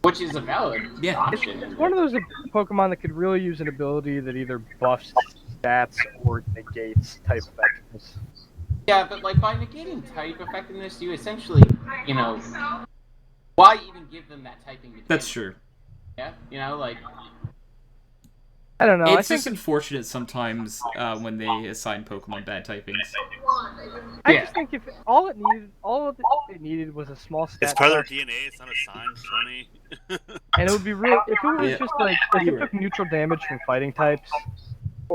Which is a valid Yeah. option. It's one of those Pokemon that could really use an ability that either buffs stats or negates type effectiveness. Yeah, but like by negating type effectiveness, you essentially, you know, why even give them that typing? to That's begin true. with? Yeah, you know, like I don't know. I It's think just unfortunate sometimes when they assign Pokemon bad typings. I Yeah. just think if all of it needed was a small stat It's part of their buff, DNA. It's not a sign, Tony. and it would be real. If it was Yeah. just like if it took neutral damage from fighting types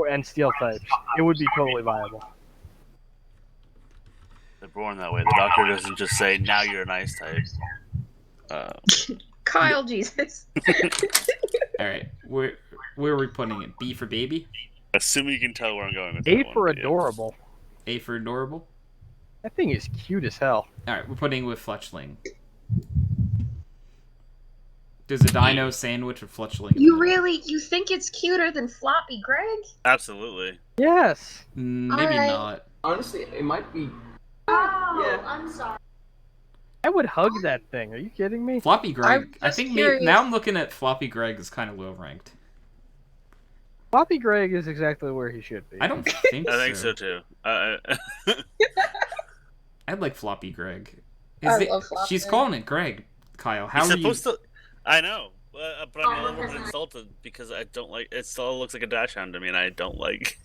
and steel types, it would be totally viable. They're born that way. The doctor doesn't just say, "Now you're an ice type." Kyle, Jesus. All right, where are we putting it? B for baby, Assuming you can tell where I'm going with A that for one, yeah. adorable. A for adorable. That thing is cute as hell. All right, we're putting it with Fletchling. Does a Dino sandwich or Fletchling? You think it's cuter than Floppy Greg? Absolutely. Yes. Maybe Alright. not. honestly, it might be. Oh, Yeah. I'm sorry. I would hug that thing. Are you kidding me? Floppy Greg. I'm I just think curious. now I'm looking at Floppy Greg as kind of low ranked. Floppy Greg is exactly where he should be. I don't think I think so too. I'd like Floppy Greg. I love Floppy She's Greg. calling it Greg. Kyle, how He's are you? supposed to. I know, but I'm a little bit insulted because I don't like. It still looks like a dash hound to me, and I don't like.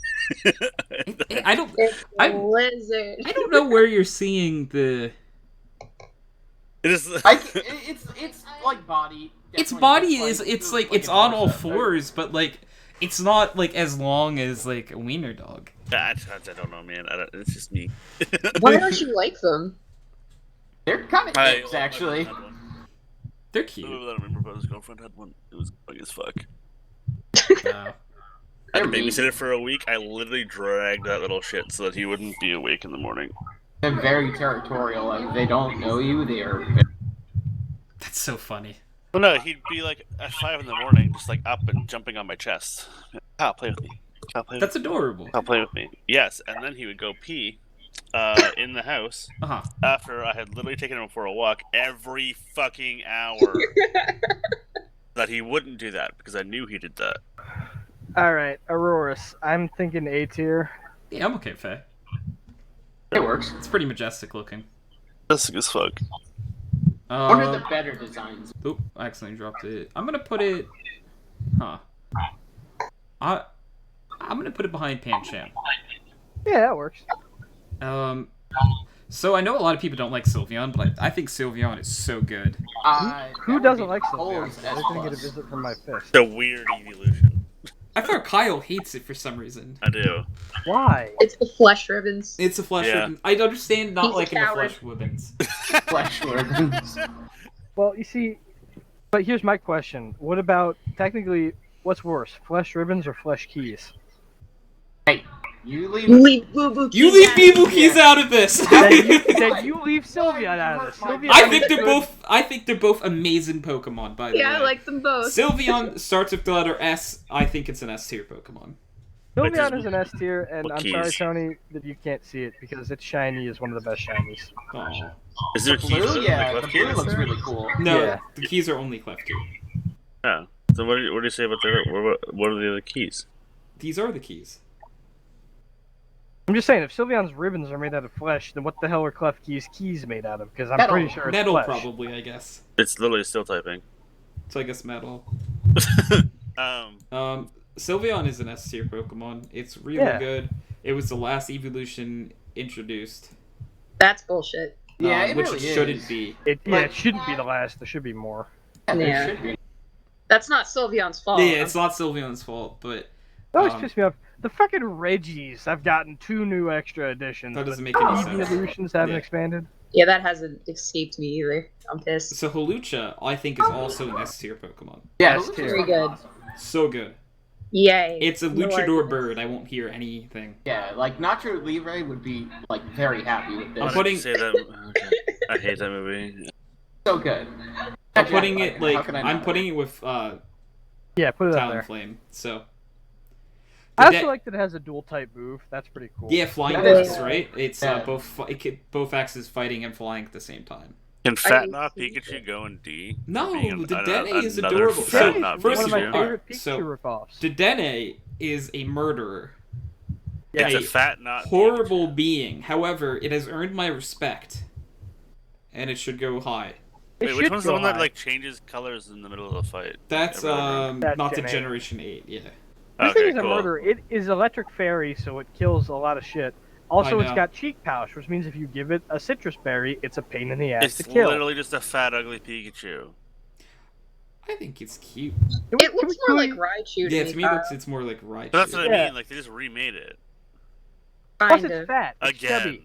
I don't. It's a I'm- lizard. I don't know where you're seeing the. It is. It's like body. Its definitely body looks is. It's like like it's a on all torso. fours, but like it's not like as long as like a wiener dog. I don't know, man. It's just me. Why don't you like them? They're kind of I dicks, actually. had one. They're I cute. don't remember, but his girlfriend had one. It was bug as fuck. Uh, I had to They're babysit it for a week. I literally dragged that little shit so that he wouldn't be awake in the morning. They're very territorial. Like, they don't know you. They are. that's so funny. Well, no, he'd be like at 5 in the morning, just like up and jumping on my chest. Kyle, play with me. Kyle, play with That's me. adorable. Kyle, play with me. Yes, and then he would go pee in the house Uh huh. after I had literally taken him for a walk every fucking hour. That he wouldn't do that because I knew he did that. All right, Aurorus. I'm thinking A tier. Yeah, I'm okay with Fae. It works. It's pretty majestic looking. That's as fuck. What are the better designs? Oop, I accidentally dropped it. I'm gonna put it... Huh. I'm gonna put it behind Pancham. Yeah, that works. So I know a lot of people don't like Sylveon, but I think Sylveon is so good. Who doesn't like Sylveon? I didn't get a visit from my fist. The weird evolution. I thought Kyle hates it for some reason. I do. Why? It's the flesh ribbons. It's a flesh Yeah. ribbon. I understand not He's a liking the coward. flesh ribbons. Flesh ribbons. Well, you see, but here's my question. What about, technically, what's worse, flesh ribbons or flesh keys? Hey, you leave. You leave Boo Boo You Keys leave out. Bee Keys out of this. Then you leave Sylveon out of this. Sylveon I is think they're good. both. I think they're both amazing Pokemon. By the way, Yeah, I like them both. Sylveon starts with the letter S. I think it's an S tier Pokemon. Sylveon is an S tier, and What I'm sorry, keys? Tony, that you can't see it because its shiny is one of the best shinies. Oh. Is there keys? Blue, yeah, like the left blue keys looks there? really cool. No, Yeah. the keys are only cleft tier. Yeah. So what do you say about what are the other keys? These are the keys. I'm just saying, if Sylveon's ribbons are made out of flesh, then what the hell are Clef keys made out of? Because I'm Metal. pretty sure it's Metal, flesh. probably. I guess. It's literally still typing. So I guess metal. Um. Sylveon is an S tier Pokemon. It's really Yeah. good. It was the last evolution introduced. That's bullshit. Yeah, it which really it shouldn't is. be. It shouldn't be the last. There should be more. Yeah, there Yeah. should be. That's not Sylveon's fault. Yeah, it's not Sylveon's fault, but That always Um, pissed me off. The fucking Reggies, I've gotten 2 new extra editions. That doesn't but make any the sense. evolutions haven't Yeah. expanded. Yeah, that hasn't escaped me either. I'm pissed. so Hawlucha, I think, is also an S tier Pokemon. Yeah, Yes, it looks too. Very good. So good. Yay. It's a No luchador arguments. bird. I won't hear anything. Yeah, like Nacho Libre would be like very happy with this. I'm Why putting- did you say that? Okay. I hate that movie. So good. I'm putting it How like can I I'm not? putting it with Yeah, put it up there. Talonflame. So I Did also that- like that it has a dual type move. That's pretty cool. yeah, flying Yeah. discs, right? It's Yeah. both axes fighting and flying at the same time. Can Fat I- Knot Pikachu go in D? No, Being the an- Dene is another adorable. Fat So, Denne's Knot first one of my of all, Pikachu. favorite Pikachu so- ripoffs. Dedenne is a murderer. It's a a Fat Knot. Horrible being. However, it has earned my respect, and it should go high. It Wait, which should one's the go one that high. like changes colors in the middle of the fight? That's That's not the Gen 8. Generation 8. Yeah. This Okay, thing is a cool. murderer. It is electric fairy, so it kills a lot of shit. Also, I it's know. got cheek pouch, which means if you give it a citrus berry, it's a pain in the ass It's to kill. literally just a fat, ugly Pikachu. I think it's cute. It looks more like Raichu. Yeah, to me, it's more like Raichu. But that's what I Yeah. mean. Like they just remade it Plus, Kinda. it's fat. It's again. chubby.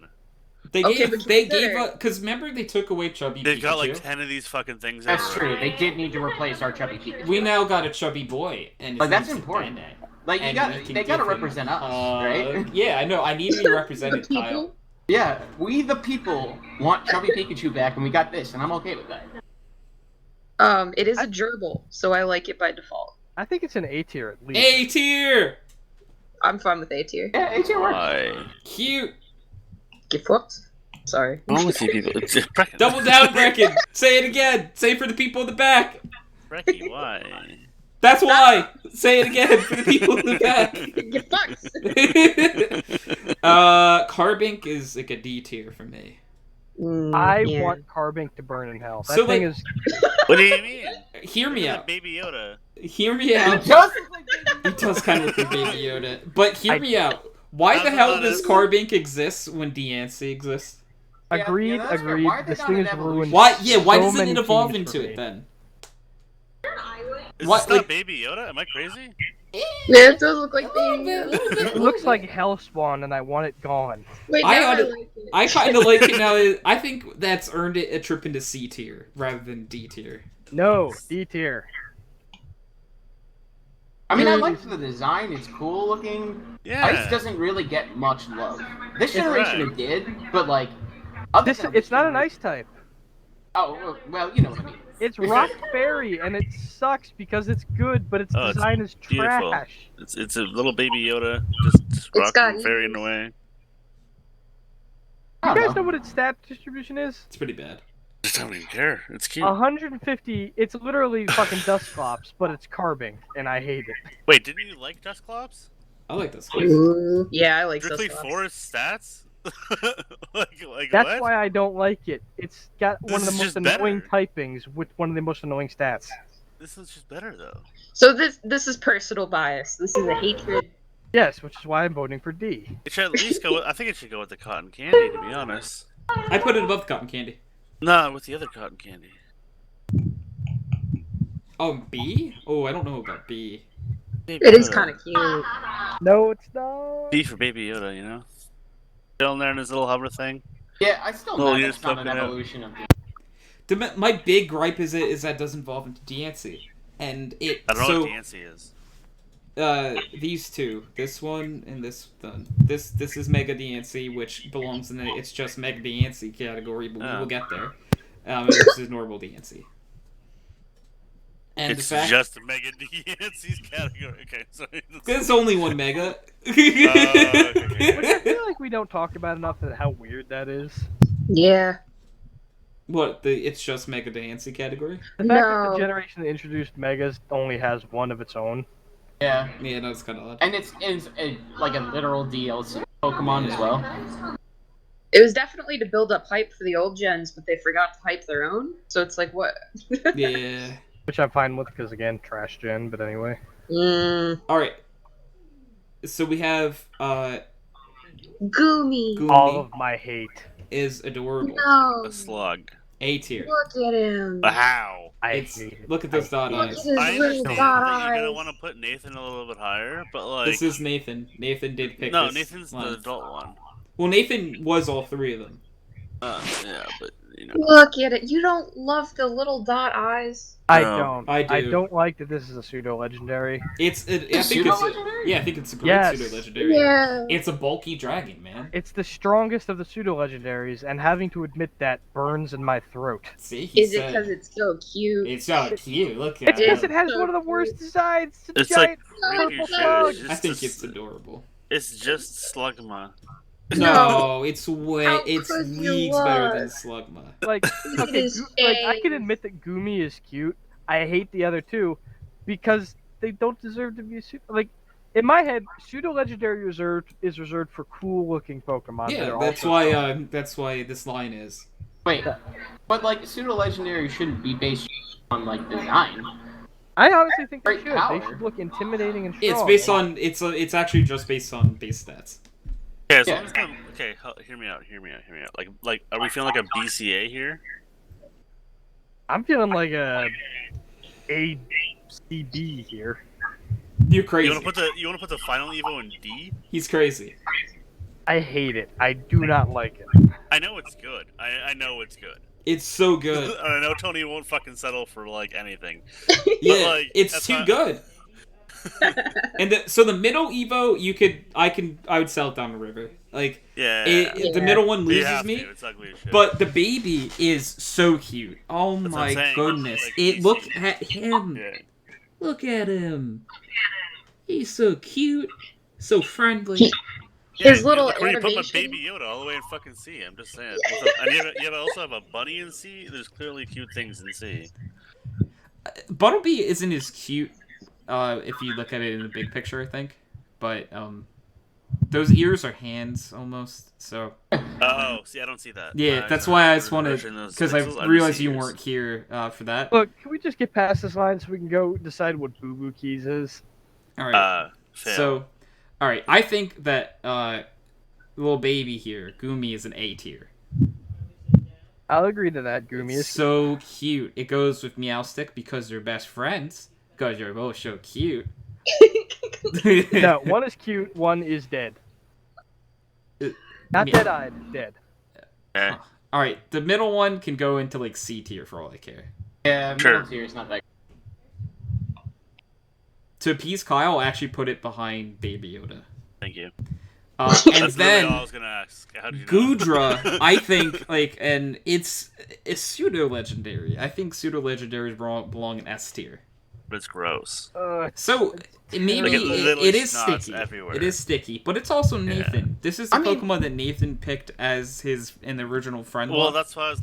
They Okay, gave but they consider- gave because remember they took away Chubby They've Pikachu. got like 10 of these fucking things. That's everywhere. true. They did need to replace our chubby Pikachu. We now got a chubby boy, and his Like, that's name's important. Dene. Like you And got, we can they gotta give him- represent us, right? Yeah, I know. I need to be represented, The people? Kyle. Yeah, we the people want chubby Pikachu back, and we got this, and I'm okay with that. It is a gerbil, so I like it by default. I think it's an A tier at least. A tier, I'm fine with A tier. Yeah, it's your work. Why? cute. Get fucked. Sorry. I only see people. It's just Brecken. Double down, Brecken. Say it again. Say it for the people in the back. Brecky, why? That's why. Say it again for the people in the back. Get fucked. Carbink is like a D tier for me. I Yeah. want Carbink to burn in hell. That So, thing like- is. What do you mean? Hear me It's out. Baby Yoda. Hear me It out. does look like Baby It does kind of look like Baby Yoda. But hear I- me out. Why the That's hell not does it. Carbink exist when Deancey exists? Yeah, Agreed, that's fair. agreed. Why are they This not thing an is evolution? ruined. Why? Yeah. Why so doesn't many it evolve things for into me. it then? Is What, this not like- Baby Yoda? Am I crazy? Yeah, it does look like Baby. It looks like Hellspawn, and I want it gone. Wait, I now I oughta- like it. I kind of like it now. I think that's earned it a trip into C tier rather than D tier. No, D tier. I mean, I like the design. It's cool looking. Yeah. Ice doesn't really get much love. This It's generation right. it did, but like, other This than it's not an generation- ice type. Oh well, you know what I mean. It's rock fairy, and it sucks because it's good, but its Oh, it's design is beautiful. trash. It's a little Baby Yoda just got rocking fairying ears. away. I You don't guys know what its stat distribution is? It's pretty bad. I don't even care. It's cute. 150. It's literally fucking Dusclops, but it's Carbink, and I hate it. Wait, didn't you like Dusclops? I like this one. Ooh, yeah, I like Strictly Suslops. Forest stats? like That's what? why I don't like it. It's got one This of the is most just annoying better. typings with one of the most annoying stats. This is just better though. So this is personal bias. This is a hatred. Yes, which is why I'm voting for D. It should at least go. I think it should go with the cotton candy, to be honest. I put it above cotton candy. No, with the other cotton candy. Oh, B? Oh, I don't know about B. Baby It is Yoda. kind of cute. No, it's not. B for Baby Yoda, you know? Chilling there in his little hover thing. Yeah, I still Little know ears that's not an poking out. evolution of My big gripe is that it does involve into Diancie. And it I don't know so what Dancy is. these two, this one and this one. This is Mega Diancie, which belongs in the It's Just Mega Diancie category, but we Oh. will get there. And this is normal Diancie. And It's the fact just a Mega Dancy's category. Okay, sorry. there's only one Mega. Which I feel like we don't talk about enough of how weird that is. Yeah. What, the It's Just Mega Diancie category? The fact that No. the generation that introduced Megas only has one of its own. yeah, Yeah, no, it's kind of odd. and it's like a literal DLC Pokemon as well. It was definitely to build up hype for the old gens, but they forgot to hype their own. So it's like, what? Yeah. Which I'm fine with because, again, trash gen, but anyway. Alright. So we have, Goomy. Goomy All of my hate. is adorable. No. A slug. A tier. Look at him. But how? I It's, hate it. look at those dot Look at eyes. his I little understand dot that you're gonna eyes. want to put Nathan a little bit higher, but like This is Nathan. Nathan did pick no, this Nathan's one. the adult one. Well, Nathan was all three of them. Yeah, but you know. Look at it. You don't love the little dot eyes? I No. don't. I do. I don't like that this is a pseudo legendary. I think it's Pseudo-legendary? yeah, I think it's a great Yes. pseudo legendary. Yeah. It's a bulky dragon, man. It's the strongest of the pseudo legendaries, and having to admit that burns in my throat. See, he Is it said because it's so cute? it's so cute. Look It's at because it. it has one of the worst designs. It's a It's like giant pretty purple sure slug. it's I just think a- it's adorable. It's just Slugma. No, it's way How it's could you leagues better than look? Slugma. Like, Look at okay, his like I can face. admit that Goomy is cute. I hate the other two because they don't deserve to be like. In my head, pseudo legendary is reserved for cool looking Pokemon. that Yeah, are that's also why strong. that's why this line is. Wait, but like pseudo-legendary shouldn't be based on like design. I honestly think they Great should. power. They should look intimidating and strong. It's based on it's actually just based on base stats. Okay, as Yeah. long as okay, hear me out. Like, are we feeling like a BCA here? I'm feeling like a ACB here. You're crazy. You want to put the final Evo in D? He's crazy. I hate it. I do not like it. I know it's good. I know it's good. It's so good. And I know Tony won't fucking settle for like anything. Yeah, like, it's that's too not- good. And so the middle Evo, I would sell it down the river. Like Yeah. the Yeah. middle one You loses have me. to. It's ugly as shit. But the baby is so cute. Oh That's what I'm my saying. goodness. Like, It he's- look at him. yeah. Look at him. He's so cute. So friendly. His Yeah, little look where you put my animation. baby Yoda all the way in fucking C. I'm just saying. And you also have a bunny in C. There's clearly cute things in C. Buttlebee isn't as cute if you look at it in the big picture, I think. But those ears are hands almost. So Oh, see, I don't see that. yeah, that's why I just wanted Version of because those pixels, I just realized see you ears. weren't here for that. Look, can we just get past this line so we can go decide what Boo Boo Keys is? All right. Fail. So, all right. I think that little baby here, Gumi, is an A tier. I'll agree to that. Goomy is So cute. It goes with Meowstick because they're best friends. Because you're both so cute. no, one is cute, one is dead. Not Yeah. dead-eyed, dead. Okay. All right. The middle one can go into like C tier for all I care. Yeah, Sure. middle tier is not that. To appease Kyle, I'll actually put it behind Baby Yoda. Thank you. And That's literally then all I was gonna ask. How did you know? Goodra, I think, and it's pseudo legendary. I think pseudo legendaries belong in S tier. But it's gross. So maybe Like, it literally it is snots sticky. everywhere. It is sticky, but it's also Nathan. This is the I mean- Pokemon that Nathan picked as his in the original friend. Well, one. that's why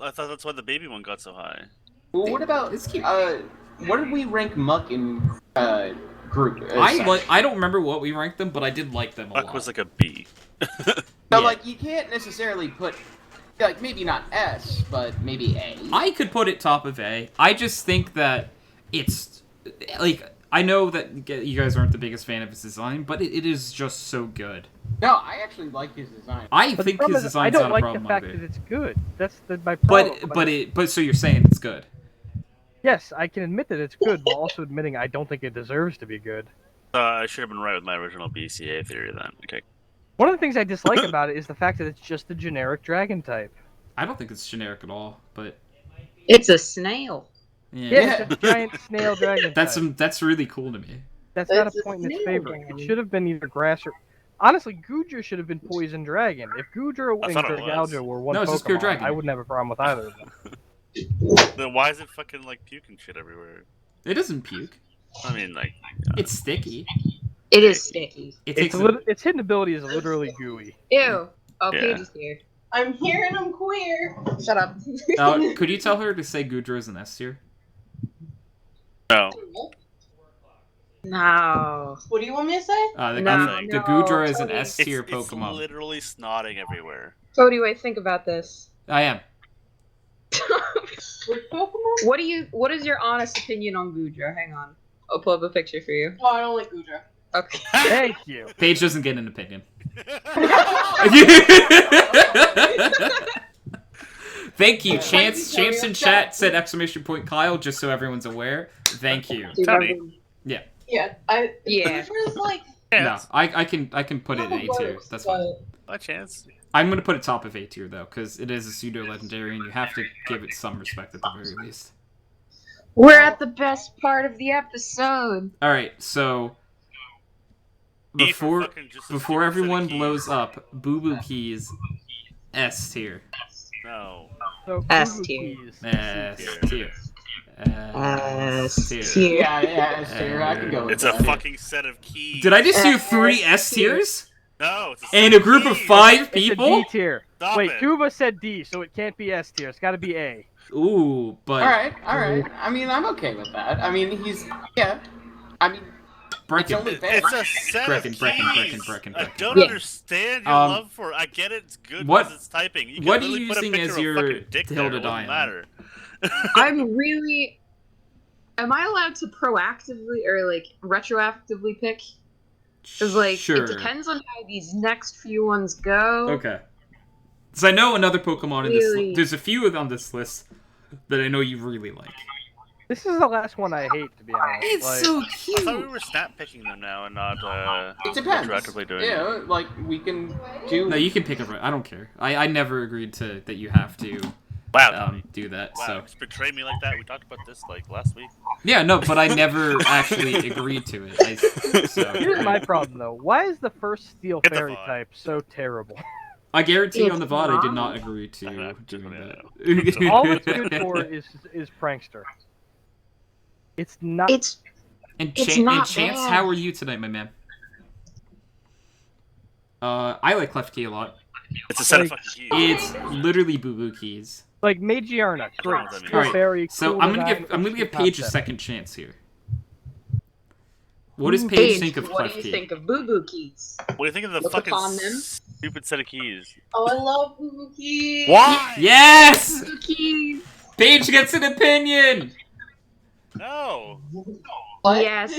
I thought that's why the baby one got so high. Well, what about It's cute. what did we rank Muck in group. I don't remember what we ranked them, but I did like them a Buck lot. was like a B. So, Yeah. like, you can't necessarily put, like, maybe not S, but maybe A. I could put it top of A. I just think that it's like I know that you guys aren't the biggest fan of his design, but it is just so good. No, I actually like his design. I But the think problem his is, I design's don't not a like problem. the fact either. that it's good. That's my problem. But so you're saying it's good. Yes, I can admit that it's good, while also admitting I don't think it deserves to be good. I should have been right with my original BCA theory then. Okay. One of the things I dislike about it is the fact that it's just a generic dragon type. I don't think it's generic at all, but It's a snail. Yeah, it's a giant snail dragon type. That's really cool to me. That's not It's a a point in its snail favor. dragon. It should have been either grass or... Honestly, Goodra should have been Poison Dragon. If Goodra I and thought it was. Dragalge were one No, it's just pure Pokemon, dragon. I wouldn't have a problem with either of them. Then why is it fucking like puking shit everywhere? It doesn't puke. I mean, like, It's sticky. It is sticky. It takes Its hidden ability is literally gooey. Ew. Oh, Yeah. Paige is here. I'm here and I'm queer. Shut up. Could you tell her to say Goodra is an S tier? no. No. What do you want me to say? The No, the no, Goodra is an Tony. S tier It's Pokemon. literally snotting everywhere. Cody, wait, think about this. I am. Which Pokemon? What is your honest opinion on Goodra? Hang on. I'll pull up a picture for you. Oh, I don't like Goodra. Okay. Thank you. Paige doesn't get an opinion. Thank you. Chance in chat said exclamation point Kyle, just so everyone's aware. Thank you. Do you Tony. remember- Yeah, Yeah. Goodra's like No, I can put it in A tier. worse, That's fine. By chance. I'm gonna put it top of A tier though, because it is a pseudo legendary, and you have to give it some respect at the very least. We're at the best part of the episode. All right, so E for before fucking just a before stupid everyone set of blows keys. up, Boo Boo Keys S tier. No. So, S Google tier. keys. S tier. S tier. tier. Yeah, S tier. I can go with It's a that. fucking set of keys. Did I just do 3 S tiers? No, it's a set And a of group of keys. 5 It's a people? D tier. Stop Wait, it. 2 of us said D, so it can't be S tier. It's got to be A. Ooh, but Alright. I mean, I'm okay with that. I mean, yeah. I mean, Brecken. only fair. It's a set Brecken, of keys. Brecken. I don't Yeah. understand your Um, love for it. I get it, it's good what- because it's typing. You can what are literally you put a using picture as of your fucking dick there, Hilda it wouldn't Diamond? matter. I'm really. Am I allowed to proactively or like retroactively pick? Because like sure. it depends on how these next few ones go. Okay. Because I know another Pokemon in this. Really? There's a few on this list that I know you really like. This is the last one I hate, to be honest. It's Like, so I thought we cute. were snap picking them now and not It depends. retroactively doing Yeah, it. like we can do. No, you can pick a. I don't care. I never agreed to that you have to Wow, do that. wow, So just betray me like that. We talked about this like last week. yeah, no, but I never actually agreed to it. So here's my problem, though. Why is the first Steel Get the Fairy vibe. type so terrible? I guarantee It's on the VOD I did not. not agree to Uh-huh. doing Yeah. that. All it's good for is Prankster. It's not. It's And, It's and not Chance, bad. how are you tonight, my man? I like Cleft Key a lot. It's a set of Like, fucking keys. It's literally Boo Boo Keys. Like Magiarna, great. All Steel right, Fairy, So cool I'm gonna design, give interesting Paige a concept. second chance here. What does Ooh, Paige think of what Cleft do you Key? think of Boo Boo Keys? What do you think of the Look fucking upon them. stupid set of keys? Oh, I love Pookie. Why? Yes! Boo Boo Keys. Paige gets an opinion! No. What? Yes.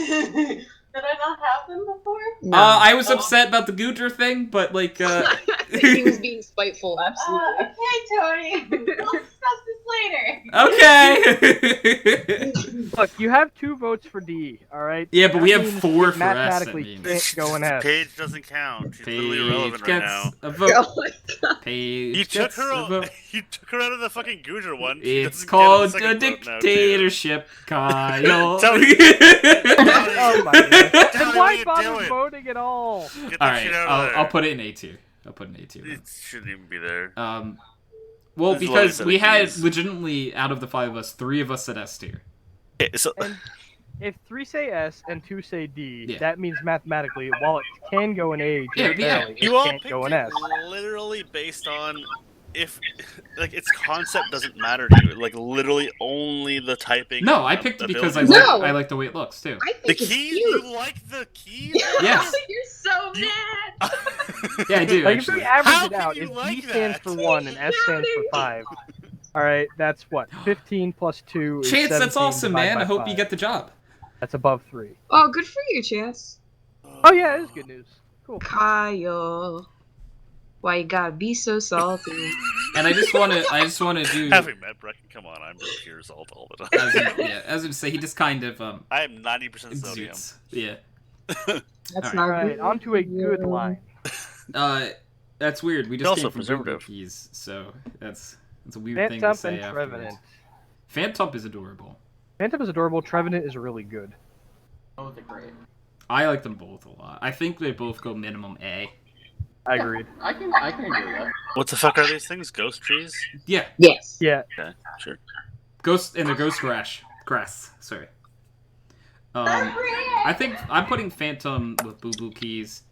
Did I not have them before? No. I was upset about the Goodra thing, but like, he was being spiteful. Absolutely. Okay, Tony. We'll discuss this later. Okay! Look, you have 2 votes for D, alright? Yeah, but we That have means 4 it for S, that mathematically means. can't go in S. Paige doesn't count. She's literally irrelevant Paige right now. gets a vote. Oh my God. Paige You took gets her a out. vote. You took her out of the fucking Goodra one. She It's doesn't called get a second vote now, too. dictatorship, Kyle. Tell me- Oh my god. Tell Then me why what you're bother doing. voting at all? Get that Alright, shit out of there. I'll put it in A tier. I'll put it in A tier. It shouldn't even be there. Well, This is what because I said we it had is. legitimately, out of the 5 of us, 3 of us said S tier. Okay, so And if 3 say S and 2 say D, Yeah. that means mathematically, while it can go in A, Yeah, just yeah. barely, you it all can't picked go in it S. literally based on if like its concept doesn't matter to you, like literally only the typing. No, I picked it because abilities. No. I like the way it looks too. I The think it's keys. cute. You like the keys? Yes. You're so You- mad. Yeah, I do Like if actually. we average How it can out, you if like D stands that? for 1 and S stands for 5, all right, that's what 15 plus 2 is Chance, that's 17 awesome, divided man. by I hope you 5. get the job. That's above 3. Oh, good for you, Chance. Oh yeah, it is good news. Cool. Kyle. Why you gotta be so salty? And I just want to do Having met Brecken, come on, I'm just pure salt all the time. as I say, he just kind of I am 90% sodium. exudes. Yeah. That's Alright. not All right, good. on to a good line. That's weird. We just Also came from preservative. Keys, so that's a weird thing to Phantom say and afterwards. Trevenant. Phantom is adorable. Phantom is adorable. Trevenant is really good. Both are great. I like them both a lot. I think they both go minimum A. I agreed. I can agree with that. What the fuck are these things? Ghost trees? Yeah, Yes. Yeah, Okay, sure. ghost and they're ghost grass. Sorry. I think I'm putting Phantom with Boo Boo Keys,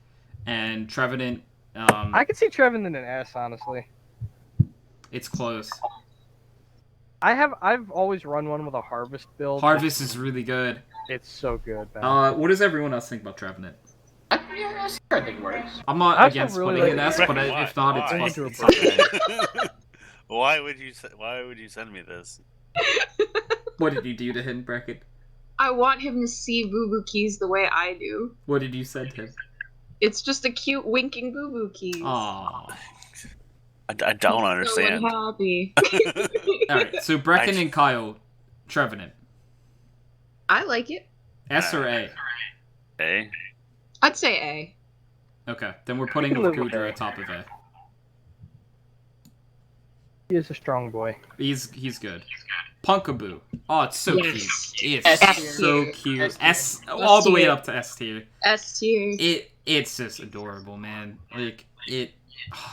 and Trevenant. I could see Trevenant in S, honestly. It's close. I've always run one with a Harvest build. Harvest is really good. It's so good, man. What does everyone else think about Trevenant? Yeah, I think it works. I'm not I also against really putting like it S, Brecken, but why? if not, Why? it's Into plus. a Why would you send me this? What did you do to him, Brecken? I want him to see Boo Boo Keys the way I do. What did you send him? It's just a cute winking Boo Boo Keys. Aww. I don't understand. So unhappy. Alright, so Brecken and Kyle, Trevenant. I like it. S or A? Okay. I'd say A. Okay, then we're putting can live with Gudra A. atop of A. He is a strong boy. He's good. Punkaboo. Oh, it's so Yes. cute. S It's tier. so S cute. tier. S all the way tier. up to S tier. S tier. It's just adorable, man. Like it's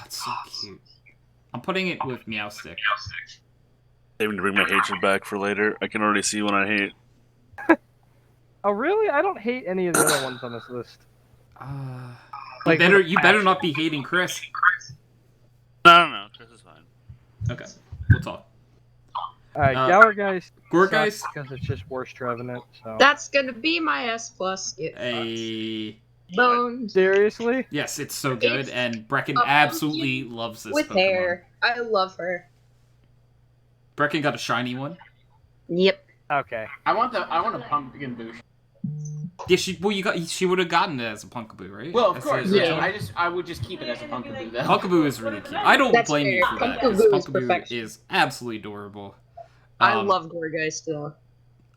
so cute. I'm putting it with Meowstick. Saving to bring my hatred back for later. I can already see one I hate. Oh really? I don't hate any of the other ones on this list. You better not be hating Chris. No. Chris is fine. Okay, we'll talk. Alright, Gourgeist. Gourgeist? Because it's just worse Trevenant. So. That's gonna be my S plus. Get A bones Seriously? yes, it's so good, It's and Brecken a absolutely loves this with Pokemon. hair. I love her. Brecken got a shiny one. Yep. Okay. I want a pumpkin boost. Yeah, she would have gotten it as a Punkaboo, right? Well, of As course, a- yeah. I would just keep it as a pumpkin boost. Though. Punkaboo is really cute. I don't That's blame you fair. for that. 'Cause Punkaboo is Punkaboo perfection. is absolutely adorable. I Um, love Gourgeist though.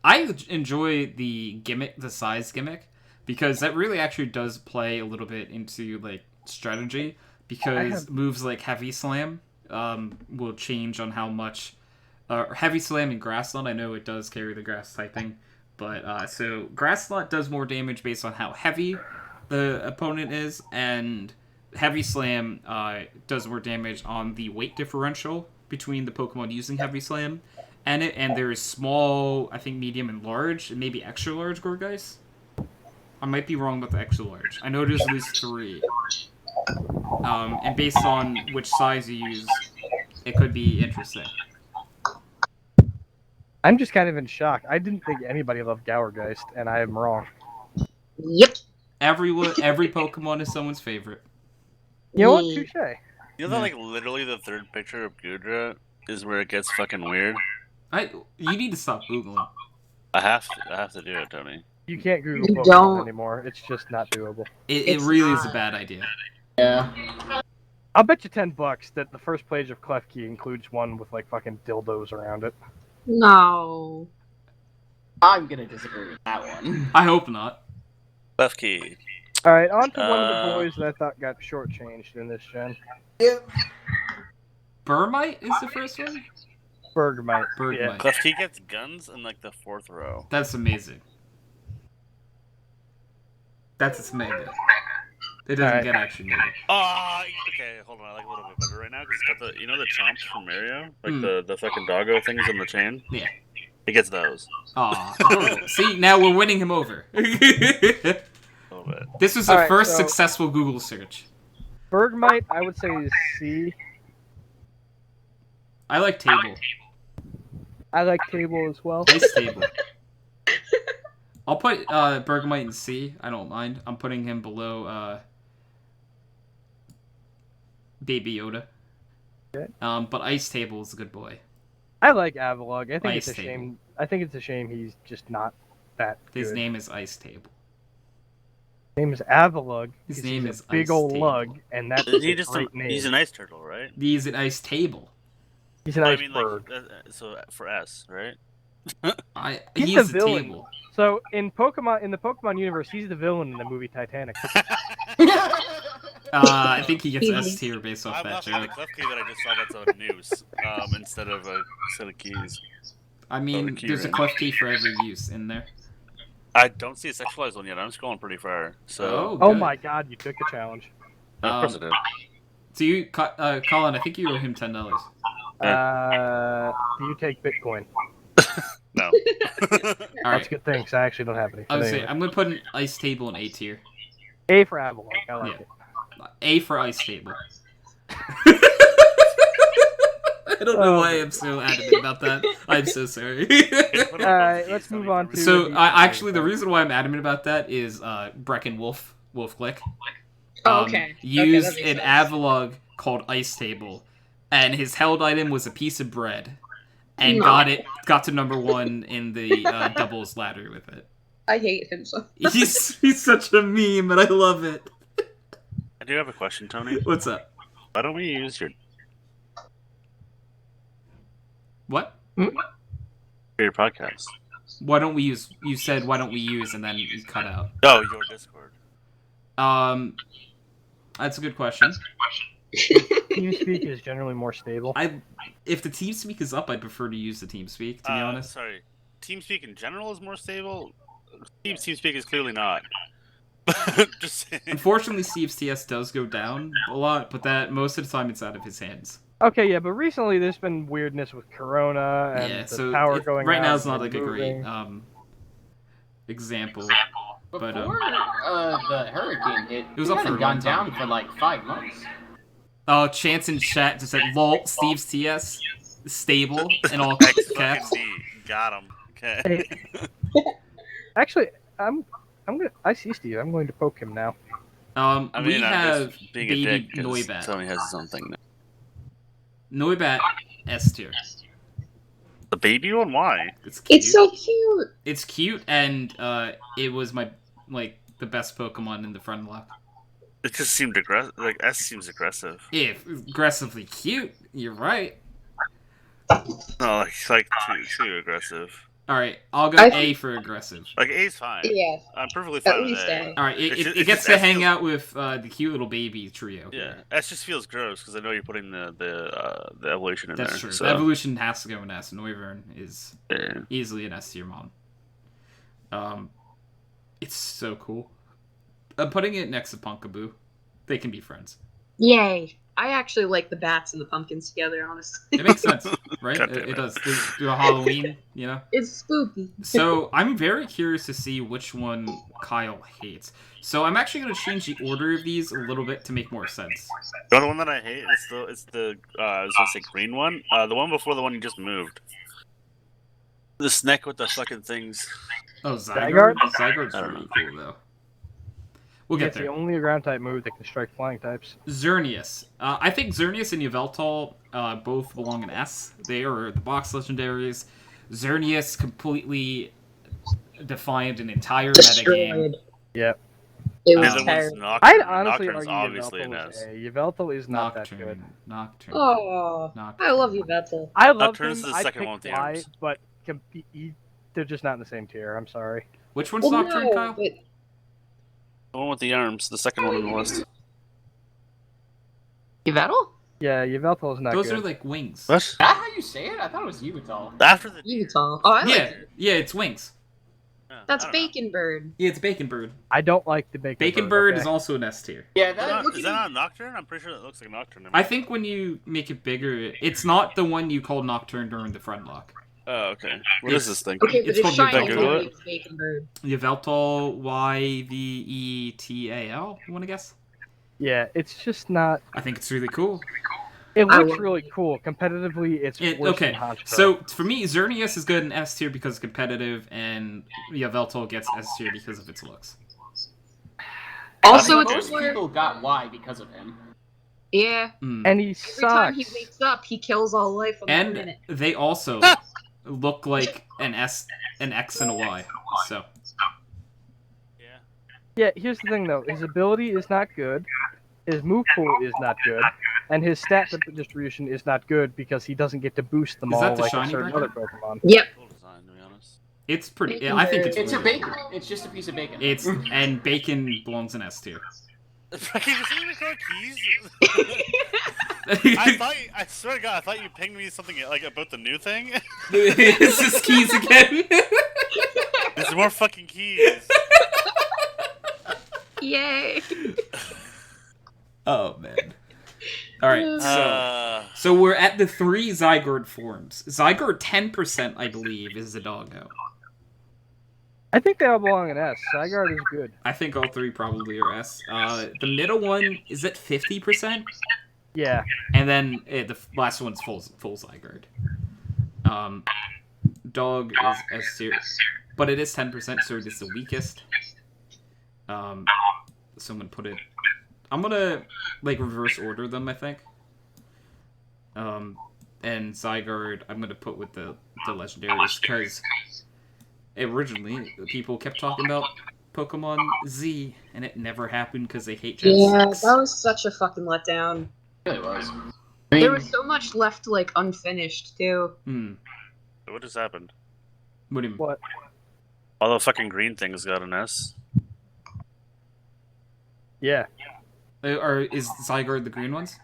I enjoy the gimmick, the size gimmick, because that really actually does play a little bit into like strategy. Because moves like Heavy Slam will change on how much. Heavy Slam and Grass Knot, I know it does carry the grass typing, but so Grass Knot does more damage based on how heavy the opponent is, and Heavy Slam does more damage on the weight differential between the Pokemon using Heavy Slam. And there is small, I think medium and large, and maybe extra large Gourgeist. I might be wrong about the extra large. I know there's at least 3. And based on which size you use, it could be interesting. I'm just kind of in shock. I didn't think anybody loved Gourgeist, and I am wrong. Yep. Every Pokemon is someone's favorite. You know what? Yeah. Touche. You know that like literally the third picture of Gudra is where it gets fucking weird. You need to stop googling. I have to do it, Tony. You can't Google You Pokemon don't. anymore. It's just not doable. It It's really is a not. bad idea. Yeah. I'll bet you $10 that the first page of Klefki includes one with like fucking dildos around it. No. I'm gonna disagree with that one. I hope not. Left key. All right, on to one of the boys that I thought got shortchanged in this gen. Burmite is the first one? Bergmite. Bergmite. Yeah. Left key gets guns in like the 4th row. That's amazing. That's mega. It doesn't Alright. get actually mega. Okay, hold on. I like it a little bit better right now because it's got the the chomps from Mario, like the fucking doggo things on the chain. Yeah. It gets those Aw. See, now we're winning him over. a little bit. This was the Alright, first so- successful Google search. Bergmite, I would say is C. I like table. I like table as well. Ice table. I'll put Bergamite in C. I don't mind. I'm putting him below Baby Yoda. Okay. But Ice Table is a good boy. I like Avalugg. I think Ice it's a table. shame. I think it's a shame he's just not that His good. name is Ice Table. His name is Avalugg. His 'cause name he's is a big Ice old Table. lug, and that's Isn't he a just great name. he's an ice turtle, right? He's an Ice Table. He's an I ice mean, bird. so for S, right? He's He's the a villain. table. So in the Pokemon universe, he's the villain in the movie Titanic. I think he gets S tier based off I'm that laughing at the joke. clef key that I just saw that's a noose instead of a set of keys. I mean, key there's a ring. clef key for every use in there. I don't see a sexualized one yet. I'm scrolling pretty far. So, Oh good. my god, you took the challenge. of course I did. So you, Colin, I think you owe him $10. Do you take Bitcoin? No. All That's right. a good thing, 'cause I actually don't have any. I But would say anyway. I'm gonna put an Ice Table in A tier. A for Avalugg. I like Yeah. it. A for Ice Table. I don't know why I'm so adamant about that. I'm so sorry. Alright, let's move on to So, the- actually, the reason why I'm adamant about that is Brecken Wolf Click. Oh, okay. Used that makes an sense. Avalugg called Ice Table, and his held item was a piece of bread, and No. got to number 1 in the doubles ladder with it. I hate him so. He's such a meme, and I love it. I do have a question, Tony. What's up? Why don't we use your podcast? Why don't we use? You said why don't we use, and then you cut out. Oh, your Discord. That's a good question. TeamSpeak is generally more stable. If the TeamSpeak is up, I'd prefer to use the TeamSpeak. To be honest. Sorry. TeamSpeak in general is more stable. TeamSpeak is clearly not. Just saying. Unfortunately, Steve's TS does go down a lot, but that most of the time it's out of his hands. Okay, yeah, but recently there's been weirdness with Corona and Yeah, the so power going right out now is and not like a great moving. example. Before But, the hurricane hit, it was it up for hadn't a gone long time. down for like 5 months. Chance in chat just said, "Lol, Steve's TS stable," in all X caps. fucking D. Got him. Okay. Actually, I see Steve. I'm going to poke him now. I mean, We I'm have just being baby a dick because Noibat. Tony has his own thing now. Noibat S tier. The baby one? Why? It's cute. It's so cute. It's cute, and it was the best Pokemon in the front lock. It just seemed aggressive. Like, S seems aggressive. If aggressively cute, you're right. No, like too aggressive. All right, I'll go I A think- for aggressive. Like, A's fine. Yeah, I'm perfectly at fine with least A. A. All right, It's it just- gets it's to just hang feels- out with the cute little baby trio. Yeah, here. S just feels gross because I know you're putting the evolution in That's there. true. So, The evolution has to go in S. Noivern is yeah. easily an S tier mon. It's so cool. I'm putting it next to Punkaboo. They can be friends. Yay. I actually like the bats and the pumpkins together, honestly. It makes sense, right? God damn It it. does. They do a Halloween, you know. It's spooky. So I'm very curious to see which one Kyle hates. So I'm actually going to change the order of these a little bit to make more sense. The other one that I hate is the I was gonna say green one. The one before the one you just moved. The snake with the fucking things. Oh, Zygarde? Zygarde? Zygarde's I don't really know. cool, though. We'll get It's the there. only ground type move that can strike flying types. Xerneas. I think Xerneas and Yveltal both belong in S. They are the box legendaries. Xerneas completely defined an entire metagame. Destroyed. Yep. It The was other one's terrible. Nocturne. I'd honestly Nocturne's argue obviously an Yveltal is S. A. Yveltal is not that good. Nocturne. Oh, Nocturne. I love you, Vettel. I love Nocturne's them. the I second pick one with the Fly, arms. but they're just not in the same tier. I'm sorry. Which one's Well, Nocturne, no, Kyle? but The one with the arms, the second one on the list. Yveltal? Yeah, Yveltal is not Those Oh, good. are like wings. What? Is that how you say it? I thought it was Yveltal. After the Yveltal. Oh, I like Yeah, it. yeah, it's wings. That's I don't know. Bacon Bird. Yeah, it's Bacon Bird. I don't like the Bacon, Bacon Bird okay? is also an S tier. Yeah, Is that that, look is at that not Nocturne? I'm pretty sure that looks like Nocturne. I think when you make it bigger, it's not the one you called Nocturne during the front lock. Oh, okay. What is this thing? Okay, but It's it's called shiny Yveltal. Tory, it's Bacon Bird. Yveltal, Yvetal, you want to guess? Yeah, it's just not. I think it's really cool. It I looks will- really cool. Competitively, it's worse Okay, than Honchkrow. so for me, Xerneas is good in S tier because competitive, and Yveltal gets S tier because of its looks. Also, I think it's Most more. people got Y because of him. Yeah. Mm. and he Every time he sucks. wakes up, he kills all life on that And minute. they also look like an S, an X, and a Y. So Yeah. Yeah, here's the thing though. His ability is not good. His move pool is not good. And his stat distribution is not good because he doesn't get to boost them Is that all the like a shiny certain Brecken? other Pokemon. Yep. Cool design, to be honest. it's pretty. Bacon I think it's bird. It's a really bacon. cool. It's just a piece of bacon. It's and bacon belongs in S tier. Fucking just even call keys. I swear to God, I thought you pinged me something like about the new thing. It's just keys again. There's more fucking keys. Yay. Oh man. All right, so Uh, we're at the 3 Zygarde forms. Zygarde 10%, I believe, is the doggo. I think they all belong in S. Zygarde is good. I think all 3 probably are S. The middle one is at 50%, Yeah. and then the last one's full Zygarde. Dog is S tier, but it is 10%, so it is the weakest. Someone put it. I'm gonna like reverse order them, I think. And Zygarde, I'm gonna put with the legendaries because originally people kept talking about Pokemon Z, and it never happened because they hate Gen Yeah, 6. that was such a fucking letdown. It really was. There was so much left, like, unfinished, too. what just happened? What do you mean? What? All the fucking green things got an S. Yeah. Or is Zygarde the green ones?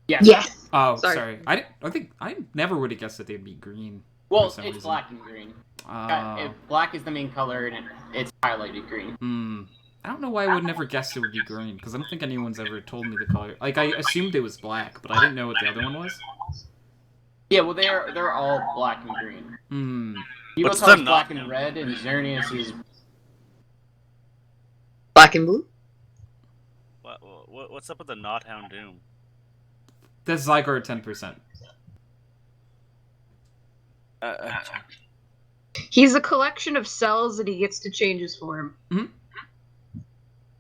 Yeah. Yes. Oh, Sorry. sorry. I think I never would have guessed that they'd be green. Well, for it's some reason. black and green. Oh. Black is the main color, and it's highlighted green. I don't know why I would never guess it would be green, because I don't think anyone's ever told me the color. Like, I assumed it was black, but I didn't know what the other one was. Yeah, well, they're all black and green. What's Yveltal is the black not- and red, and Xerneas is Black and blue? What's up with the Knot Houndoom? That's Zygarde 10%. He's a collection of cells that he gets to change his form. Mhm.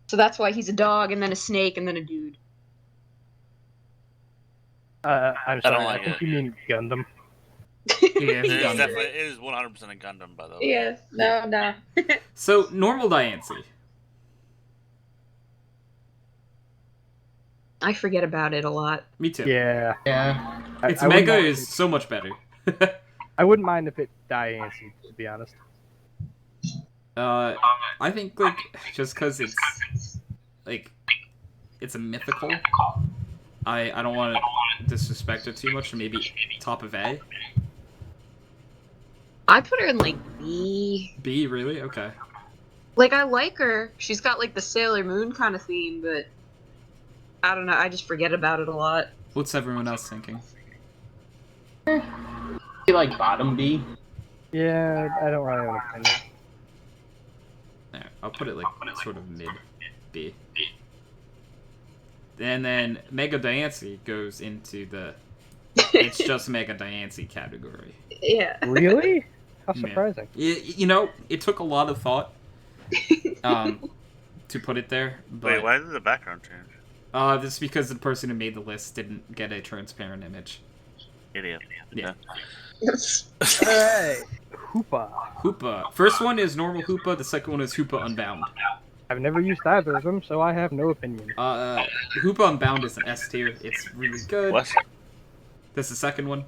So that's why he's a dog, and then a snake, and then a dude. I'm I sorry. don't I like think it. you mean Gundam. Yeah, It is Gundam. definitely it is 100% a Gundam, by the way. Yeah, no. So, normal Diancie. I forget about it a lot. Me too. Yeah. yeah. Its I wouldn't Mega mind is so much better. I wouldn't mind if it Diancie, to be honest. I think, like, just because it's, like, it's a mythical, I don't want to disrespect it too much, or maybe top of A. I put her in, like, B. B, really? Okay. Like, I like her. She's got, like, the Sailor Moon kind of theme, but I don't know. I just forget about it a lot. What's everyone else thinking? You like bottom B? Yeah, I don't really have an opinion. There, I'll put it, like, sort of mid B. And then Mega Diancie goes into the it's just Mega Diancie category. Yeah. Really? How Yeah. surprising. You know, it took a lot of thought to put it there. But, Wait, why did the background change? this is because the person who made the list didn't get a transparent image. Idiot. Yeah. Alright. Hoopa. Hoopa. First one is normal Hoopa, the second one is Hoopa Unbound. I've never used either of them, so I have no opinion. Hoopa Unbound is an S tier. It's really good. What? That's the second one.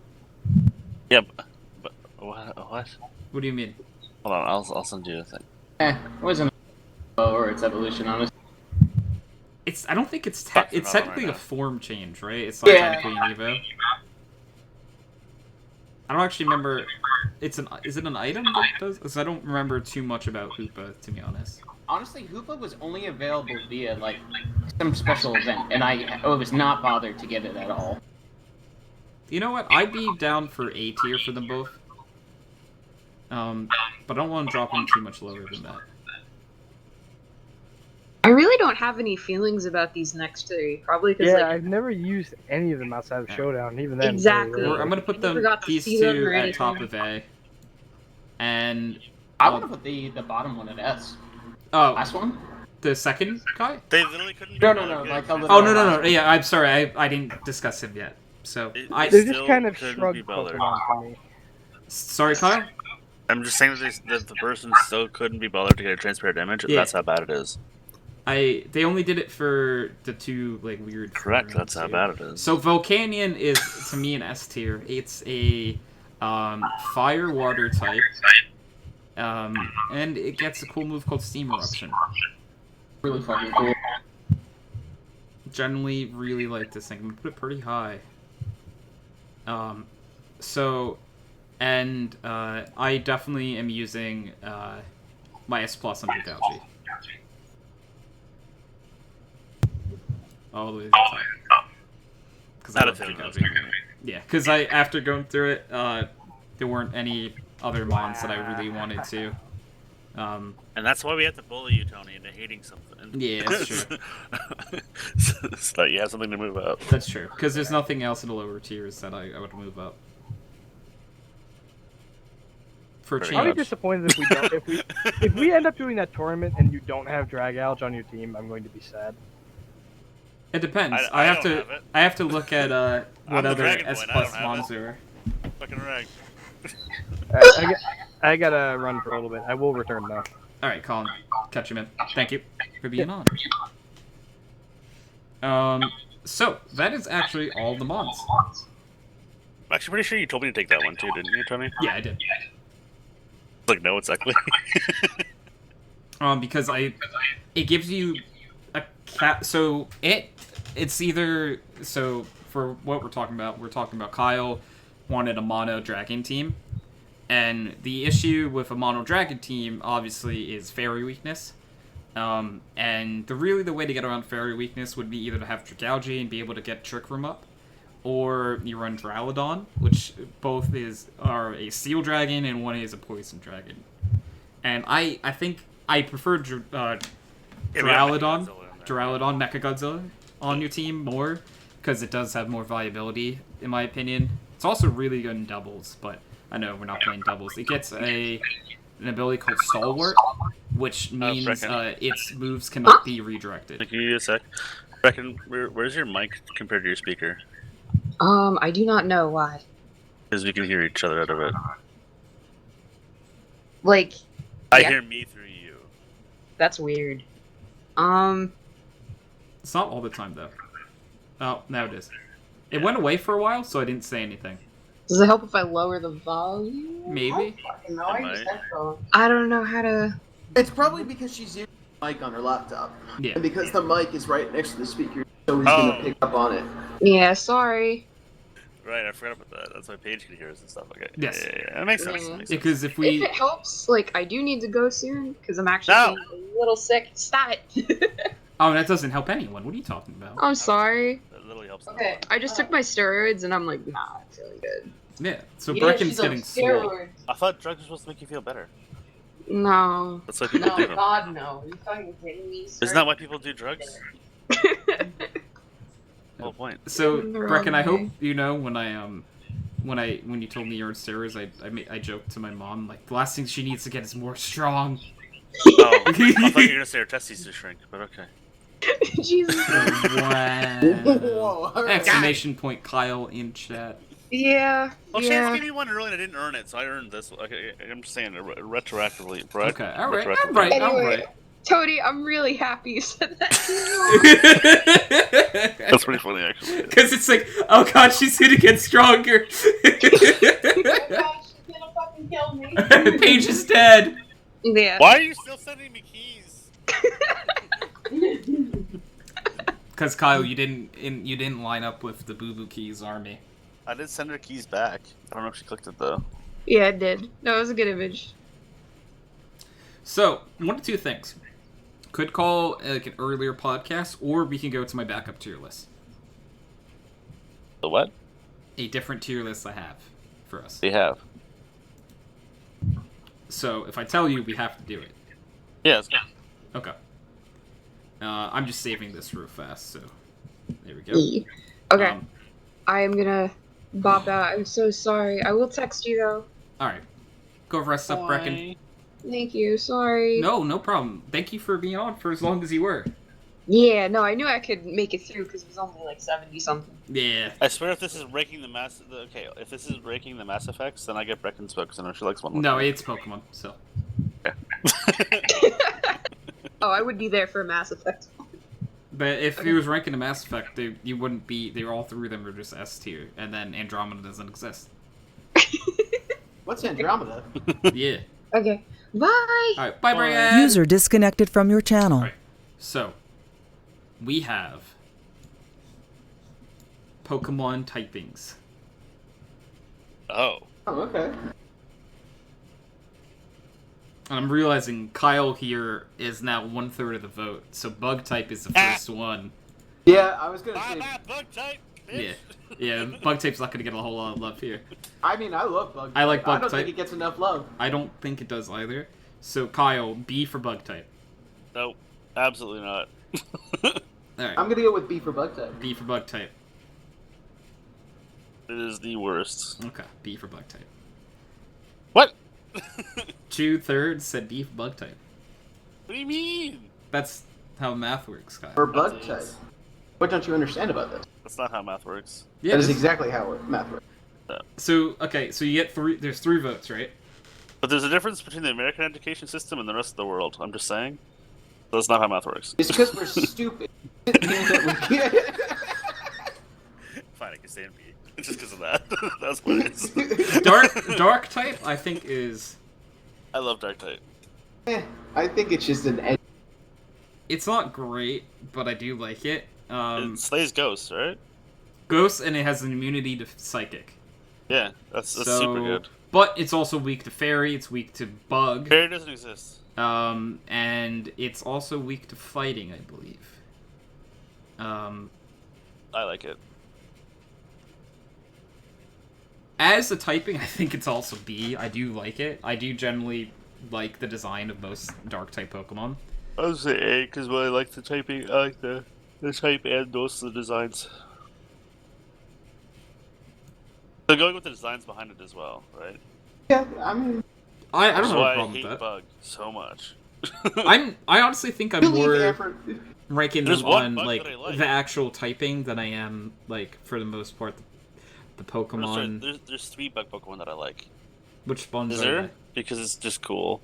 Yeah, but what? What do you mean? Hold on, I'll send you a thing. It wasn't or its evolution, honestly. I don't think it's Fuck, it's no, technically right a now. form change, right? It's not Yeah. technically an Evo. I don't actually remember. Is it an item that does? Because I don't remember too much about Hoopa, to be honest. Honestly, Hoopa was only available via, like, some special event, and I was not bothered to get it at all. You know what? I'd be down for A tier for them both. But I don't want to drop them too much lower than that. I really don't don't have any feelings about these next three. Probably because Yeah, like I've never used any of them outside of Showdown. Even then, Exactly. very I'm rarely. gonna put Never them got to these see them two or at top anything. of A, and I want to put the bottom one at S. oh, Last one? the second guy. They literally couldn't be No, bothered no, to like get the a Oh literal no, last one. yeah, I'm sorry, I didn't discuss him yet. So They They're just still kind of couldn't shrug be bothered. Pokemon for me. sorry, Kyle. I'm just saying that the person still couldn't be bothered to get a transparent image. Yeah. That's how bad it is. They only did it for the two like weird. Correct. That's how too. bad it is. So Volcanion is to me an S tier. It's a fire water type, and it gets a cool move called Steam Eruption. Really fucking cool. Generally, really like this thing. I'm gonna put it pretty high. And I definitely am using my S plus under Galgi. All the way to the top. Because I Not a love fan of Galgi. Yeah, because after going through it, there weren't any other mons that I really wanted to. And that's why we have to bully you, Tony, into hating something. Yeah, that's true. so that you have something to move up. That's true. Because there's nothing else in the lower tiers that I would move up. For a Pretty I'll be change. disappointed if we don't. If we end up doing that tournament and you don't have Dragalge on your team, I'm going to be sad. It depends. I have don't to. have it. I have to look at what I'm the other Dragon S Boy, and I plus don't have mons it. there are. Fucking rag. Alright, I gotta run for a little bit. I will return though. All right, Colin, catch him in. Thank you for being on. So that is actually all the mons. I'm actually pretty sure you told me to take that one too, didn't you, Tony? Yeah, I did. Like, no, it's ugly. Because it gives you a cat. So it's either so for what we're talking about Kyle wanted a mono dragon team, and the issue with a mono dragon team obviously is fairy weakness. And the way to get around fairy weakness would be either to have Dragalge and be able to get Trick Room up, or you run Duraludon, which both are a steel dragon and one is a poison dragon. And I think I prefer Duraludon, Mechagodzilla on your team more, because it does have more viability, in my opinion. It's also really good in doubles, but I know we're not playing doubles. It gets an ability called Stalwart, which means Brecken. its moves cannot be redirected. Give you a sec. Brecken, where's your mic compared to your speaker? I do not know why. Because we can hear each other out of it. Like, I Yeah. hear me through you. that's weird. It's not all the time, though. Oh, now it is. It went away for a while, so I didn't say anything. Does it help if I lower the volume? Maybe. Fucking know, I use Might. headphones. I don't know how to. It's probably because she's using the mic on her laptop. Yeah. And because the mic is right next to the speaker, so he's Oh. gonna pick up on it. Yeah, sorry. Right, I forgot about that. That's why Paige can hear us and stuff. Okay. Yes. Yeah. That makes sense. Yeah. That makes sense. Because if If we... it helps, like, I do need to go soon because I'm actually No. feeling a little sick. Stop it. Oh, that doesn't help anyone. What are you talking about? I'm sorry. That literally helps. Okay. I just took my steroids and I'm like, nah, I'm feeling good. Yeah, so Yeah, Brecken's she's on getting swole. steroids. I thought drugs were supposed to make you feel better. No. That's why people No, do them. God, no. Are you fucking kidding me? Isn't that why people do drugs? Whole point. So, They're Brecken, I okay. hope you know when you told me you were on steroids, I joked to my mom, like, the last thing she needs to get is more strong. Oh, I thought you were gonna say her testes to shrink, but okay. Jesus. Wow. Whoa, alright. Exclamation point Kyle in chat. Yeah. Well, Chance yeah. gave me one early and I didn't earn it, so I earned this. Okay, I'm just saying retroactively. Okay, alright, Retroactively. alright, Anyway. alright. Tony, I'm really happy you said that. That's pretty funny, actually. Because it's like, oh god, she's gonna get stronger. Oh God, she's gonna fucking kill me. Paige is dead. Yeah. Why are you still sending me keys? Because Kyle, you didn't line up with the Boo Boo Keys army. I did send her keys back. I don't know if she clicked it though. Yeah, it did. No, it was a good image. So, one of two things. Could call like an earlier podcast, or we can go to my backup tier list. The what? A different tier list I have for us. They have. So, if I tell you, we have to do it. Yeah, it's good. Okay. I'm just saving this real fast, so there we go. E. Okay. Um, I am gonna bop out. I'm so sorry. I will text you though. Alright. Go rest up, Brecken. Thank you. Sorry. No problem. Thank you for being on for as long as you were. Yeah, no, I knew I could make it through because it was only like 70 something. Yeah. I swear, if this is breaking the mass, if this is breaking the Mass Effects, then I get Brecken's book because I know she likes one. No, it's Pokemon, so. Oh, I would be there for Mass Effect. But if he was ranking a Mass Effect, you wouldn't be. They all three of them are just S tier, and then Andromeda doesn't exist. What's Andromeda? Yeah. Okay. Bye. All right. Bye, Brian. User disconnected from your channel. All right. So, we have Pokemon typings. Oh. Oh, okay. I'm realizing Kyle here is now 1/3 of the vote, so Bug type is the first one. Yeah, I was gonna say. Bug type. Yeah, yeah. Bug type's not gonna get a whole lot of love here. I mean, I love bug. I like type. bug I don't type. think it gets enough love. I don't think it does either. So Kyle, B for Bug type. Nope. Absolutely not. All right. I'm gonna go with B for bug type. B for Bug type. It is the worst. Okay, B for Bug type. What? 2/3 said B for Bug type. What do you mean? That's how math works, Kyle. For bug That's type. it. What don't you understand about this? That's not how math works. Yeah. That is this- exactly how math works. So okay, so you get three. There's 3 votes, right? But there's a difference between the American education system and the rest of the world. I'm just saying. That's not how math works. It's because we're stupid. Fine, I can say B. It's just because of that. That's what it is. Dark type, I think is. I love Dark type. I think it's just an edge. It's not great, but I do like it. It slays ghosts, right? Ghost, and it has an immunity to psychic. Yeah, that's So- super good. But it's also weak to fairy. It's weak to bug. Fairy doesn't exist. And it's also weak to fighting, I believe. I like it. As a typing, I think it's also B. I do like it. I do generally like the design of most dark type Pokemon. I would say A because I like the typing. I like the type and most of the designs. So going with the designs behind it as well, right? Yeah, I mean, I don't That's have a why I problem with hate that. Bug so much. I honestly think I'm believe more effort. ranking There's them one on bug like that I like. the actual typing than I am like for the most part the Pokemon. There's 3 bug Pokemon that I like. Which ones Is are there? they? Because it's just cool.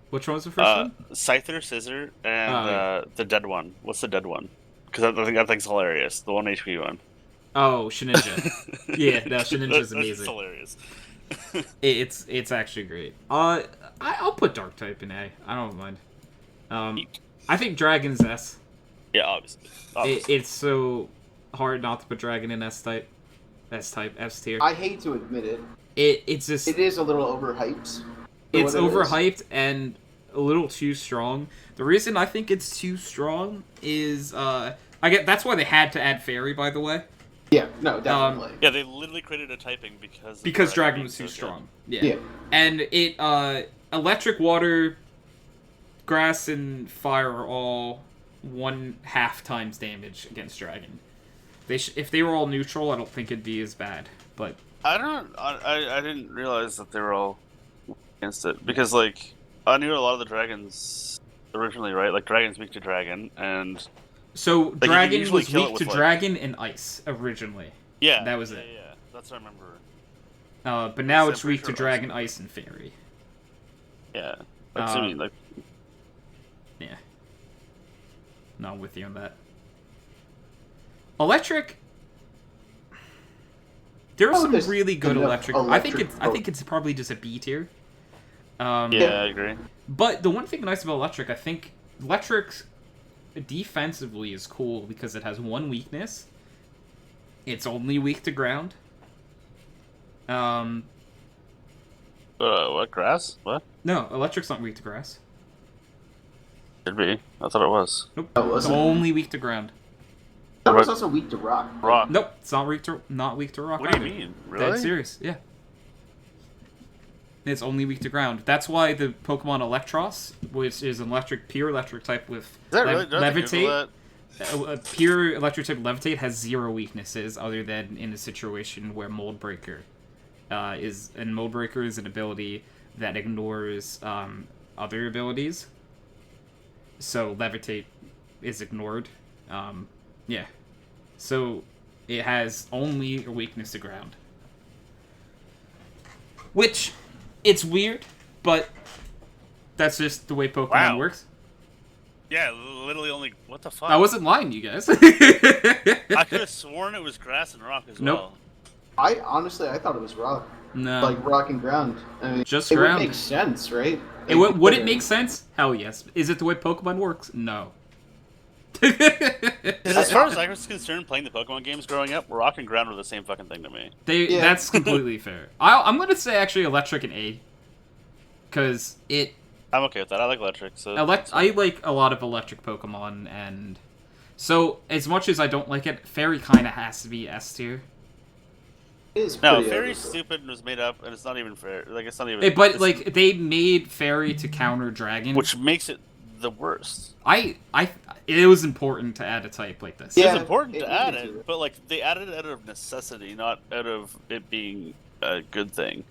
Which one was the first one? Scyther, Scissor, and Oh, yeah. the dead one. What's the dead one? Because I think that thing's hilarious. The 1 HP one. Oh, Shedinja. Yeah, no, Shedinja's That's amazing. hilarious. It's actually great. I'll put Dark type in A. I don't mind. I think Dragon's S. Yeah, obviously. It's so hard not to put Dragon in S type, S tier. I hate to admit it. It's just It is a little overhyped. it's what it is. overhyped and a little too strong. The reason I think it's too strong is that's why they had to add Fairy, by the way, Yeah, no, definitely. Yeah, they literally created a typing because Dragon being was too so strong. good. Yeah. Yeah. And it electric, water, grass, and fire are all 1/2 times damage against Dragon. If they were all neutral, I don't think it'd be as bad. But I didn't realize that they were all against it because like I knew a lot of the dragons originally, right? Like Dragon's weak to dragon, and so you can Dragon usually was kill it weak with, to like- dragon and ice originally. yeah, That was it. Yeah, that's what I remember. But now So it's I'm pretty weak to sure dragon, ice, and fairy. Yeah, like, so I mean, like Yeah. No, I'm with you on that. Electric. There are some there's really good enough electric. I think it's probably just a B tier. yeah, I agree. But the one thing nice about electric, I think electric defensively is cool because it has one weakness. It's only weak to ground. What grass? What? No, electric's not weak to grass. Should be. I thought it was. Nope. Oh, It's was it? only weak to ground. That was also weak to rock. Rock. Nope, it's not weak to rock. What do you either. mean? Dead Really? serious, yeah. It's only weak to ground. That's why the Pokemon Electros, which is an pure electric type with Is that really? Do I have to Google Levitate, that? a pure electric type Levitate has 0 weaknesses other than in a situation where Mold Breaker is... And Mold Breaker is an ability that ignores other abilities. So Levitate is ignored. Yeah. So it has only a weakness to ground. Which, it's weird, but that's just the way Pokemon works. Yeah, literally only... What the fuck? I wasn't lying, you guys. I could have sworn it was grass and rock as Nope. well. I thought it was rock. No. Like rock and ground. I mean, Just it ground. would make sense, right? Would it make sense? Hell yes. Is it the way Pokemon works? No. As far as I was concerned, playing the Pokemon games growing up, rock and ground were the same fucking thing to me. Yeah. That's completely fair. I'm going to say actually electric and A. Because it... I'm okay with that. I like electric. So I like a lot of electric Pokemon, and... So, as much as I don't like it, Fairy kind of has to be S tier. It is No, pretty Fairy's overpowered. stupid and was made up, and it's not even fair. Like, it's not even... But, like, they made Fairy to counter Dragon. Which makes it the worst. It was important to add a type like this. Yeah. It's important it to add needed to. it, but, like, they added it out of necessity, not out of it being a good thing.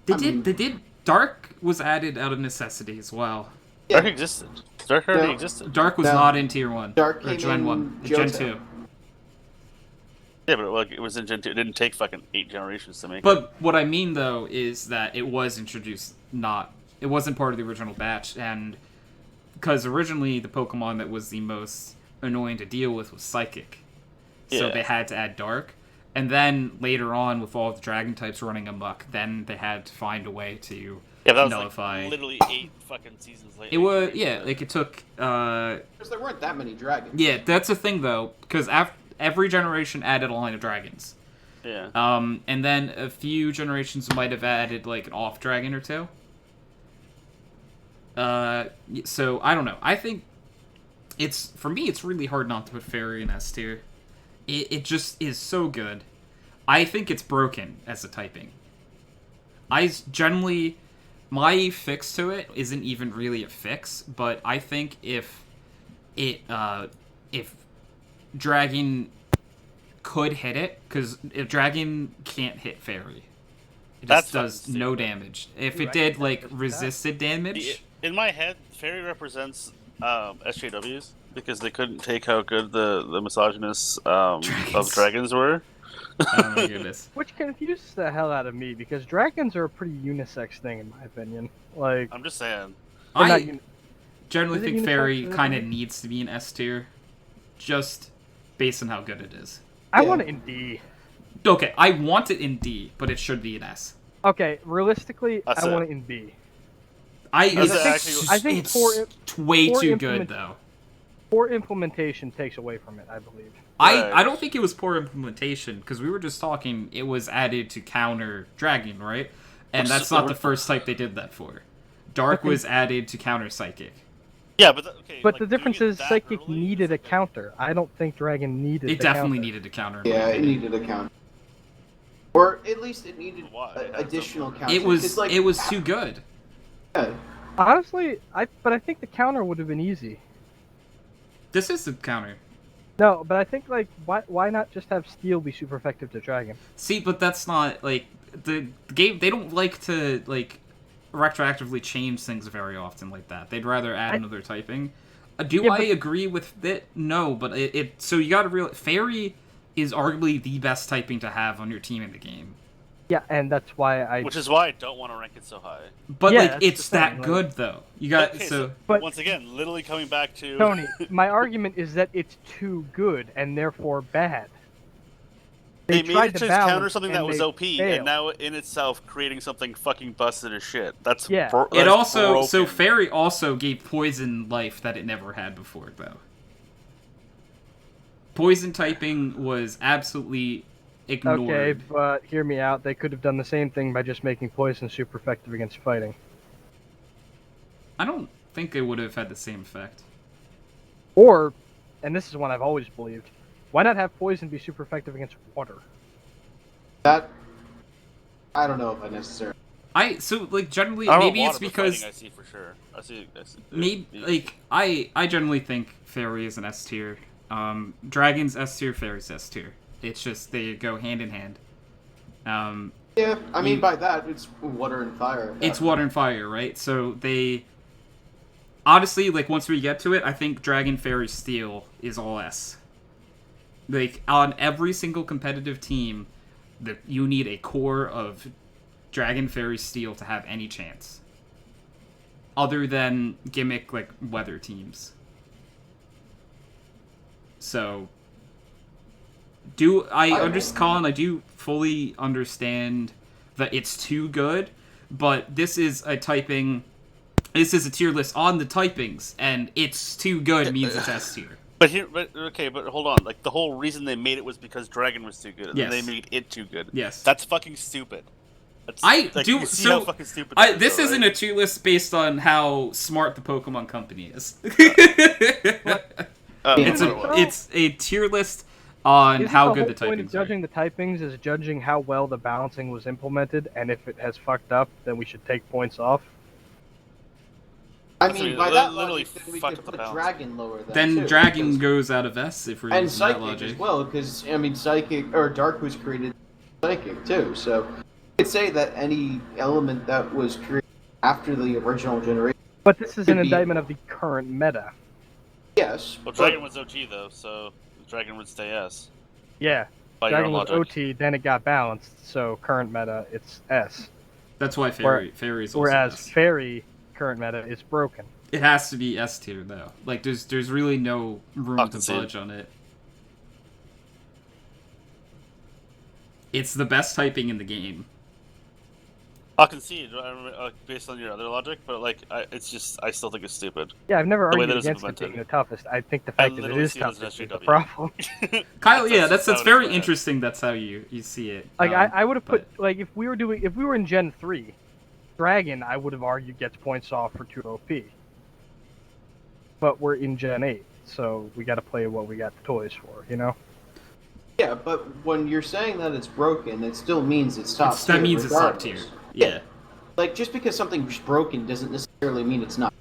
They did. Dark was added out of necessity as well. Yeah. Dark existed. Dark already No. existed. Dark was No. not in Tier 1. Dark or came Gen in 1. Johto. Gen 2. Yeah, but like, it was in Gen 2. It didn't take fucking 8 generations to make it. But what I mean, though, is that it was introduced it wasn't part of the original batch, and because originally the Pokemon that was the most annoying to deal with was Psychic. So Yeah. they had to add Dark. And then later on, with all the Dragon types running amok, then they had to find a way to Yeah, that was nullify. like literally 8 fucking seasons later. It was, yeah, like it took, Because there weren't that many dragons. yeah, that's the thing, though, because every generation added a line of dragons. Yeah. And then a few generations might have added, like, an off dragon or two. So, I don't know. I think for me, it's really hard not to put Fairy in S tier. It just is so good. I think it's broken as a typing. My fix to it isn't even really a fix, but I think if Dragon could hit it, because if Dragon can't hit Fairy, it That's just does fucking no stupid. damage. If Ooh, it I did, can't like, resist that. resisted damage... In my head, Fairy represents SJWs because they couldn't take how good the misogynist of dragons were. Oh my goodness. Which confuses the hell out of me because dragons are a pretty unisex thing in my opinion. Like, I'm just saying. they're not I generally Is it think unisex Fairy in that kind of way? needs to be an S tier, just based on how good it is. I Yeah. want it in D. Okay, I want it in D, but it should be an S. Okay, realistically, That's I it. want it in B. Is it I think it's for way for too implement- good, though. Poor implementation takes away from it, I believe. Right. I don't think it was poor implementation, because we were just talking, it was added to counter Dragon, right? And Which that's is- not the first type they did that for. Dark But they- was added to counter Psychic. Yeah, but okay. But like, the difference doing it is that Psychic early needed a is okay. counter. I don't think Dragon needed It the definitely counter. needed a counter. in my Yeah, it opinion. needed a count. Or at least it needed Why? additional counts. It was too good. Yeah. Honestly, I think the counter would have been easy. This is the counter. No, but I think like why not just have Steel be super effective to Dragon? See, but that's not like the game. They don't like to like retroactively change things very often like that. They'd rather add another typing. Do Yeah, I but- agree with it? No, but it so you got to realize Fairy is arguably the best typing to have on your team in the game. Yeah, and that's why Which is why I don't want to rank it so high. But Yeah, like that's it's the thing, that like- good though. You got Okay, so But- once again, literally coming back to Tony, my argument is that it's too good and therefore bad. They made tried it to to balance counter something and that was they OP, failed. and now in itself creating something fucking busted as shit. That's Yeah. it that's also so broken. Fairy also gave Poison life that it never had before though. Poison typing was absolutely ignored. Okay, but hear me out. They could have done the same thing by just making Poison super effective against fighting. I don't think they would have had the same effect. Or, and this is one I've always believed, why not have Poison be super effective against water? That I don't know if I necessarily. Generally, I don't maybe know it's water, but because fighting I see for sure. I see maybe I generally think Fairy is an S tier. Dragons S tier, Fairy's S tier. It's just they go hand in hand. Yeah, I mean by that it's water and fire. It's water and fire, right? So they honestly, like, once we get to it, I think Dragon, Fairy, Steel is all S. Like, on every single competitive team, you need a core of Dragon, Fairy, Steel to have any chance. Other than gimmick, like, weather teams. So, Colin, I do fully understand that it's too good, but this is a tier list on the typings, and it's too good means it's S tier. But hold on. Like, the whole reason they made it was because Dragon was too good, and then they made it too good. Yes. That's fucking stupid. How fucking stupid this isn't a tier list based on how smart the Pokemon company is. It's a tier list on how good the typings are. The point of judging the typings is judging how well the balancing was implemented, and if it has fucked up, then we should take points off. I mean, by that logic, then we could put Dragon lower then Dragon goes out of S if we're and using Psychic that logic. as well, because I mean, Psychic or Dark was created Psychic too, so you could say that any element that was created after the original generation. But this is an indictment of the current meta. Yes. Well, Dragon was OT though, so Dragon would stay S. Yeah. Dragon was OT, then it got balanced, so current meta, it's S. That's why Fairy's also whereas S. Fairy, current meta, is broken. It has to be S tier though. Like, there's really no room to budge on it. It's the best typing in the game. I'll concede based on your other logic, but like, I still think it's stupid. Yeah, I've never argued against it being the toughest. I think the fact that it is tough is the problem. Kyle, yeah, that's very interesting. That's how you see it. Like, I would have put, like, if we were in Gen 3, Dragon, I would have argued gets points off for 2 OP. But we're in Gen 8, so we got to play what we got the toys for, you know? Yeah, but when you're saying that it's broken, it still means it's top tier. That means it's top tier. Yeah. Like, just because something's broken doesn't necessarily mean it's not.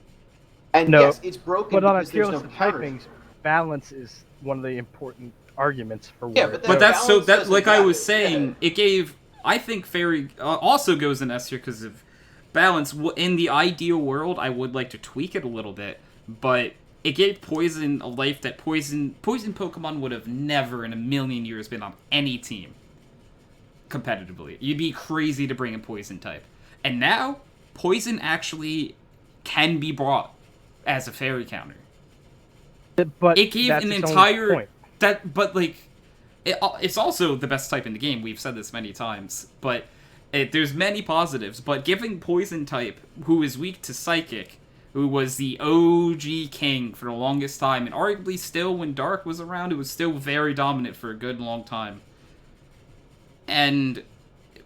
And no, yes, it's broken but on a because tier there's list no of typings, balance is one of the important arguments for yeah, where but that's so that like I was saying, it gave. I think Fairy also goes in S tier because of balance. In the ideal world, I would like to tweak it a little bit, but it gave Poison a life that Poison Pokemon would have never in a million years been on any team. Competitively, you'd be crazy to bring a Poison type, and now Poison actually can be brought as a Fairy counter. But it gave an entire it's also the best type in the game. We've said this many times, but there's many positives. But giving Poison type, who is weak to Psychic, who was the OG king for the longest time, and arguably still when Dark was around, it was still very dominant for a good long time. And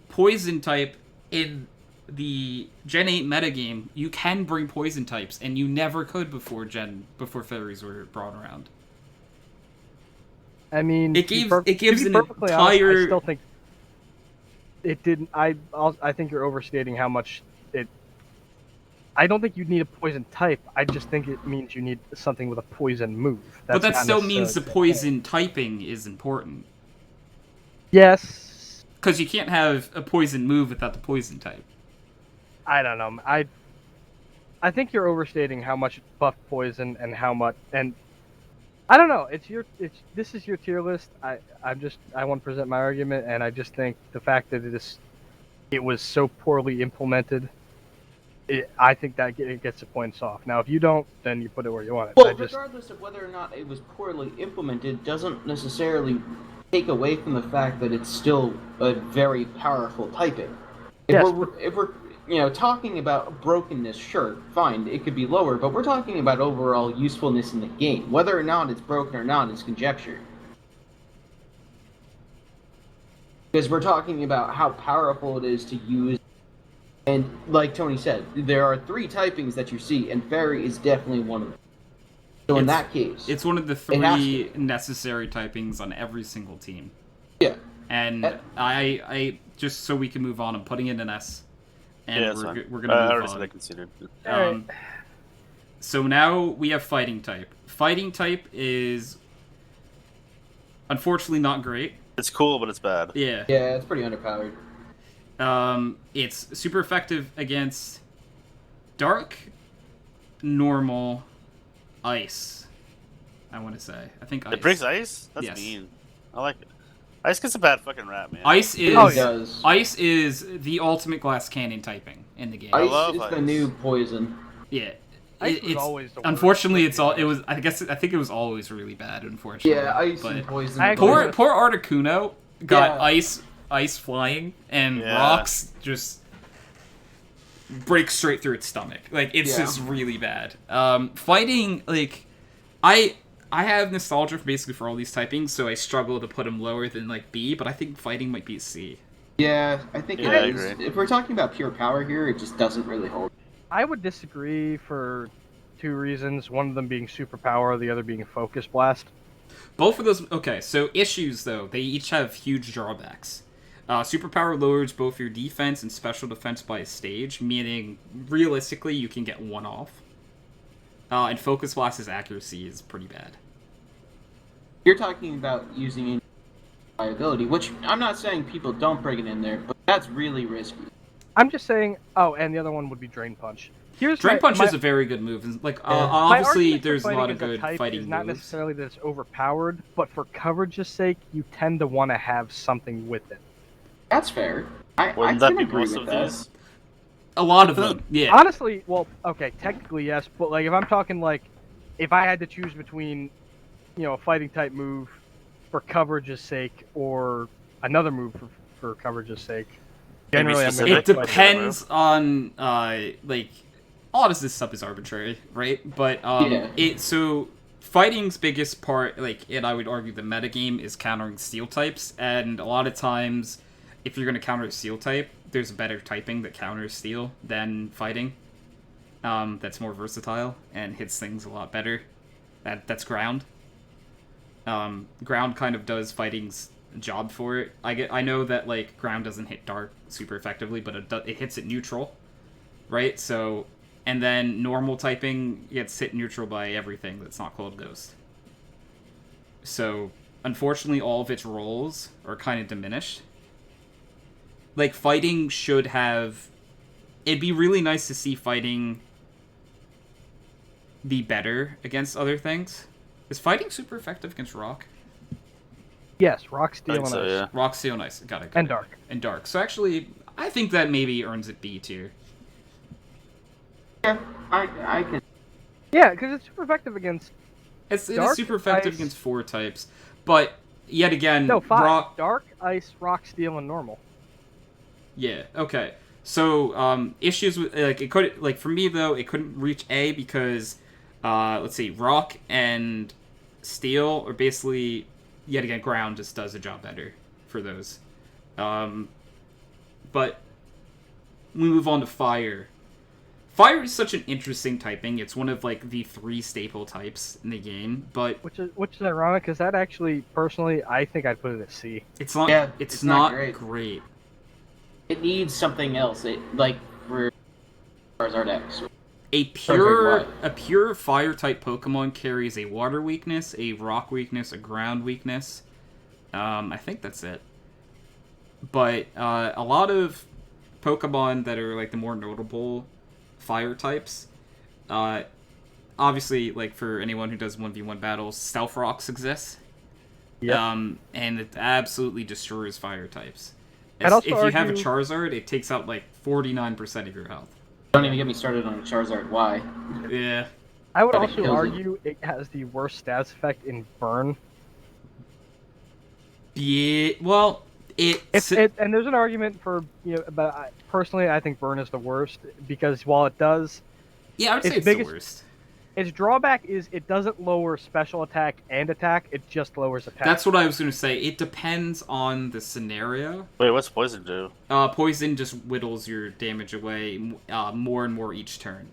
Poison type in the Gen 8 metagame, you can bring Poison types, and you never could before Fairies were brought around. I mean, it gives an entire. Honest, I still think it didn't. I think you're overstating how much it. I don't think you need a Poison type. I just think it means you need something with a Poison move. But that still means the Poison typing is important. Yes. Because you can't have a Poison move without the Poison type. I don't know. I think you're overstating how much buff Poison and how much and I don't know. This is your tier list. I want to present my argument, and I just think the fact that it was so poorly implemented. I think that it gets the points off. Now, if you don't, then you put it where you want it. Well, regardless of whether or not it was poorly implemented, doesn't necessarily take away from the fact that it's still a very powerful typing. If we're talking about brokenness, sure, fine, it could be lower, but we're talking about overall usefulness in the game. Whether or not it's broken or not is conjecture. Because we're talking about how powerful it is to use. And like Tony said, there are 3 typings that you see, and Fairy is definitely one of them. So in that case, it's one of the 3 necessary typings on every single team. Yeah. And I just so we can move on, I'm putting it in S. and Yeah, that's we're fine. we're gonna I move already said I on. conceded. So now we have fighting type. Fighting type is unfortunately not great. It's cool, but it's bad. Yeah. Yeah, it's pretty underpowered. It's super effective against dark, normal, ice. I want to say. I think ice. It breaks ice? That's Yes. mean. I like it. Ice gets a bad fucking rap, man. Ice is It does. ice is the ultimate glass cannon typing in the game. I Ice love is the ice. new poison. Yeah. Ice was It's always the worst. unfortunately Let's it's be all it honest. was I think it was always really bad, unfortunately. Yeah, ice but and poison. I are agree both- poor Articuno got Yeah. ice flying and Yeah. rocks just break straight through its stomach. Like it's Yeah. just really bad. Fighting, like I have nostalgia for basically for all these typings, so I struggle to put them lower than like B, but I think fighting might be a C. Yeah, I think Yeah, I it is. agree. If we're talking about pure power here, it just doesn't really hold. I would disagree for 2 reasons. One of them being superpower, the other being focus blast. Both of those. Okay, so issues though, they each have huge drawbacks. Superpower lowers both your defense and special defense by a stage, meaning realistically you can get one off. And focus blast's accuracy is pretty bad. You're talking about using in liability, which I'm not saying people don't bring it in there, but that's really risky. I'm just saying. Oh, and the other one would be drain punch. Here's Drain my- Punch my- is a very good move. And, like my obviously, argument for there's a fighting lot of as a good type fighting is not moves. necessarily that it's overpowered, but for coverage's sake, you tend to want to have something with it. That's fair. I Wouldn't can that be agree most with of that. these? A lot of them, yeah. Honestly, well, okay, technically yes, but like if I'm talking like, if I had to choose between, a fighting type move for coverage's sake or another move for coverage's sake, generally I'm specific? going It to depends on like a lot of this stuff is arbitrary, right? But Yeah. so fighting's biggest part, like, and I would argue the metagame is countering steel types, and a lot of times, if you're going to counter a steel type, there's better typing that counters steel than fighting. That's more versatile and hits things a lot better. That's ground. Ground kind of does fighting's job for it. I know that like ground doesn't hit dark super effectively, but it hits it neutral, right? So, and then normal typing gets hit neutral by everything that's not called ghost. So, unfortunately, all of its roles are kind of diminished. Like fighting should have. It'd be really nice to see fighting be better against other things. Is fighting super effective against rock? Yes, rock, I steel, think and so, ice. yeah. Rock, steel, nice. Got it. And dark. And dark. So actually, I think that maybe earns it B tier. Yeah, I can. Yeah, because it's super effective against It is Dark, super effective ice. against 4 types, but yet again, 5. rock. Dark, ice, rock, steel, and normal. Yeah. Okay. So issues with like it could like for me though it couldn't reach A because let's see, rock and steel are basically yet again ground just does a job better for those. But we move on to fire. Fire is such an interesting typing. It's one of like the 3 staple types in the game, but Which is ironic because that actually, personally, I think I'd put it at C. it's not. Yeah, it's not not great. great. It needs something else. Like for Charizard X. A pure fire type Pokemon carries a water weakness, a rock weakness, a ground weakness. I think that's it. But a lot of Pokemon that are like the more notable fire types, obviously like for anyone who does 1v1 battles, Stealth Rocks exists. Yep. And it absolutely destroys fire types. I'd also If you have a argue- Charizard, it takes out like 49% of your health. Don't even get me started on Charizard Y. Yeah. I would But it also kills it. argue it has the worst stats effect in burn. Yeah, well, And there's an argument for but personally I think burn is the worst because while it does, yeah, I would say its it's biggest- the worst. its drawback is it doesn't lower special attack and attack. It just lowers attack. That's what I was going to say. It depends on the scenario. Wait, what's poison do? Poison just whittles your damage away more and more each turn.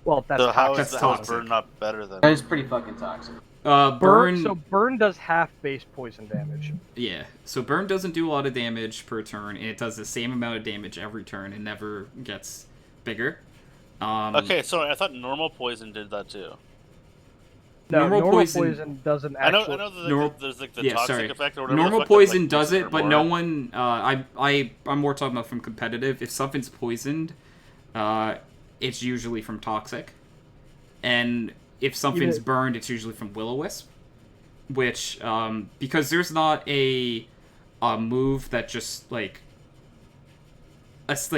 Well, that's So how toxic. is That's how is toxic. burn not better than? That is pretty fucking toxic. Burn. So Burn. burn does half base poison damage. Yeah. So burn doesn't do a lot of damage per turn, and it does the same amount of damage every turn. It never gets bigger. Okay, sorry, I thought normal poison did that too. No, Normal normal poison- poison doesn't I actually. know that Normal- there's like the Yeah, toxic sorry. effect or whatever. Normal the fuck that, like, poison does makes it, but more. no one. I'm more talking about from competitive. If something's poisoned, it's usually from toxic, and if something's Even- burned, it's usually from will-o-wisp. Which, because there's not a move that just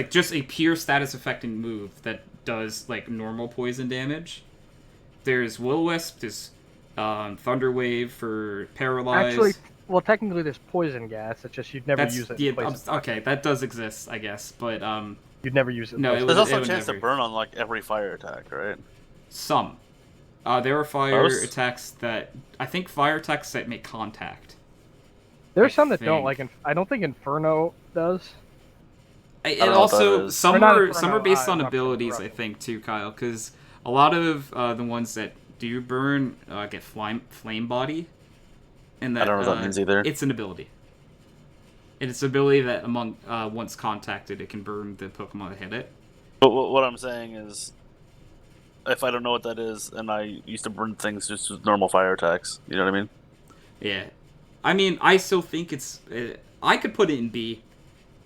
just a pure status affecting move that does like normal poison damage. There's will-o-wisp. There's Thunder Wave for paralyze. Actually, well, technically there's poison gas. It's just you'd never That's use it. yeah. In place of Okay, that does exist, I guess, but You'd never use it. In No, place it of was- There's also a would chance never- to burn on like every fire attack, right? some. There are fire Most? attacks that I think fire attacks that make contact. There's I some that don't think. like. I don't think Inferno does. And don't know what that also is. some Or not are Inferno, based on eruption, abilities, I eruption. think too, Kyle, because a lot of the ones that do burn get flame body, and that I don't know what that means either. It's an ability. And it's an ability that among once contacted, it can burn the Pokemon that hit it. But what I'm saying is, if I don't know what that is, and I used to burn things just with normal fire attacks, you know what I mean? Yeah, I mean, I still think it's. I could put it in B,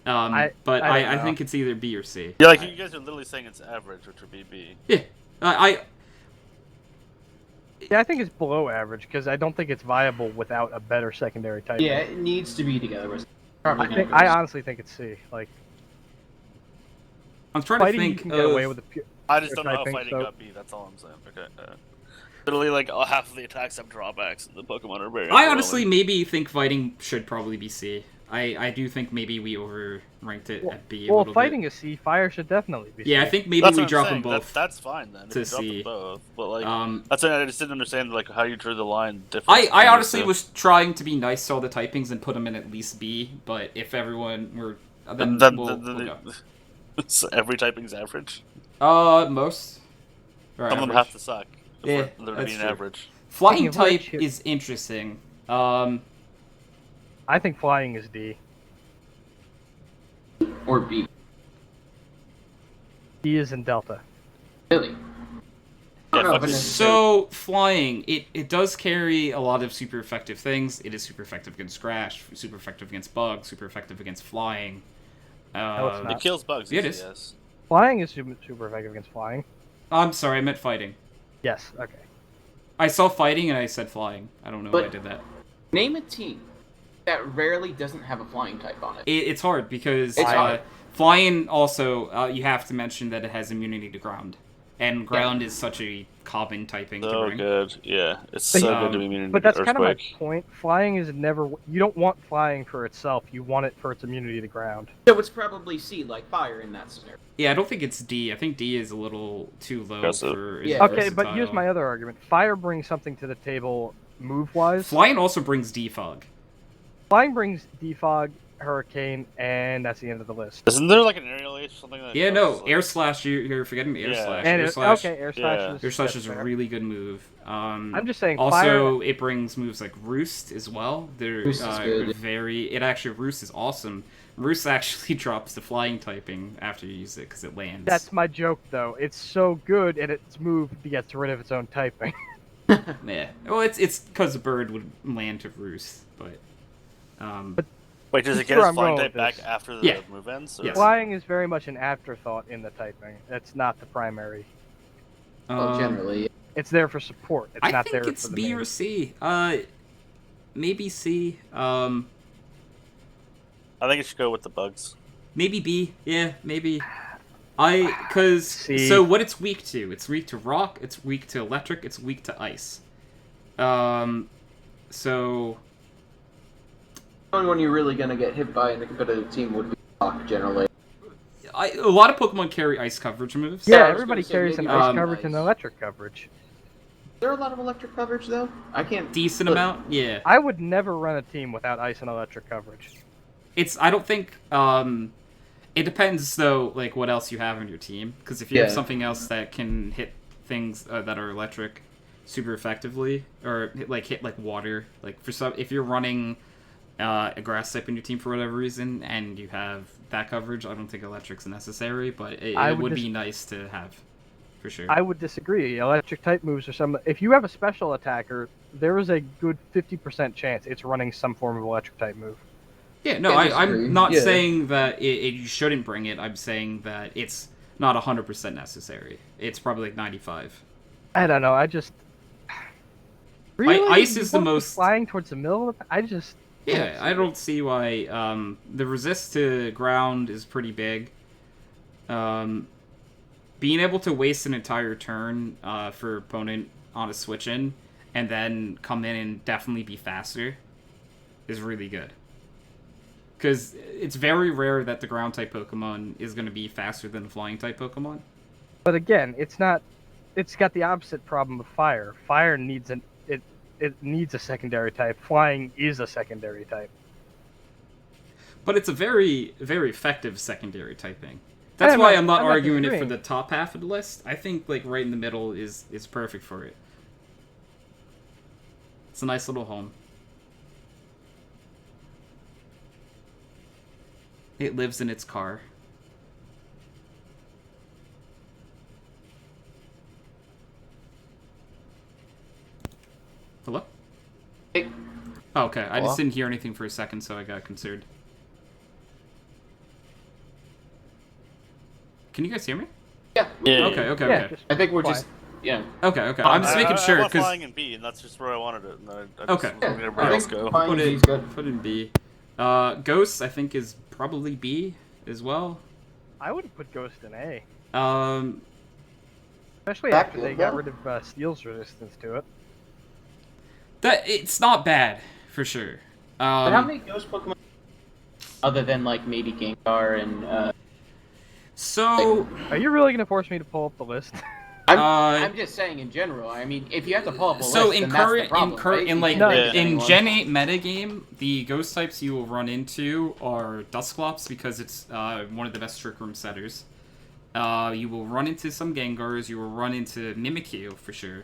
but I don't I know. think it's either B or C. Yeah, like you guys are literally saying it's average, which would be B. Yeah, I Yeah, I think it's below average because I don't think it's viable without a better secondary type. Yeah, it needs to be together with. Probably I honestly think it's C. Like I'm trying to fighting, think you can get away of- with the pure. I just don't know how typing, fighting so- got B. That's all I'm saying. Okay. Literally, like half of the attacks have drawbacks, and the Pokemon are very. I honestly underwhelming. maybe think fighting should probably be C. I do think maybe we overranked it at B a Well, little fighting bit. is C. Fire should definitely be C. Yeah, I think maybe That's we what I'm drop saying. them both. That's fine then. If to you drop C. them both, but like That's that's I just didn't understand like how you drew the line difference. I honestly was trying to be nice to all the typings and put them in at least B, but if everyone were then we'll go. So every typing's average. Most. Or Some of them average. have to suck. Yeah, For there to that's be an true. average. Flying Speaking of type which- is interesting. I think flying is D. Or B. D is in Delta. Really? Yeah, No, fuck but it. So flying, it does carry a lot of super effective things. It is super effective against Crash, super effective against Bug, super effective against flying. No, it's not. It kills bugs. Yeah, it easy, is. Yes. Flying is super effective against flying. I'm sorry, I meant fighting. Yes. Okay. I saw fighting and I said flying. I don't know why I But- did that. Name a team that rarely doesn't have a flying type on it. It's hard because It's hard. flying also you have to mention that it has immunity to ground, and ground is such a common typing to So bring. good. Yeah, it's But so yeah, good to be immune But to that's kind of my earthquake. point. Flying is never. You don't want flying for itself. You want it for its immunity to ground. So it's probably C, like fire in that scenario. Yeah, I don't think it's D. I think D is a little too low Aggressive. for. Yeah. Okay, but here's my other argument. Fire brings something to the table move-wise. Flying also brings defog. Flying brings defog, hurricane, and that's the end of the list. Isn't there like an aerial ace or something? That Yeah, does, no, like- Air Slash. You're forgetting Air Yeah. Slash. And Air Slash. okay, air slash yeah. is. Air Slash that's is a fair. really good move. I'm just saying. Also, fire, it brings moves like Roost as well. They're Roost is good. Roost is awesome. Roost actually drops the flying typing after you use it because it lands. That's my joke, though. It's so good, and its move gets rid of its own typing. Yeah. Well, it's because a bird would land to Roost, but. Wait, does it That's get where its I'm flying going type with back this. after the Yeah. move ends? or- Yes. Flying is very much an afterthought in the typing. It's not the primary. Well, generally. It's there for support. It's I not think there it's for the B main. or C. Maybe C. I think it should go with the bugs. Maybe B. Yeah, maybe. Cause C. so what it's weak to? It's weak to rock. It's weak to electric. It's weak to ice. So The only one you're really gonna get hit by in a competitive team would be Rock, generally. a lot of Pokemon carry ice coverage moves. Yeah, I was everybody gonna say carries an maybe ice ice. coverage and electric coverage. Is there a lot of electric coverage though? I can't. Decent Look, amount. Yeah. I would never run a team without ice and electric coverage. I don't think. It depends though, like what else you have on your team. Because if you have Yeah. something else that can hit things that are electric super effectively, or hit like water. Like for some, if you're running a grass type in your team for whatever reason, and you have that coverage, I don't think electric's necessary, but it would be nice to have, for sure. I would disagree. Electric type moves are some. If you have a special attacker, there is a good 50% chance it's running some form of electric type move. Yeah, no, I'm not saying that you shouldn't bring it. I'm saying that it's not 100% necessary. It's probably like 95. I don't know. I just really ice is the most flying towards the middle. Yeah, I don't see why. The resist to ground is pretty big. Being able to waste an entire turn for opponent on a switch in, and then come in and definitely be faster, is really good. Because it's very rare that the ground type Pokemon is going to be faster than the flying type Pokemon. But again, it's not. It's got the opposite problem of fire. Fire needs it needs a secondary type. Flying is a secondary type. But it's a very, very effective secondary typing. That's why I'm not arguing it for the top half of the list. I think like right in the middle is perfect for it. It's a nice little home. It lives in its car. Hello? Hey. Oh, okay, I just didn't hear anything for a second, so I got concerned. Can you guys hear me? Yeah. Okay. I think we're just... Yeah. Okay. I'm just making sure. I want flying in B, and that's just where I wanted it. And I just okay. let everybody else go. Put in B. Ghost, I think, is probably B as well. I would have put Ghost in A. Especially after they got rid of Steel's resistance to it. It's not bad, for sure. But how many Ghost Pokemon, other than, like, maybe Gengar and, So... Are you really going to force me to pull up the list? I'm just saying in general. I mean, if you have to pull up a list, then that's the problem, right? In Gen 8 metagame, the ghost types you will run into are Dusclops because it's one of the best Trick Room setters. You will run into some Gengars. You will run into Mimikyu for sure.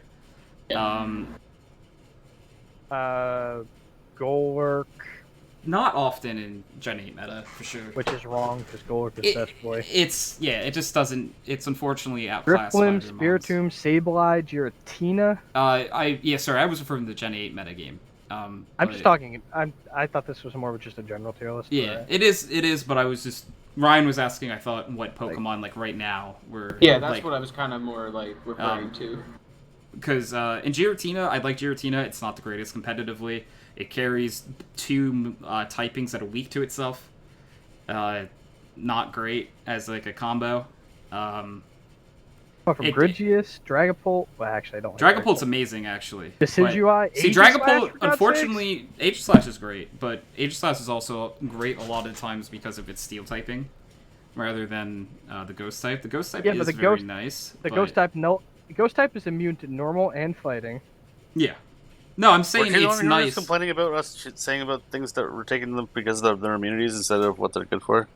Golurk. Not often in Gen 8 meta, for sure. Which is wrong, because Golurk is best boy. It just doesn't... It's unfortunately outclassed. Drifblim, Spiritomb, Sableye, Giratina. I was referring to the Gen 8 metagame. I'm just talking... I thought this was more of just a general tier list. Yeah, it is, but I was just... Ryan was asking, I thought, what Pokemon, like, right now were... Yeah, that's what I was kind of more, like, referring to. Because in Giratina, I like Giratina. It's not the greatest competitively. It carries two typings that are weak to itself. Not great as like a combo. From Grigius, Dragapult. Well, actually, I don't like Dragapult's amazing, actually. Decidueye. See, Dragapult, unfortunately, Aegislash is great, but Aegislash is also great a lot of times because of its steel typing, rather than the ghost type. The ghost type is very nice. Ghost type is immune to normal and fighting. Yeah. No, I'm saying it's nice. Complaining about us saying about things that we're taking them because of their immunities instead of what they're good for.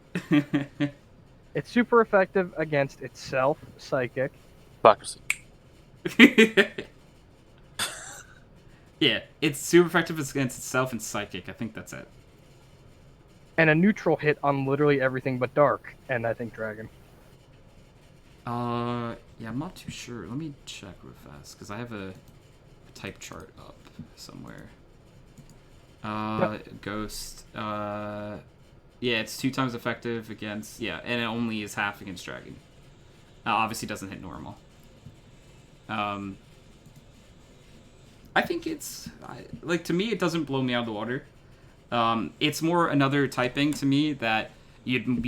It's super effective against itself, Psychic. Hypocrisy. Yeah, it's super effective against itself and Psychic. I think that's it. And a neutral hit on literally everything but Dark, and I think Dragon. Yeah, I'm not too sure. Let me check real fast, because I have a type chart up somewhere. Ghost. Yeah, it's 2 times effective against... Yeah, and it only is half against Dragon. Obviously doesn't hit normal. I think it's... like, to me, it doesn't blow me out of the water. It's more another typing to me that you'd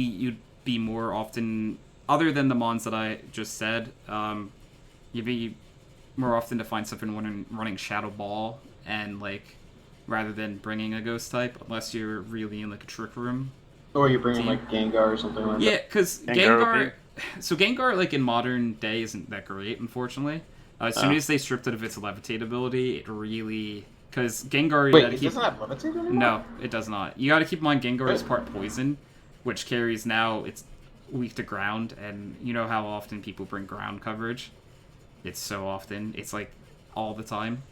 be more often... Other than the mons that I just said, you'd be more often to find something running Shadow Ball and, like, rather than bringing a ghost type, unless you're really in, like, a Trick Room. Or you're bringing, like, Gengar or something like that. Yeah, because Gengar... So Gengar, like, in modern day isn't that great, unfortunately. As soon as they stripped it of its Levitate ability, it really... Because Gengar... Wait, it doesn't have Levitate anymore? No, it does not. You gotta keep in mind Gengar is part Poison, which carries now... It's weak to ground, and you know how often people bring ground coverage. It's so often. It's like all the time.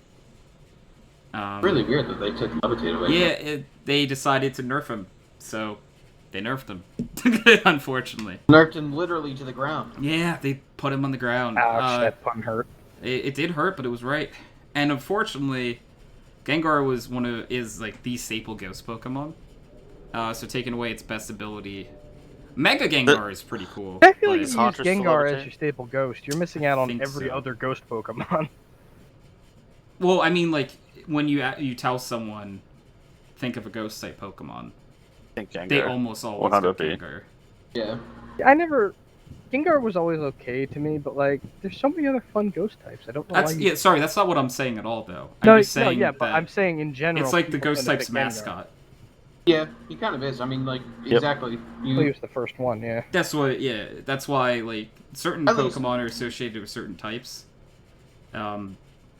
Really weird that they took Levitate away. Yeah, they decided to nerf him, so they nerfed him. Unfortunately. Nerfed him literally to the ground. Yeah, they put him on the ground. Ouch, that pun hurt. It did hurt, but it was right. And unfortunately, Gengar is like the staple Ghost Pokemon. So taking away its best ability, Mega Gengar is pretty cool. I feel like but- if you use Haunter's still Gengar levitate? as your staple ghost, you're missing out on Think every so. other ghost Pokemon. Well, I mean, like when you tell someone, think of a Ghost type Pokemon, I think Gengar. they almost always go 100p. Gengar. Yeah. Gengar was always okay to me, but like, there's so many other fun ghost types. I don't know why. Sorry, that's not what I'm saying at all, though. No, I'm just saying yeah, but that I'm saying in general. it's like the people Ghost tend to type's pick Gengar. mascot. Yeah, he kind of is. I mean, like, Yep. exactly. He was the first one, yeah. That's why like certain At least- Pokemon are associated with certain types.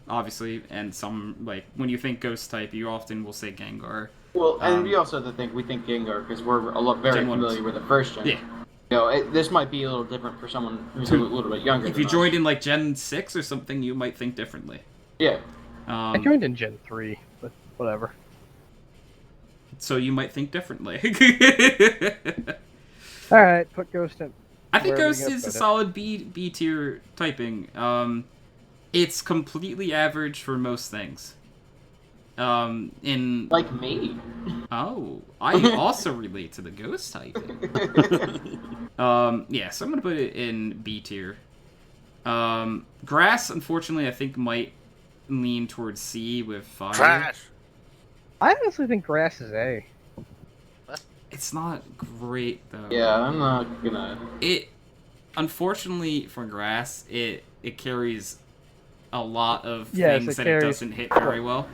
Obviously, and some like when you think Ghost type, you often will say Gengar. Well, and Um, we also have to think we think Gengar because we're very Gen 1. familiar with the first gen. Yeah. You know, this might be a little different for someone who's a little bit younger. If than you us. joined in like Gen 6 or something, you might think differently. Yeah. I joined in Gen 3, but whatever. So you might think differently. Alright, put Ghost in. I think Where are we Ghost gonna is a put it? solid B tier typing. It's completely average for most things. Like me. I also relate to the Ghost typing. Yeah, so I'm gonna put it in B tier. Grass, unfortunately, I think might lean towards C with fire. Trash. I honestly think Grass is A. It's not great though. Yeah, I'm not gonna. It, unfortunately for Grass, it carries a lot of Yes, things it that it carries doesn't hit very well.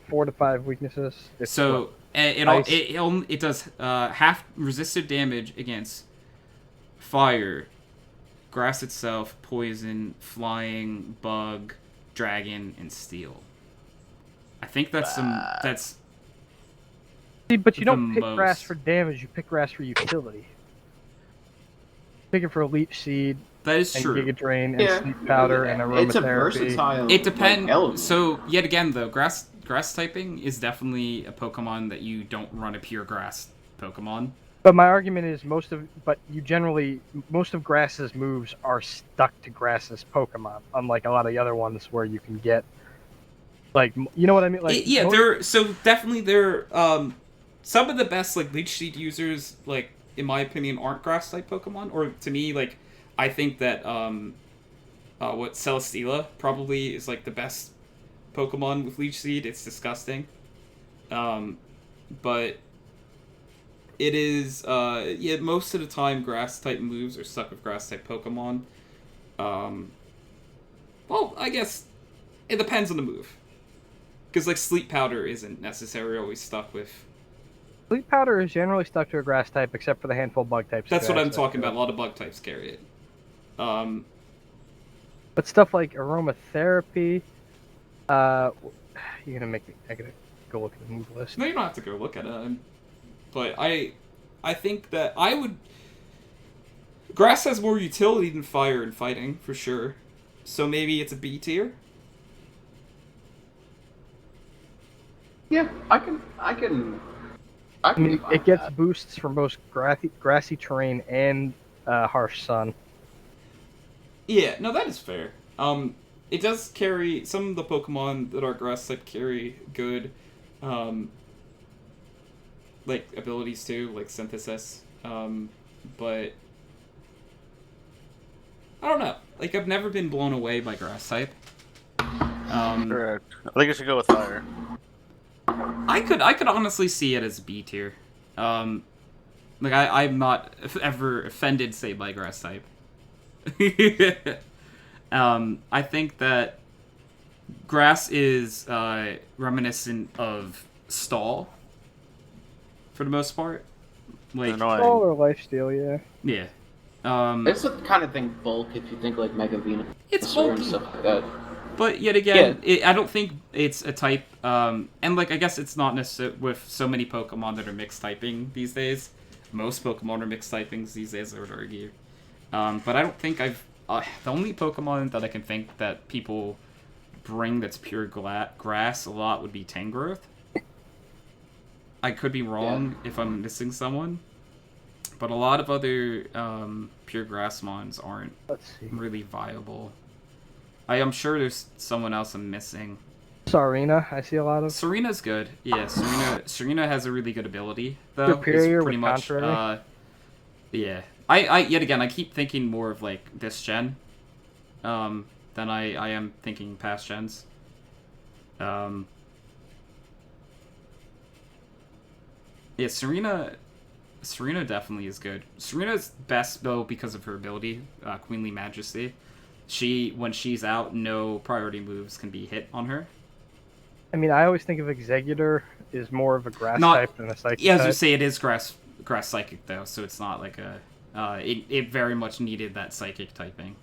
4 to 5 weaknesses. It's So Ice. it does half resisted damage against fire, grass itself, poison, flying, bug, dragon, and steel. I think that's that's See, but you the don't pick Grass most. for damage, you pick Grass for utility. Pick it for Leech Seed, that is and true. Giga Drain, and Yeah. Sleep Powder, and It's a Aromatherapy. versatile. It depends. Like, element. So yet again, though, grass typing is definitely a Pokemon that you don't run a pure grass Pokemon. But my argument is most of Grass's moves are stuck to Grass's Pokemon, unlike a lot of the other ones where you can get, like, you know what I mean? Like, Yeah, most- they're some of the best like Leech Seed users, like in my opinion, aren't grass type Pokemon. Or to me, like I think that what Celesteela probably is like the best Pokemon with Leech Seed. It's disgusting, but it is most of the time grass type moves are stuck with grass type Pokemon. Well, I guess it depends on the move. Because, like, Sleep Powder isn't necessarily always stuck with... Sleep Powder is generally stuck to a Grass type, except for the handful of Bug types. That's what Grass I'm type talking do. about. A lot of bug types carry it. But stuff like Aromatherapy, you're gonna make me. I gotta go look at the move list. No, you don't have to go look at it. But I think that I would... Grass has more utility than fire in fighting, for sure. So maybe it's a B tier? Yeah, I can. I be mean, fine it with gets that. boosts from both grassy terrain and harsh sun. Yeah, no, that is fair. It does carry... Some of the Pokemon that are grass type carry good, like, abilities too, like Synthesis. But... I don't know. Like, I've never been blown away by grass type. Correct. I think I should go with fire. I could honestly see it as B tier. Like I'm not ever offended, say, by grass type. I think that grass is reminiscent of stall for the most part. Like, Annoying. All or lifesteal, yeah. yeah. It's the kind of thing bulk if you think like Mega Venus It's and bulky. stuff like that. But yet again, I don't think it's a type, and like I guess it's not necessarily with so many Pokemon that are mixed typing these days. Most Pokemon are mixed typings these days, I would argue. But I don't think I've the only Pokemon that I can think that people bring that's pure grass a lot would be Tangrowth. I could be wrong if I'm missing someone, but a lot of other pure grass mons aren't really viable. I am sure there's someone else I'm missing. Serena, I see a lot of. Serena's good. Yeah, Serena has a really good ability though. Superior It's pretty with much contrary. yeah. I yet again I keep thinking more of like this gen than I am thinking past gens. Yeah, Serena definitely is good. Serena's best though because of her ability, Queenly Majesty. When she's out, no priority moves can be hit on her. I mean, I always think of Executor is more of a grass type than a psychic Yeah, as type. you say, it is grass psychic though, so it's not like a. It very much needed that psychic typing.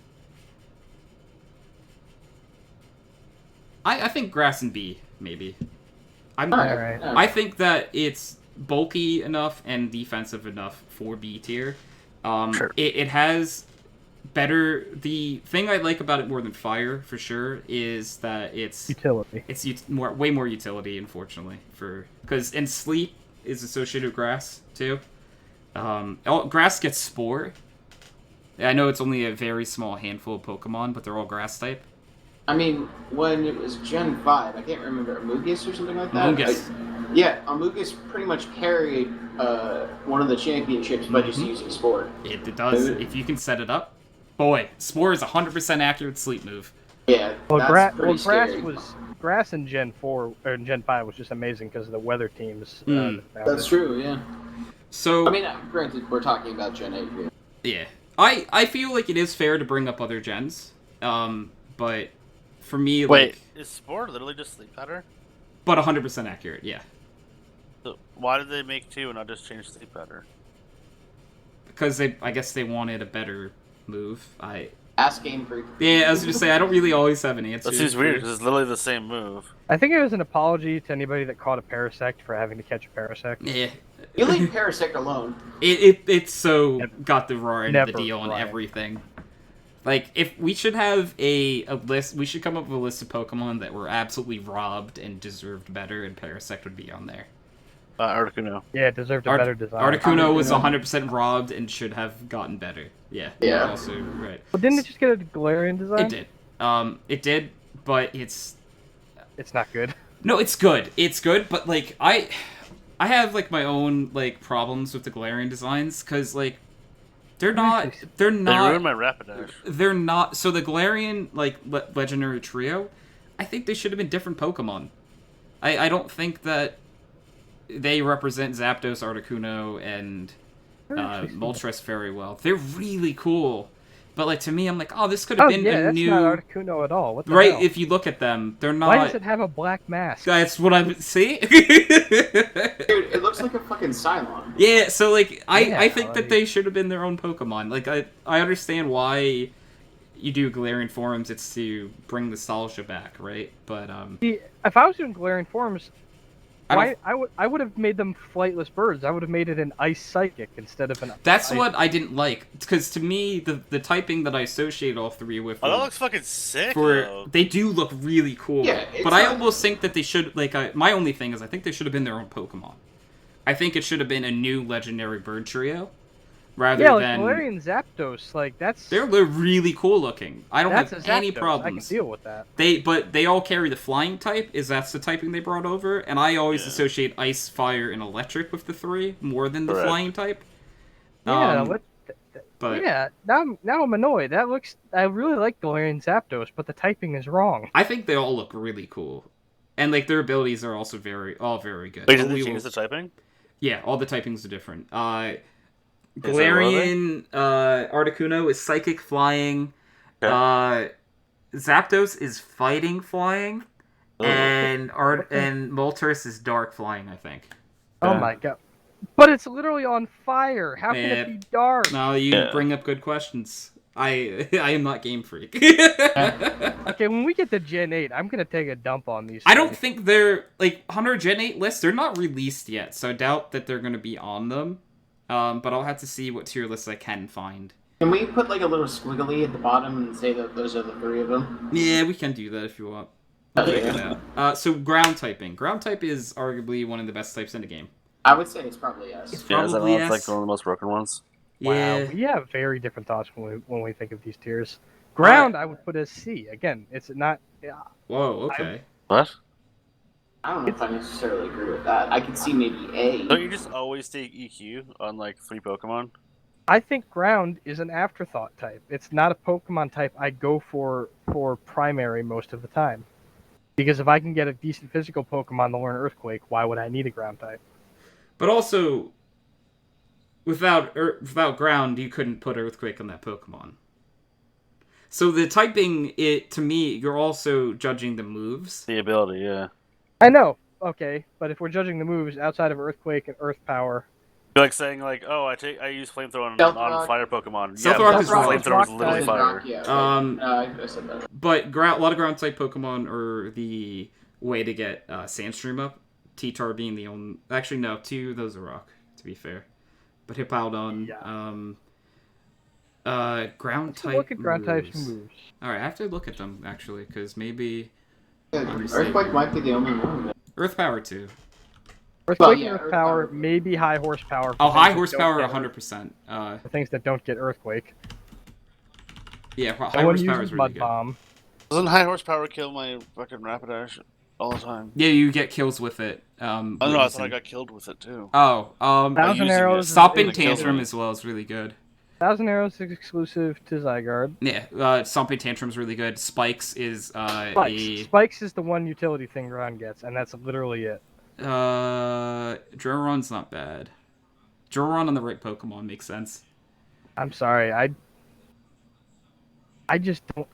I think grass and bee maybe. Alright. I think that it's bulky enough and defensive enough for B tier. Sure. It has better. The thing I like about it more than fire for sure is that it's Utility. It's way more utility, unfortunately, and sleep is associated with grass too. Grass gets spore. I know it's only a very small handful of Pokemon, but they're all grass type. I mean, when it was Gen 5, I can't remember, Amogus or something like that? Amogus. Yeah, Amogus pretty much carried one of the championships by just using Spore. It does. If you can set it up. Boy, Spore is 100% accurate sleep move. Yeah, Well, that's pretty grass scary. grass in Gen 4 or in Gen 5 was just amazing because of the weather teams. That's true, yeah. So I mean, granted, we're talking about Gen 8 here. yeah, I feel like it is fair to bring up other gens. But for me, Wait, like, is Spore literally just sleep powder? but 100% accurate, yeah. So why did they make 2 and not just change sleep powder? Because I guess they wanted a better move. Ask Game Freak. Yeah, I was gonna say I don't really always have an answer. That seems weird because it's literally the same move. I think it was an apology to anybody that caught a Parasect for having to catch a Parasect. Yeah. You leave Parasect alone. It's so got the raw end of the Never deal on right. everything. Like, if we should have a list, we should come up with a list of Pokemon that were absolutely robbed and deserved better, and Parasect would be on there. Articuno. Yeah, it deserved a better design. Articuno was 100% robbed and should have gotten better. Yeah. Yeah. You're also right. Well, didn't it just get a Galarian design? It did. It did, but it's not good. no, it's good. It's good, but like I have like my own like problems with the Galarian designs because like they're not. They ruined my Rapidash. They're not. So the Galarian like legendary trio, I think they should have been different Pokemon. I don't think that they represent Zapdos, Articuno, and Moltres very well. They're really cool, but like to me, I'm like, oh, this could have been a that's new. not Articuno at all. What the Right? hell? If you look at them, they're not. Why does it have a black mask? That's what I see. Dude, it looks like a fucking Cylon. Yeah, so like I think like- that they should have been their own Pokemon. Like I understand why you do Galarian forms, it's to bring nostalgia back, right? But See, if I was doing Galarian forms, I I would have made them flightless birds. I would have made it an ice psychic instead of an. that's ice... what I didn't like, because to me the typing that I associate all three with Oh, that looks fucking sick, for though. they do look really cool. Yeah, it's but I not- almost think that they should my only thing is I think they should have been their own Pokemon. I think it should have been a new legendary bird trio rather Yeah, like than Galarian Zapdos, like that's. they're really cool looking. I don't that's have a any Zapdos. problems. I can deal with that. They all carry the flying type. That's the typing they brought over, and I always Yeah. associate ice, fire, and electric with the three more than the Correct. flying type. Yeah, But yeah. Now I'm annoyed. That looks. I really like Galarian Zapdos, but the typing is wrong. I think they all look really cool, and like their abilities are also all very good. Wait, But did we they change will- the typing? Yeah, all the typings are different. that Galarian Articuno is psychic flying. Okay. Zapdos is fighting flying, Oh. and Moltres is dark flying. I think. Oh my god. But it's literally on fire. How can Yeah. it be dark? No, you Yeah. bring up good questions. I am not Game Freak. Okay, when we get to Gen 8, I'm gonna take a dump on these. I don't things. think they're like 100 Gen 8 lists. They're not released yet, so I doubt that they're going to be on them. But I'll have to see what tier lists I can find. Can we put like a little squiggly at the bottom and say that those are the 3 of them? Yeah, we can do that if you want. I'll check it out. So ground typing. Ground type is arguably one of the best types in the game. I would say it's probably S. It's Yeah, is that probably one of, like S. one of the most broken ones? Yeah. Wow, we have very different thoughts when we think of these tiers. Ground, I would put as C. Again, it's not. Whoa. Okay. What? I don't know if I necessarily agree with that. I could see maybe A. Don't you just always take EQ on like free Pokemon? I think ground is an afterthought type. It's not a Pokemon type I go for primary most of the time. Because if I can get a decent physical Pokemon to learn Earthquake, why would I need a ground type? But also, without ground, you couldn't put Earthquake on that Pokemon. So the typing, to me, you're also judging the moves. The ability, yeah. I know, okay, but if we're judging the moves outside of Earthquake and Earth Power, You're like saying like, oh, I use flamethrower on Stealth on Rock. fire Pokemon. Stealth yeah, Rock but is wrong. flamethrower is literally Rock fire. Yeah, I said that. But a lot of ground type Pokemon are the way to get Sandstream up. T-Tar being the only. Actually, no, 2 those are rock. To be fair, but Hippowdon. Ground let's type. look at ground moves. types moves. All right, I have to look at them actually, because maybe Earthquake might be the only one. Earth Power 2. Earthquake yeah, and Earth Earth Power, Power. maybe high horsepower. Oh, for high things that horsepower, don't get 100%. For things that don't get Earthquake. Yeah, high No one horsepower uses is really Mud good. Bomb. Doesn't high horsepower kill my fucking Rapidash all the time? Yeah, you get kills with it. I don't know, I thought I got killed with it too. Oh, Thousand using Arrows. it. Stomping It kills Tantrum me. as well is really good. Thousand Arrows is exclusive to Zygarde. Yeah, Stomping Tantrum is really good. Spikes is Spikes is the one utility thing Ground gets, and that's literally it. Droron's not bad. Droron on the right Pokemon makes sense. I'm sorry, I just don't.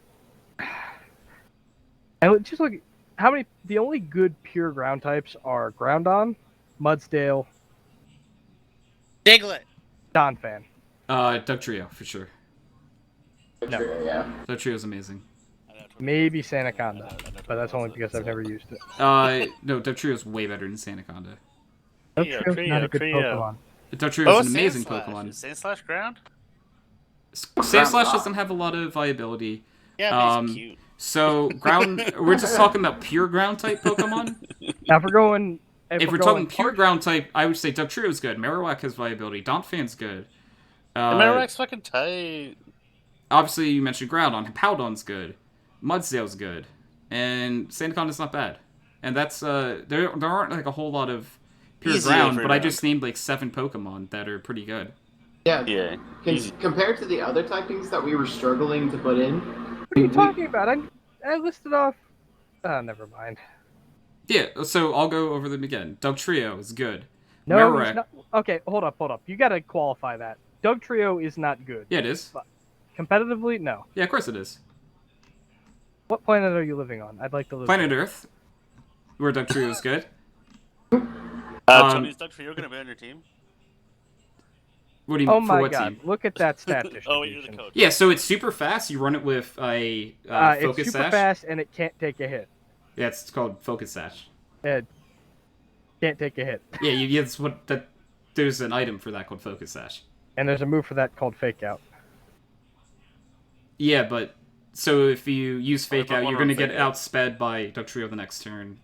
And just look, how many? The only good pure ground types are Groudon, Mudsdale, Diglett. Donphan. Dugtrio for sure. No. Yeah. Dugtrio's amazing. Maybe Sandaconda, but that's only because I've never used it. No, Dugtrio's way better than Sandaconda. Dugtrio's not a good Trio. Pokemon. Dugtrio's an amazing Sandslash. Pokemon. Is Sandslash ground? Sandslash doesn't have a lot of viability. Yeah, but he's cute. So ground, we're just talking about pure ground type Pokemon. Now, if we're going, If we're talking pure ground type, I would say Dugtrio's good. Marowak has viability. Donphan's good. The Marowak's fucking tight. Obviously, you mentioned Groudon. Hippowdon's good. Mudsdale's good. And Sandaconda's not bad. And that's, there aren't like a whole lot of pure Easy ground, every but I round. just named like 7 Pokemon that are pretty good. Yeah. Yeah. Easy. Compared to the other typings that we were struggling to put in. What are you talking about? I listed off. Never mind. Yeah, so I'll go over them again. Dugtrio is good. No, Marowak. he's not. Okay, hold up. You gotta qualify that. Dugtrio is not good. Yeah, it is. Competitively, no. Yeah, of course it is. What planet are you living on? I'd like to live Planet there. Earth, where Dugtrio is good. Tony's Dugtrio gonna be on your team? What do you mean? Oh For my what god, team? look at that stat distribution. Oh, wait, you're the coach. Yeah, so it's super fast. You run it with a It's Focus super Sash. fast and it can't take a hit. Yeah, it's called Focus Sash. It can't take a hit. Yeah, that's what that. There's an item for that called Focus Sash. And there's a move for that called Fake Out. Yeah, but so if you use Fake What Out, about you're one gonna on get Fake Out? outsped by Dugtrio the next turn.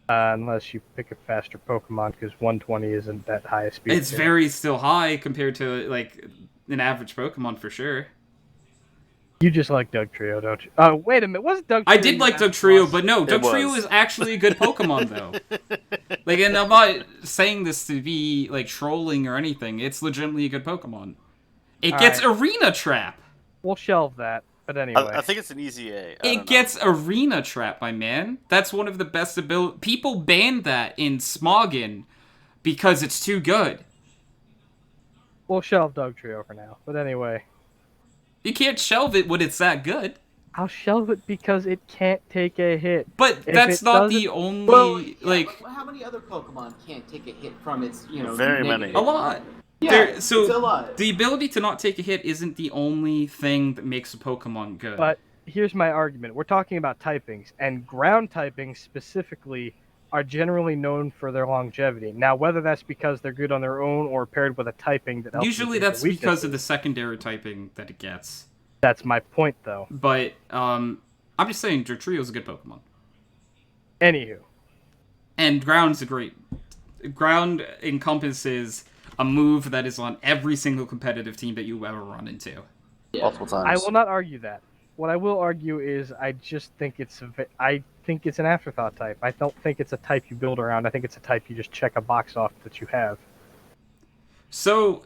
Unless you pick a faster Pokemon, because 120 isn't that high a speed. It's very still high compared to like an average Pokemon for sure. You just like Dugtrio, don't you? Oh, wait a minute. Wasn't Dugtrio? I did like your Dugtrio, boss? but no, It Dugtrio was. is actually a good Pokemon though. Like, and I'm not saying this to be like trolling or anything. It's legitimately a good Pokemon. It All gets right. Arena Trap. We'll shelve that. But anyway, I think it's an easy A. I don't know. It gets Arena Trap, my man. That's one of the best abilities. People banned that in Smoggin because it's too good. we'll shelve Dugtrio for now. But anyway, You can't shelve it when it's that good. I'll shelve it because it can't take a hit. But If that's it not the doesn't- only Well, yeah, like but how many other Pokemon can't take a hit from its, Very many. negative? a lot. Yeah, It's a lot. The ability to not take a hit isn't the only thing that makes a Pokemon good. But here's my argument. We're talking about typings, and ground typings specifically are generally known for their longevity. Now, whether that's because they're good on their own or paired with a typing that helps Usually them that's because of the weaknesses, secondary typing that it gets. that's my point, though. But I'm just saying, Dratreo's a good Pokemon. Anywho, And Ground's a great... Ground encompasses a move that is on every single competitive team that you ever run into. Multiple times. I will not argue that. What I will argue is I just think it's an afterthought type. I don't think it's a type you build around. I think it's a type you just check a box off that you have. So,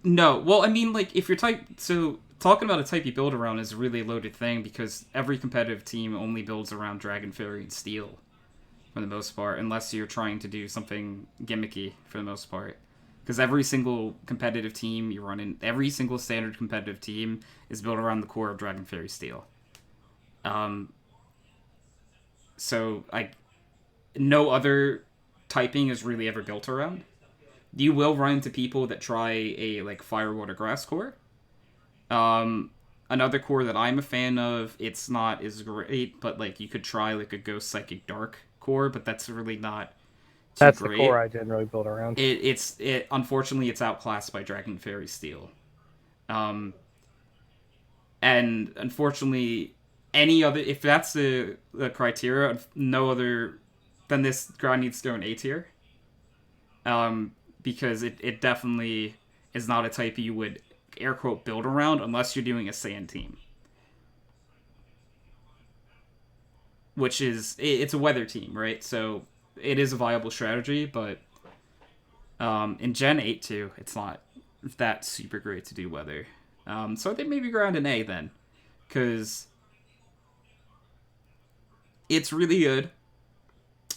no. Well, I mean, like, if you're type... So, talking about a type you build around is a really loaded thing because every competitive team only builds around Dragon, Fairy, and Steel for the most part, unless you're trying to do something gimmicky for the most part. Because every single competitive team you run in, every single standard competitive team is built around the core of Dragon, Fairy, Steel. So, no other typing is really ever built around. You will run into people that try a, like, Fire, Water, Grass core. Another core that I'm a fan of, it's not as great, but, like, you could try, like, a Ghost Psychic Dark core, but that's really not too That's great. the core I generally build around. Unfortunately, it's outclassed by Dragon, Fairy, Steel. And unfortunately, any other, if that's the criteria, no other, then this Ground needs to go in A tier. Because it definitely is not a type you would air quote build around unless you're doing a sand team. Which is, it's a weather team, right? So it is a viable strategy, but in Gen 8 too, it's not that super great to do weather. So I think maybe Ground an A then, because it's really good.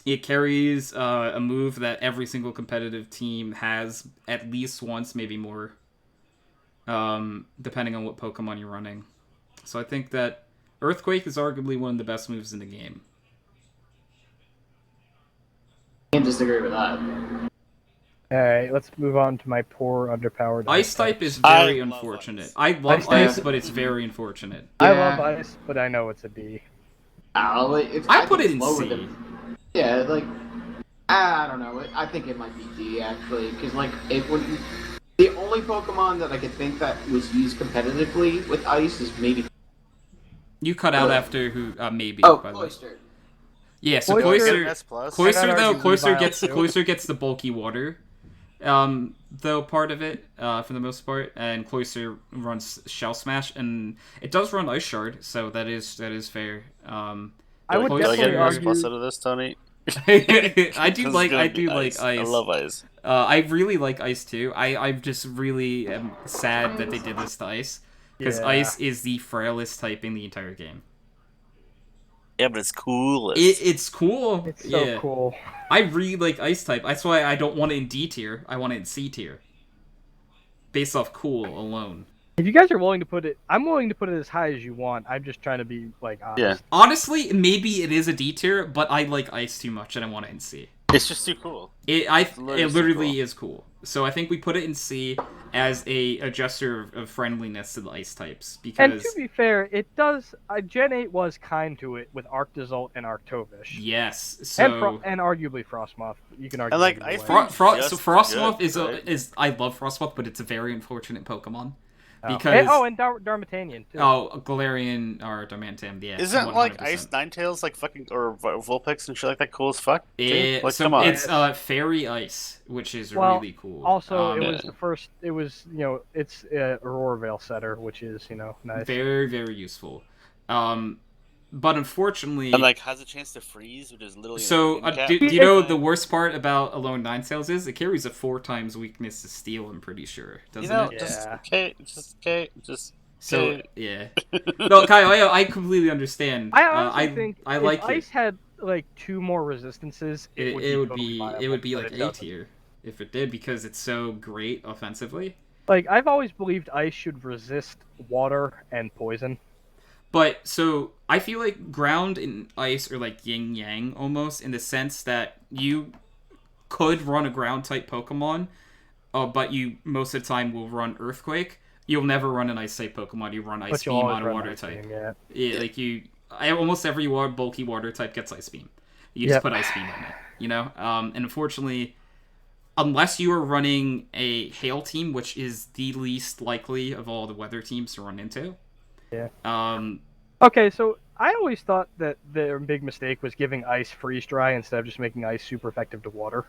It carries a move that every single competitive team has at least once, maybe more, depending on what Pokemon you're running. So I think that Earthquake is arguably one of the best moves in the game. Can't disagree with that. Alright, let's move on to my poor, underpowered Ice type types. is very I love unfortunate. Ice. I love Ice Ice, type- but it's very unfortunate. I Yeah. love Ice, but I know it's a D. I put think it it's in lower C. than- yeah, like I don't know. I think it might be D actually, because like it would. The only Pokemon that I could think that was used competitively with Ice is maybe. You cut out after who? Maybe. Oh, by the way. Cloyster. Yeah, so Cloyster- Cloyster, S plus. Cloyster I'd though, argue Cloyster Evile, gets too. Cloyster gets the bulky water, though part of it, for the most part, and Cloyster runs Shell Smash, and it does run Ice Shard, so that is fair. I would Do I Cloyster- get definitely an S plus argue- out of this, Tony? I do This is like gonna I be do like Ice. I love Ice. I really like Ice too. I'm just really am sad that they did this to Ice because Yeah. Ice is the frailest type in the entire game. Yeah, but it's cool. It's cool. It's so yeah. cool. I really like Ice type. That's why I don't want it in D tier. I want it in C tier. Based off cool alone. If you guys are willing to put it, I'm willing to put it as high as you want. I'm just trying to be like honest. Yeah. Honestly, maybe it is a D tier, but I like Ice too much and I want it in C. It's just too cool. It literally literally cool. is cool. So I think we put it in C as a gesture of friendliness to the Ice types And because to be fair, it does. Gen 8 was kind to it with Arctozolt and Arctovish. yes, so And arguably Frostmoth. You can argue. And, like, either I way. think- so Just Frostmoth good, is right? is I love Frostmoth, but it's a very unfortunate Pokemon Oh. because and Darmanitan too. Galarian or Darmanitan, yeah. Isn't like 100%. Ice Ninetales like fucking or Vulpix and shit like that cool as fuck? too? Like, So come on. it's Fairy Ice, which is Well, really cool. Also, it Yeah. was the first. It was it's Aurora Veil setter, which is nice. very very useful. But unfortunately, And like has a chance to freeze, which is literally so an handicap. do you know the worst part about Alone Ninetales is it carries a 4 times weakness to Steel. I'm pretty sure, doesn't it? Just So okay. yeah. No, Kyle, I completely understand. I honestly think I if like Ice it. had like 2 more resistances, It would totally be viable, it would be but like it A doesn't. tier if it did because it's so great offensively. Like I've always believed Ice should resist water and poison. But so I feel like Ground and Ice are like yin yang almost in the sense that you could run a Ground type Pokemon, but you most of the time will run Earthquake. You'll never run an Ice type Pokemon. You run Ice But Beam you'll always on a run Water Ice type. Beam, yeah. Yeah, like almost every bulky Water type gets Ice Beam. You just Yep. put Ice Beam on it. you know? And unfortunately, unless you are running a hail team, which is the least likely of all the weather teams to run into. Yeah. Um, Okay, so I always thought that their big mistake was giving ice freeze dry instead of just making ice super effective to water.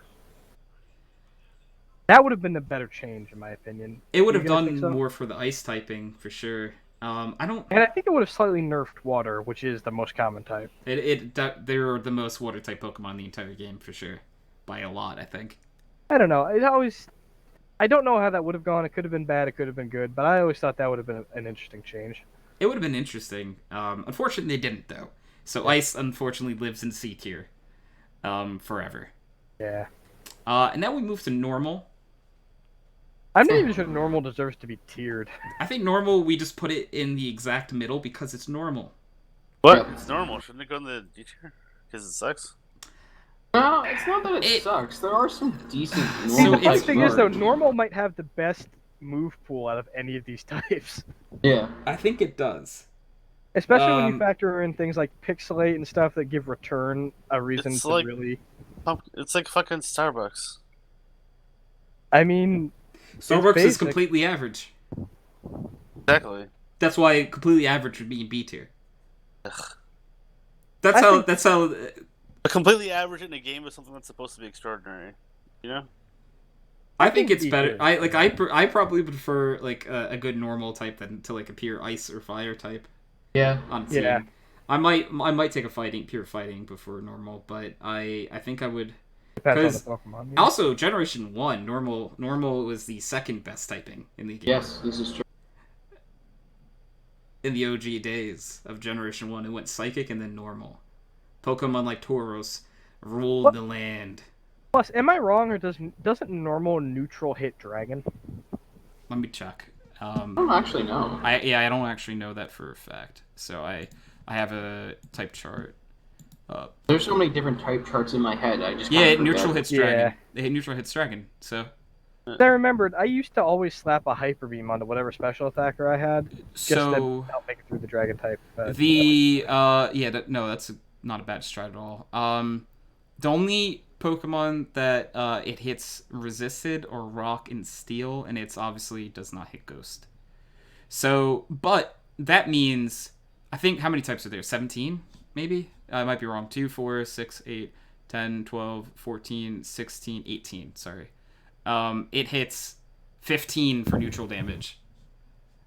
That would have been the better change, in my opinion. it would You have guys think done so? more for the ice typing, for sure. I don't... And I think it would have slightly nerfed water, which is the most common type. They're the most water-type Pokemon in the entire game, for sure. By a lot, I think. I don't know. I don't know how that would have gone. It could have been bad. It could have been good. But I always thought that would have been an interesting change. It would have been interesting. Unfortunately, they didn't, though. So Ice, unfortunately, lives in C tier. Forever. Yeah. And now we move to Normal. I'm not even sure normal deserves to be tiered. I think Normal, we just put it in the exact middle because it's normal. What? Yep. It's normal. Shouldn't it go in the D tier? Because it sucks. No, it's not that it It- sucks. There are some decent So See, the normal funny it's types thing is, though, cards. normal might have the best move pool out of any of these types. Yeah. I think it does. Especially when you factor in things like pixelate and stuff that give return a reason It's to like- really... It's like fucking Starbucks. I mean, Starbucks is basic. completely average. Exactly. That's why completely average would be in B tier. Ugh. That's how. A completely average in a game is something that's supposed to be extraordinary. You know? I think it's B better. tier. I probably prefer like a good normal type than to like a pure ice or fire type Yeah. on team. Yeah. I might take a pure fighting before normal, but I think I would. depends on the Pokemon. Yeah. Also, Generation 1, normal was the second best typing in the game. Yes, this is true. In the OG days of Generation 1, it went Psychic and then normal. Pokemon like Tauros ruled What? the land. Plus, am I wrong, or doesn't normal neutral hit Dragon? Let me check. I don't actually know. I don't actually know that for a fact. So I have a type chart up. There's so many different type charts in my head. I just Yeah, kinda neutral forget. hits Yeah. Dragon. It hit neutral hits Dragon. So I remembered, I used to always slap a Hyper Beam onto whatever special attacker I had, just to so help make it through the Dragon type. that's not a bad strat at all. The only Pokemon that it hits resisted or rock and steel, and it's obviously does not hit ghost. So, but that means I think how many types are there? 17, maybe? I might be wrong. 2, 4, 6, 8, 10, 12, 14, 16, 18. Sorry. It hits 15 for neutral damage.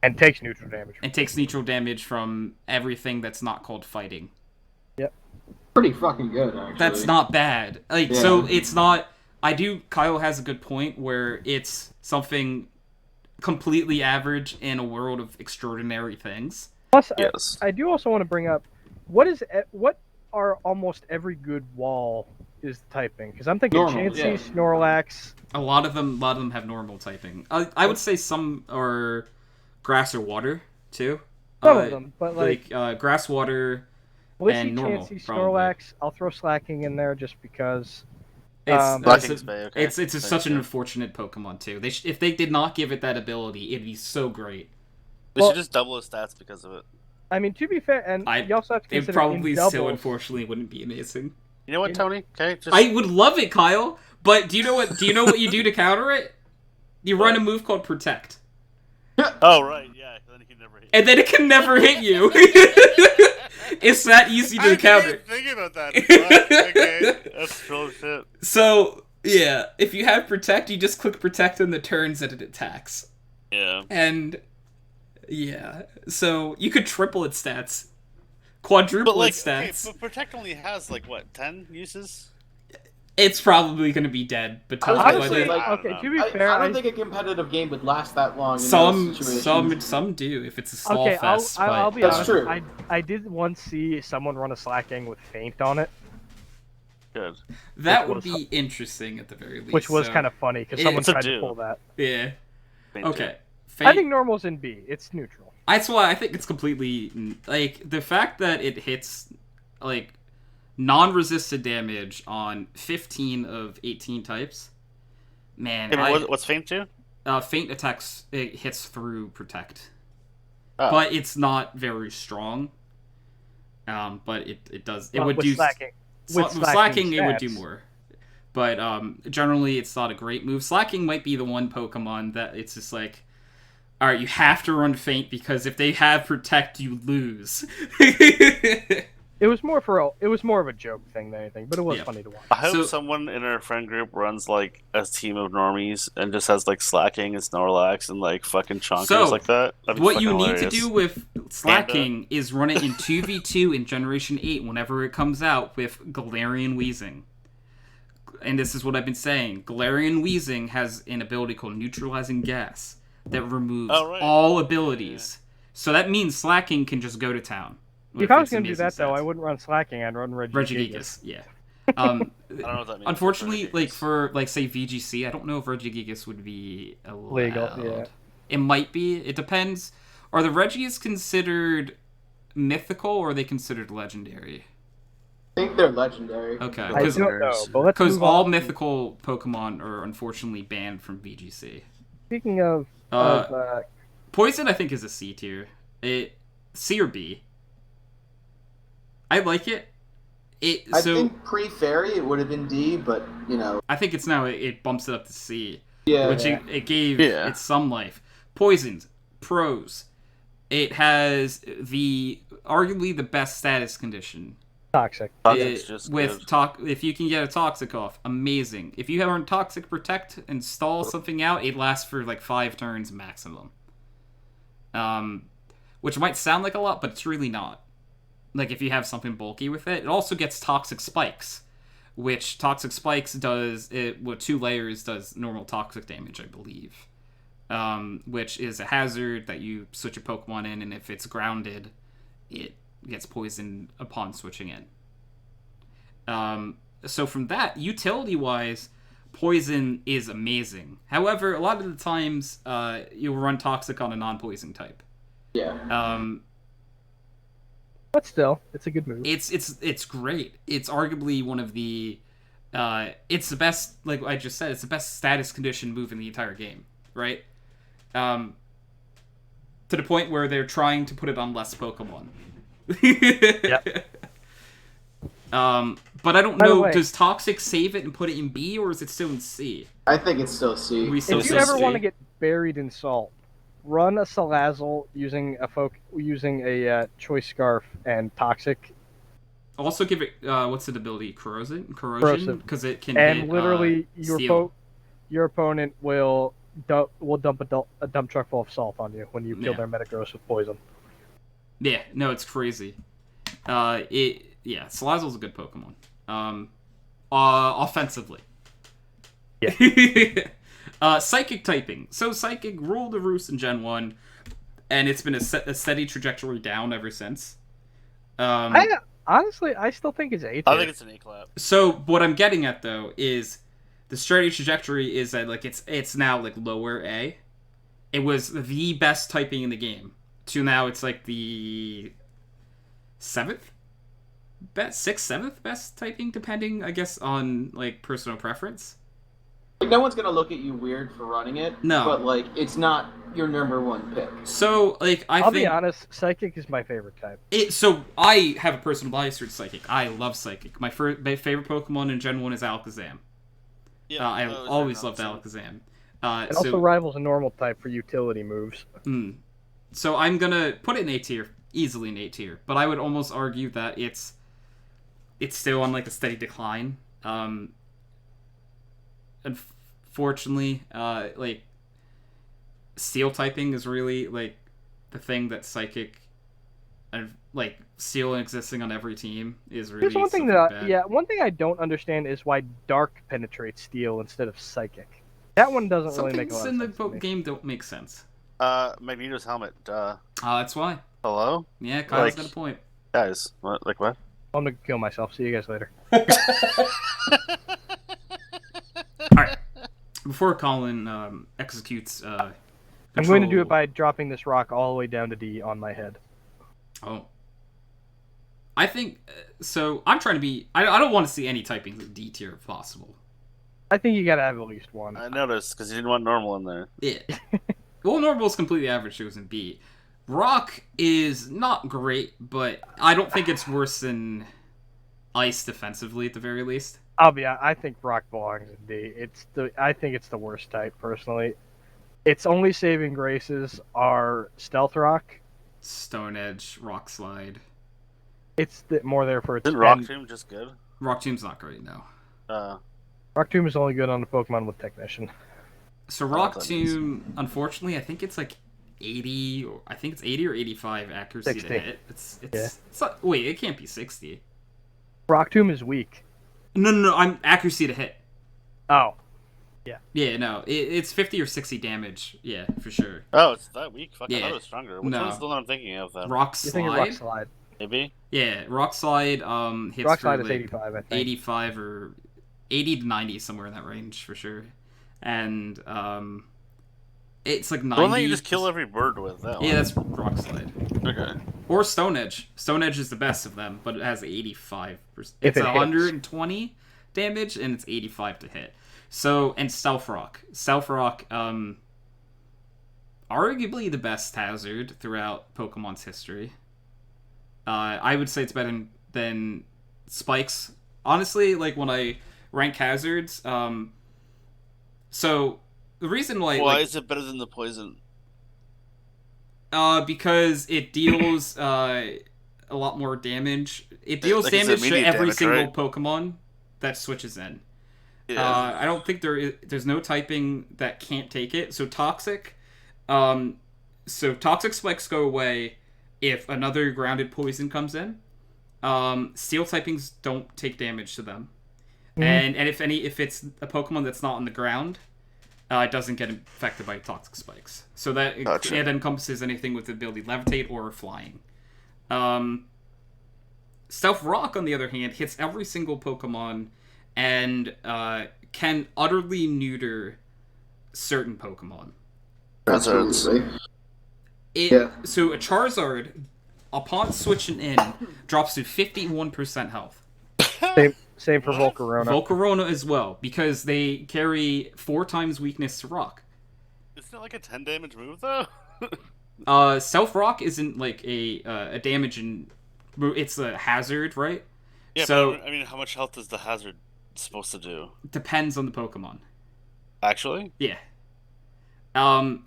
And takes neutral damage. It takes neutral damage from everything that's not called fighting. Pretty fucking good, actually. That's not bad. Like, Yeah. so it's not... Kyle has a good point where it's something completely average in a world of extraordinary things. Plus, Yes. I do also want to bring up, what are almost every good wall is the typing? Because I'm thinking Normal, Chansey, yeah. Snorlax. A lot of them have normal typing. I would say some are grass or water, too. Some of them, but like grass, water... Blissey, and normal, Chansey, probably. Snorlax. I'll throw Slacking in there just because. Slacking's Bay, okay. It's such an unfortunate Pokemon too. If they did not give it that ability, it'd be so great. They should just double his stats because of it. I mean, to be fair, and you also have to It consider probably in still, doubles- unfortunately, wouldn't be amazing. You know what, Tony? Okay, just I would love it, Kyle. But do you know what you do to counter it? You run a move called Protect, Oh right, yeah. Then he can never hit. and then it can never hit you. It's that easy to counter. Thinking about that. But, okay, that's troll shit. So yeah, if you have Protect, you just click Protect on the turns that it attacks, Yeah. and yeah, so you could triple its stats, quadruple But like, its okay, stats. but Protect only has like what, 10 uses? It's probably going to be dead, but tell me Honestly, whether like, Okay, to be I fair, don't think a competitive game would last that long. In some those situations. some do if it's a stall okay, fest. I'll but be That's honest. true. I did once see someone run a Slacking with Feint on it, Good. that which would was- be interesting at the very least. which was so, kind of funny because It- someone It's a tried do. to pull that. yeah. Faint Okay. I think normal's in B. It's neutral. That's why I think it's completely like the fact that it hits like non-resisted damage on 15 of 18 types. Man, too. Okay, what's Faint to? Faint attacks it hits through Protect, Oh. but it's not very strong. But it does it Well, would with do Slacking. With With slacking, it would do stats. more. But generally, it's not a great move. Slacking might be the one Pokemon that it's just like, all right, you have to run Faint because if they have Protect, you lose. It was more of a joke thing than anything, but it was funny to watch. I hope someone in our friend group runs like a team of normies and just has like Slacking and Snorlax and like fucking Chonkers like that. What you need to do with Slacking is run it in 2v2 in Generation 8 whenever it comes out with Galarian Wheezing. And this is what I've been saying. Galarian Wheezing has an ability called Neutralizing Gas that removes all abilities. So that means Slacking can just go to town. If I was going to do that, though, I wouldn't run Slacking. I'd run Regigigas. Yeah. I don't know what that means. Unfortunately, like for say VGC, I don't know if Regigigas would be allowed. Legal. Yeah. It might be. It depends. Are the Regis considered mythical or are they considered legendary? I think they're legendary. Okay. I don't know, but let's because move all on. mythical Pokemon are unfortunately banned from VGC. Speaking of Poison, I think is a C tier. C or B. I like it. I think pre-fairy it would have been D, but you know. I think it's now it bumps it up to C. Yeah. Which it gave it some life. Poisons, pros. It has arguably the best status condition. Toxic. If you can get a Toxic off, amazing. If you have Toxic Protect and stall something out, it lasts for like 5 turns maximum. Which might sound like a lot, but it's really not. Like, if you have something bulky with it. It also gets Toxic Spikes, which Toxic Spikes does, with 2 layers, does normal toxic damage, I believe. Which is a hazard that you switch a Pokemon in, and if it's grounded, it gets poisoned upon switching in. So from that, utility-wise, Poison is amazing. However, a lot of the times, you'll run Toxic on a non-poison type. Yeah. But still, it's a good move. It's great. It's arguably one of the it's the best, like I just said, it's the best status condition move in the entire game, right? To the point where they're trying to put it on less Pokemon. Yep. But I don't know, does Toxic save it and put it in B, or is it still in C? I think it's still C. If you ever want to get buried in salt, run a Salazzle using a Choice Scarf and Toxic. Also give it what's its ability? Corrosion, because it can. And hit, literally, steel. your opponent will dump a dump truck full of salt on you when you kill their Metagross with poison. Yeah, no, it's crazy. Salazzle's a good Pokemon. Offensively. Yeah. Psychic typing. So Psychic ruled the roost in Gen 1, and it's been a steady trajectory down ever since. Honestly, I still think it's A tier. I think it's an A-clap. So what I'm getting at, though, is the steady trajectory is that like it's now like lower A. It was the best typing in the game. To now it's like the 7th? 7th best typing, depending, I guess, on like personal preference. No one's gonna look at you weird for running it. No. But like, it's not your number 1 pick. So like, I'll be honest, Psychic is my favorite type. So I have a personal bias towards Psychic. I love Psychic. My favorite Pokemon in Gen 1 is Alakazam. Yeah, I always loved Alakazam. It also rivals a normal type for utility moves. So I'm gonna put it in A tier, easily in A tier. But I would almost argue that it's still on like a steady decline. Unfortunately, like Steel typing is really like the thing that Psychic and like Steel existing on every team is really. Here's one thing one thing I don't understand is why Dark penetrates Steel instead of Psychic. That one doesn't really make a lot of sense. Some things in the game don't make sense. Magneto's helmet. Duh. That's why. Hello? Yeah, Kyle's got a point. Guys, what? Like what? I'm gonna kill myself. See you guys later. Alright. Before Colin executes I'm going to do it by dropping this rock all the way down to D on my head. Oh. I think so. I'm trying to be. I don't want to see any typings in D tier if possible. I think you gotta have at least one. I noticed because you didn't want normal in there. Yeah. Well, normal is completely average. It was in B. Rock is not great, but I don't think it's worse than Ice defensively at the very least. I think rock belongs in D. I think it's the worst type personally. Its only saving graces are stealth rock. Stone Edge, Rock Slide. It's more there for its Isn't Rock Tomb just good? Rock Tomb's not great, no. Rock Tomb is only good on the Pokemon with Technician. So Rock Tomb, unfortunately, I think it's like 80, or I think it's 80 or 85 accuracy 60. to hit. It's not, wait, it can't be 60. Rock Tomb is weak. No, I'm accuracy to hit. Oh. Yeah, no, it's 50 or 60 damage. Yeah, for sure. Oh, it's that weak? Fuck, I Yeah. thought it was stronger. Which one's the one I'm thinking of then? Rock You're thinking Rock Slide? Slide. Maybe? Yeah, Rock Slide hits Rock for Slide is like 85, I think. 85 or 80 to 90, somewhere in that range for sure. And it's like 90. The one that you just kill every bird with. That one. Yeah, that's Rock Slide. Okay. Or Stone Edge. Stone Edge is the best of them, but it has 85%. If It's it 120 damage and it's 85 to hit. So, and Stealth Rock. Stealth Rock, arguably the best hazard throughout Pokemon's history. I would say it's better than Spikes. Honestly, like when I rank hazards, so the reason why is it better than the poison? Because it deals a lot more damage. It deals Like, it's damage to immediate every damage, single right? Pokemon that switches in. Yeah. I don't think there's no typing that can't take it. So toxic spikes go away if another grounded poison comes in. Steel typings don't take damage to them. And if it's a Pokemon that's not on the ground, it doesn't get affected by toxic spikes. So that Gotcha. it encompasses anything with the ability to levitate or flying. Stealth Rock, on the other hand, hits every single Pokemon and can utterly neuter certain Pokemon. Absolutely. So a Charizard, upon switching in, drops to 51% health. Same for Volcarona. Volcarona as well, because they carry 4 times weakness to Rock. Isn't it like a 10 damage move though? Stealth Rock isn't like a damage and it's a hazard, right? Yeah, so but I mean, how much health is the hazard supposed to do? Depends on the Pokemon. Actually? Yeah.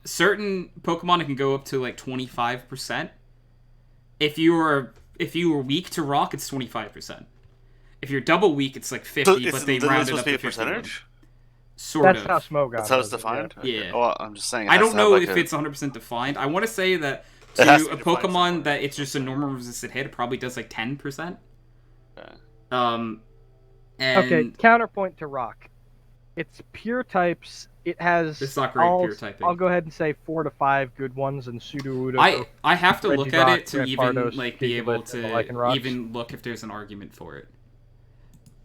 Certain Pokemon it can go up to like 25%. If you were weak to Rock, it's 25%. If you're double weak, it's like 50, but they round it up to 51. Sort That's of. how Smogon That's how it's does it, defined? Yeah. Okay. Well, I'm just saying. I don't know if it's 100% defined. I want to say that to a Pokemon that it's just a normal resisted hit, it probably does like 10%. Okay. And Okay, counterpoint to Rock. It's pure types. It has. It's not great pure typing. I'll go ahead and say 4 to 5 good ones, and Sudowoodo. I have to look at it to even Rampardos, like be able Piglet, and the Lycanrocs. to even look if there's an argument for it.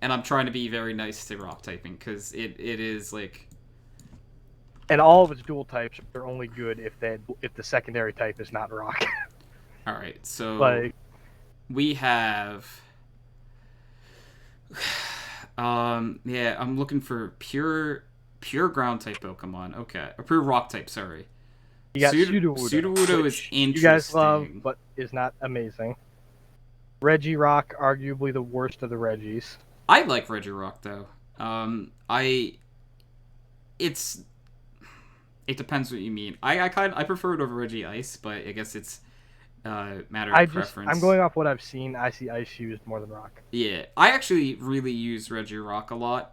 And I'm trying to be very nice to Rock typing because it is like. And all of its dual types are only good if the secondary type is not Rock. All right, so Like, we have. Yeah, I'm looking for pure ground type Pokemon. Okay, or pure rock type. Sorry. you got Sudowoodo Sudowoodo, is which interesting. you guys love, but is not amazing. Regirock, arguably the worst of the Reggies. I like Regirock though. It depends what you mean. I prefer it over Reggie Ice, but I guess it's matter of preference. I'm going off what I've seen. I see Ice used more than Rock. Yeah, I actually really use Regirock a lot.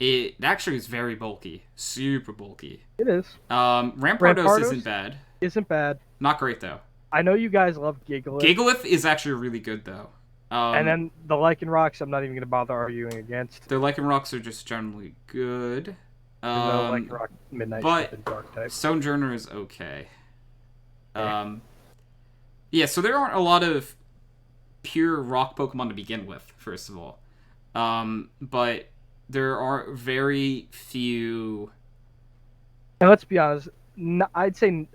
It actually is very bulky, super bulky. It is. Rampardos isn't bad. Isn't bad. Not great though. I know you guys love Gigalith. Gigalith is actually really good though. And then the Lycanrocs, I'm not even going to bother arguing against. Their Lycanrocs are just generally good. No Lycanroc Midnight but and Dark type. Sojourner is okay. Yeah, so there aren't a lot of pure rock Pokemon to begin with, first of all. But there are very few. And let's be honest, I'd say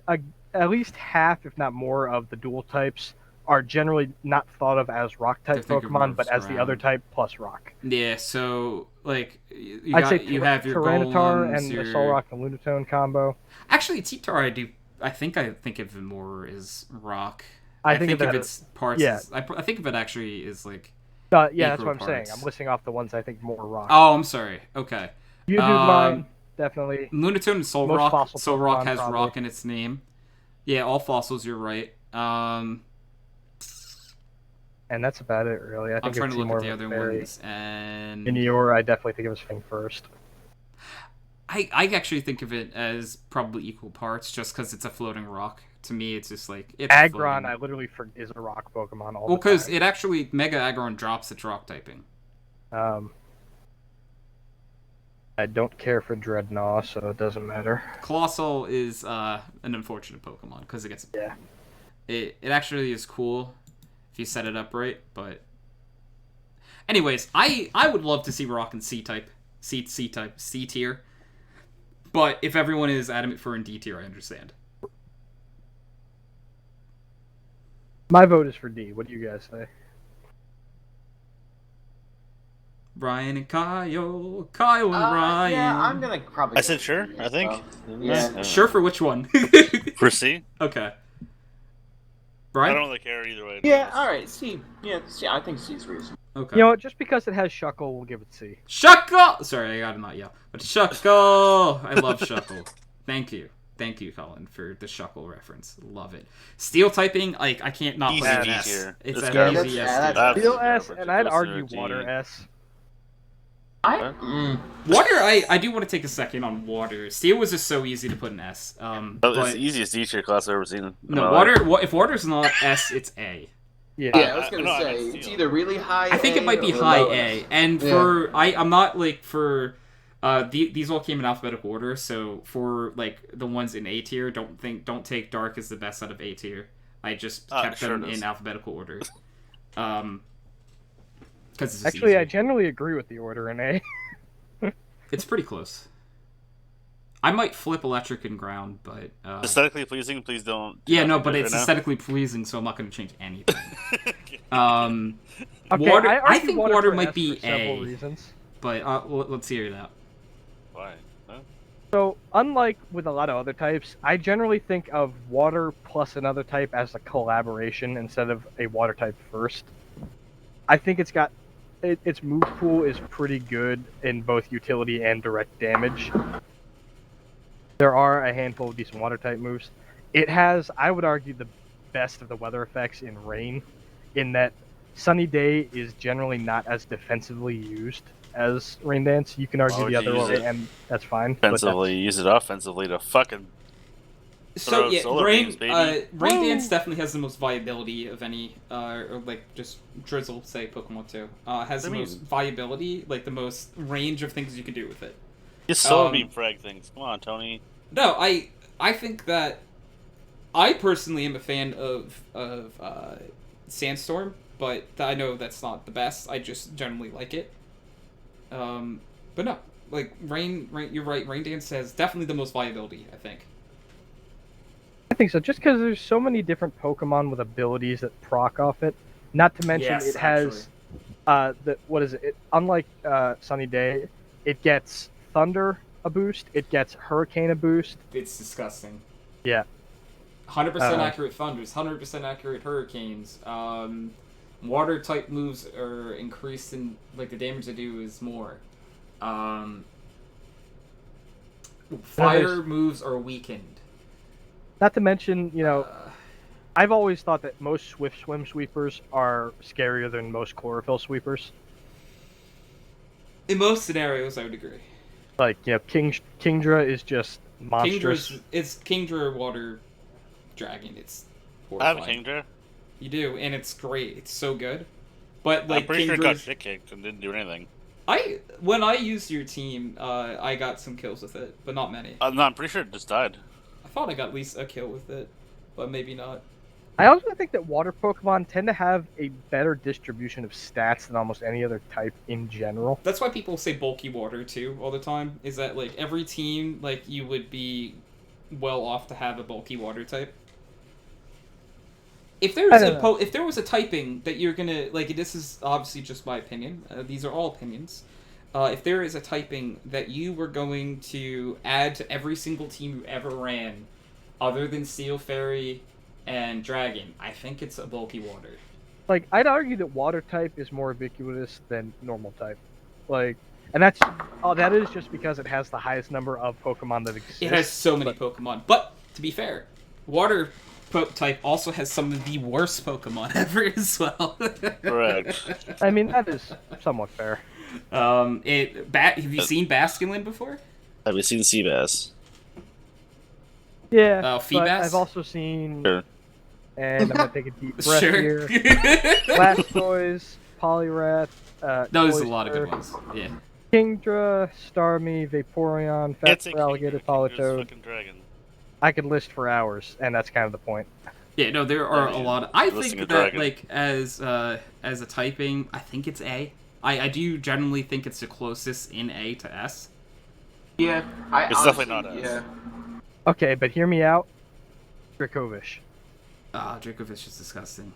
at least half, if not more, of the dual types are generally not thought of as rock type Pokemon, but as the other type plus rock. Yeah, so like you have your Tyranitar Golems, and your... the Solrock and Lunatone combo. Actually, T-Tar, I think of it more as rock. I think of its parts. Yeah. I think of it actually is like Yeah, that's Acro what I'm saying. parts. I'm listing off the ones I think more rock. Oh, I'm sorry. Okay. You do mine, definitely. Lunatone and Soul Most Rock. fossil Soul Rock Pokemon, has probably. rock in its name. Yeah, all fossils. You're right. And that's about it, really. I think I'm trying it's to look more at the of a other fairy. ones, and Minior, I definitely think it was Fing first. I actually think of it as probably equal parts, just because it's a floating rock. To me, it's just like it's Aggron, floating. I literally is a rock Pokemon all Well, the time. because it actually Mega Aggron drops its rock typing. I don't care for Dreadnought, so it doesn't matter. Colossal is an unfortunate Pokemon because it gets it actually is cool if you set it up right, but anyways, I would love to see rock and C type, C type, C tier. But if everyone is adamant for in D tier, I understand. My vote is for D. What do you guys say? Brian and Kyle and Ryan. Yeah, I'm gonna probably. I said sure, I think. Yeah. Sure for which one? For C? Okay. I Brian? don't really care either way. Yeah, alright, C. Yeah, C. I think C's reasonable. Okay. You know what? Just because it has Shuckle, we'll give it C. Shuckle! Sorry, I gotta not yell. But Shuckle! I love Shuckle. Thank you. Thank you, Colin, for the Shuckle reference. Love it. Steel typing, like, I can't not put an Easy S. tier. It's It's an garbage. easy Yeah, S that's- tier. Steel That's S, and I'd garbage. argue It goes to Water G. S. Water, I do want to take a second on water. Steel was just so easy to put an S. It's But the easiest D tier class I've ever seen. in no, my water. life. If water's not S, it's A. Yeah. Yeah, I was gonna no, I say meant it's Steel. either really high. I think it A might be or high low A. S. And Yeah. for I'm not like for these all came in alphabetical order. So for like the ones in A tier, don't take Dark as the best out of A tier. I just kept sure them it is. in alphabetical order. Because it's Actually, easy. I generally agree with the order in A. It's pretty close. I might flip electric and ground, but Aesthetically pleasing, please don't. do yeah, not no, do but it it's right now. aesthetically pleasing, so I'm not going to change anything. Okay, Water. I I argue think water water for might S be for several A, reasons. but let's hear it out. Why? Huh? So, unlike with a lot of other types, I generally think of water plus another type as a collaboration instead of a water type first. I think its move pool is pretty good in both utility and direct damage. There are a handful of decent water type moves. It has, I would argue, the best of the weather effects in rain, in that Sunny Day is generally not as defensively used as Rain Dance. You can argue would the you other use way, it and that's fine. but Offensively, use it offensively to fucking. So Throw yeah, solar beams, baby. Rain Woo! Dance definitely has the most viability of any, or like just Drizzle, say Pokemon 2, has I the mean- most viability, like the most range of things you can do with it. You solar Um, beam frag things. Come on, Tony. No, I think that I personally am a fan of Sandstorm, but I know that's not the best. I just generally like it. But no, like Rain, you're right. Rain Dance has definitely the most viability, I think. I think so, just because there's so many different Pokemon with abilities that proc off it. Not to mention Yes, it has unlike Sunny Day, it gets Thunder a boost, it gets Hurricane a boost. It's disgusting. Yeah. 100% accurate thunders, 100% accurate hurricanes. Water type moves are increased in like the damage they do is more. Fire moves are weakened. Not to mention, I've always thought that most Swift Swim sweepers are scarier than most Chlorophyll sweepers. In most scenarios, I would agree. Like, Kingdra is just monstrous. It's Kingdra water dragon. It's I have a horrifying. Kingdra. You do, and it's great. It's so good. But like I'm pretty sure it got Kingdra's- shit kicked and didn't do anything. when I used your team, I got some kills with it, but not many. No, I'm pretty sure it just died. I thought I got at least a kill with it, but maybe not. I also think that water Pokemon tend to have a better distribution of stats than almost any other type in general. That's why people say bulky water too all the time. Is that like every team, like you would be well off to have a bulky water type. If there was if there was a typing that you're gonna like, this is obviously just my opinion. These are all opinions. If there is a typing that you were going to add to every single team you ever ran, other than Steel Fairy and Dragon, I think it's a bulky water. like I'd argue that water type is more ubiquitous than normal type. Like, and that is just because it has the highest number of Pokemon that exist. It has so many Pokemon. But to be fair, water type also has some of the worst Pokemon ever as well. Correct. I mean, that is somewhat fair. Have you seen Basculin before? Have you seen Seabass? Yeah, but Feebas? I've also seen, Sure. and I'm gonna take a deep breath Sure. here. Blastoise, Poliwrath, Those are a lot of Cloyster, good ones. Yeah. Kingdra, Starmie, Vaporeon, Can't Fat say Alligator, King, there's Politoed. fucking dragon. I could list for hours, and that's kind of the point. Yeah, no, there are a lot of... I Listing think a that, dragon. like, as a typing, I think it's A. I do generally think it's the closest in A to S. Yeah, It's definitely not us. Yeah. Okay, but hear me out. Dracovish. Dracovish is disgusting.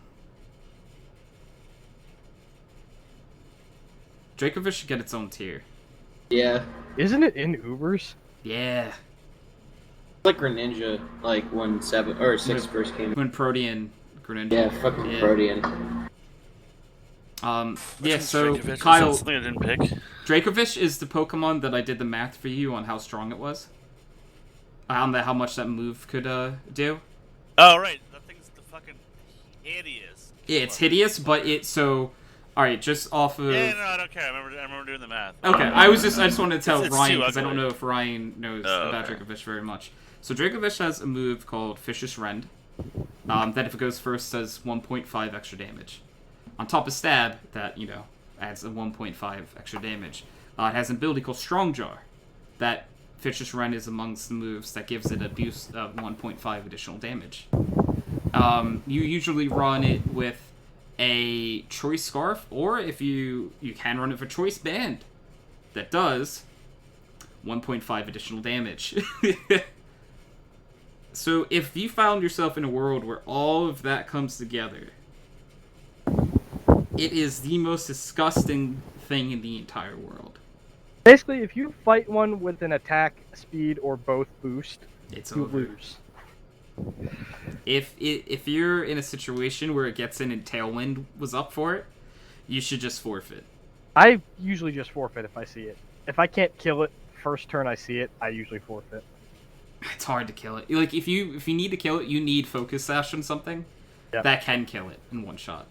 Dracovish should get its own tier. Yeah. Isn't it in Ubers? Yeah. Like Greninja, like when 7 or 6 first came. When Protean Greninja. Yeah, fucking Yeah. Protean. Yeah, so, Dracovish? Kyle, Is that something I didn't pick? Dracovish is the Pokemon that I did the math for you on how strong it was. On how much that move could, do. Oh, right. That thing's the fucking hideous. Yeah, it's hideous, but alright, just off of... Yeah, no, I don't care. I remember doing the math. Okay, I just wanted to tell It's Ryan, too because I don't ugly. know if Ryan knows about okay. Dracovish very much. So Dracovish has a move called Vicious Rend, that if it goes first does 1.5 extra damage. On top of Stab, that, adds a 1.5 extra damage. It has an ability called Strong Jar, that Vicious Rend is amongst the moves that gives it a boost of 1.5 additional damage. You usually run it with a Choice Scarf, or if you can run it with Choice Band, that does 1.5 additional damage. So if you found yourself in a world where all of that comes together, it is the most disgusting thing in the entire world. Basically, if you fight one with an attack, speed, or both boost, It's you over. lose. If you're in a situation where it gets in and Tailwind was up for it, you should just forfeit. I usually just forfeit if I see it. If I can't kill it first turn I see it, I usually forfeit. It's hard to kill it. Like if you need to kill it, you need Focus Sash on something Yep. that can kill it in one shot,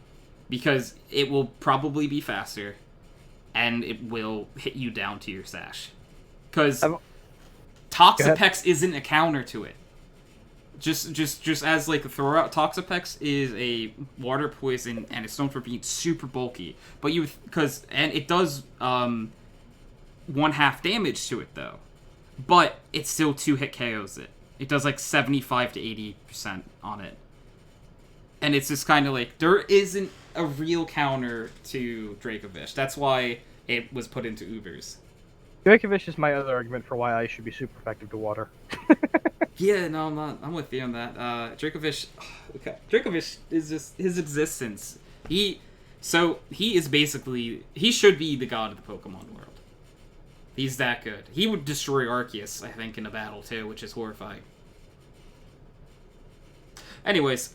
because it will probably be faster, and it will hit you down to your Sash. Because Toxapex isn't a counter to it. Just as like a throw out, Toxapex is a water poison, and it's known for being super bulky. But and it does 1/2 damage to it though. But it still 2-hit KOs it. It does like 75 to 80% on it. And it's just kind of like, there isn't a real counter to Dracovish. That's why it was put into Ubers. Dracovish is my other argument for why I should be super effective to water. Yeah, no, I'm not. I'm with you on that. Dracovish is just his existence. He is basically, he should be the god of the Pokemon world. He's that good. He would destroy Arceus, I think, in a battle too, which is horrifying. Anyways,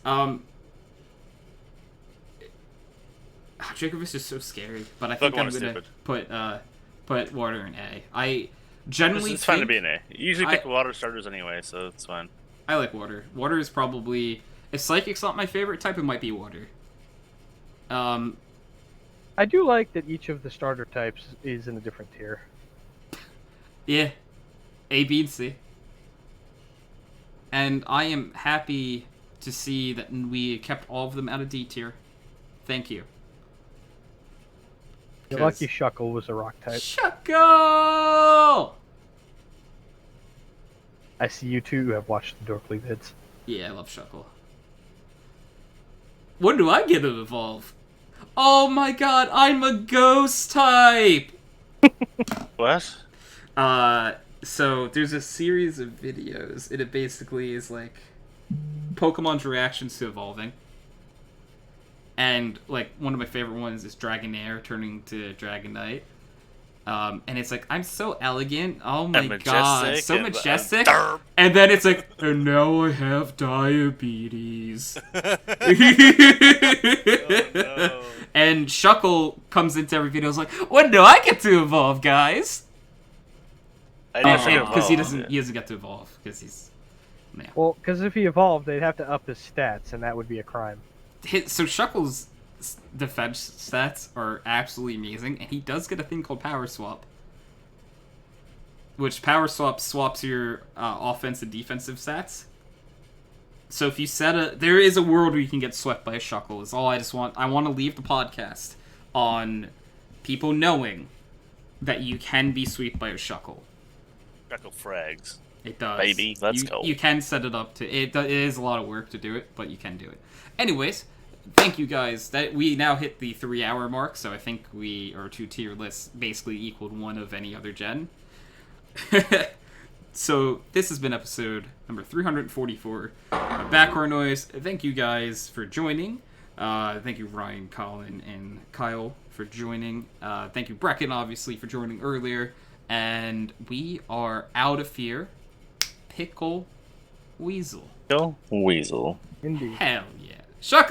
Dracovish is so scary, but I think I'm gonna put water in A. I generally It's fine to think be an A. You usually pick water starters anyway, so it's fine. I like water. Water is probably, if Psychic's not my favorite type, it might be water. I do like that each of the starter types is in a different tier. Yeah, A, B, and C. And I am happy to see that we kept all of them out of D tier. Thank you. Your lucky Shuckle was a rock type. Shuckle! I see you too have watched the Dorkly vids. Yeah, I love Shuckle. When do I get to evolve? Oh my god, I'm a ghost type! What? So there's a series of videos, and it basically is like Pokemon's reactions to evolving. And like one of my favorite ones is Dragonair turning to Dragonite. And it's like, I'm so elegant. Oh my And god, majestic so and- majestic. and- And then it's like, and now I have diabetes. Oh, no. And Shuckle comes into every video. Is like, when do I get to evolve, guys? I never Because he evolved. doesn't get to evolve because he's. Yeah. Well, because if he evolved, they'd have to up his stats, and that would be a crime. So Shuckle's defense stats are absolutely amazing, and he does get a thing called Power Swap. Which Power Swap swaps your offense and defensive stats. So if you there is a world where you can get swept by a Shuckle. Is all I want to leave the podcast on people knowing that you can be swept by a Shuckle. Shuckle frags. It does. Baby, let's go. You can set it up to. It is a lot of work to do it, but you can do it. Anyways, thank you guys. That we now hit the 3-hour mark, so I think our 2-tier lists basically equaled one of any other gen. So this has been episode number 344 of Background Noise. Thank you guys for joining. Thank you Ryan, Colin, and Kyle for joining. Thank you Brecken, obviously, for joining earlier. And we are out of here. Pickle Weasel. Go Weasel. Indeed. Hell yeah. Shuckle!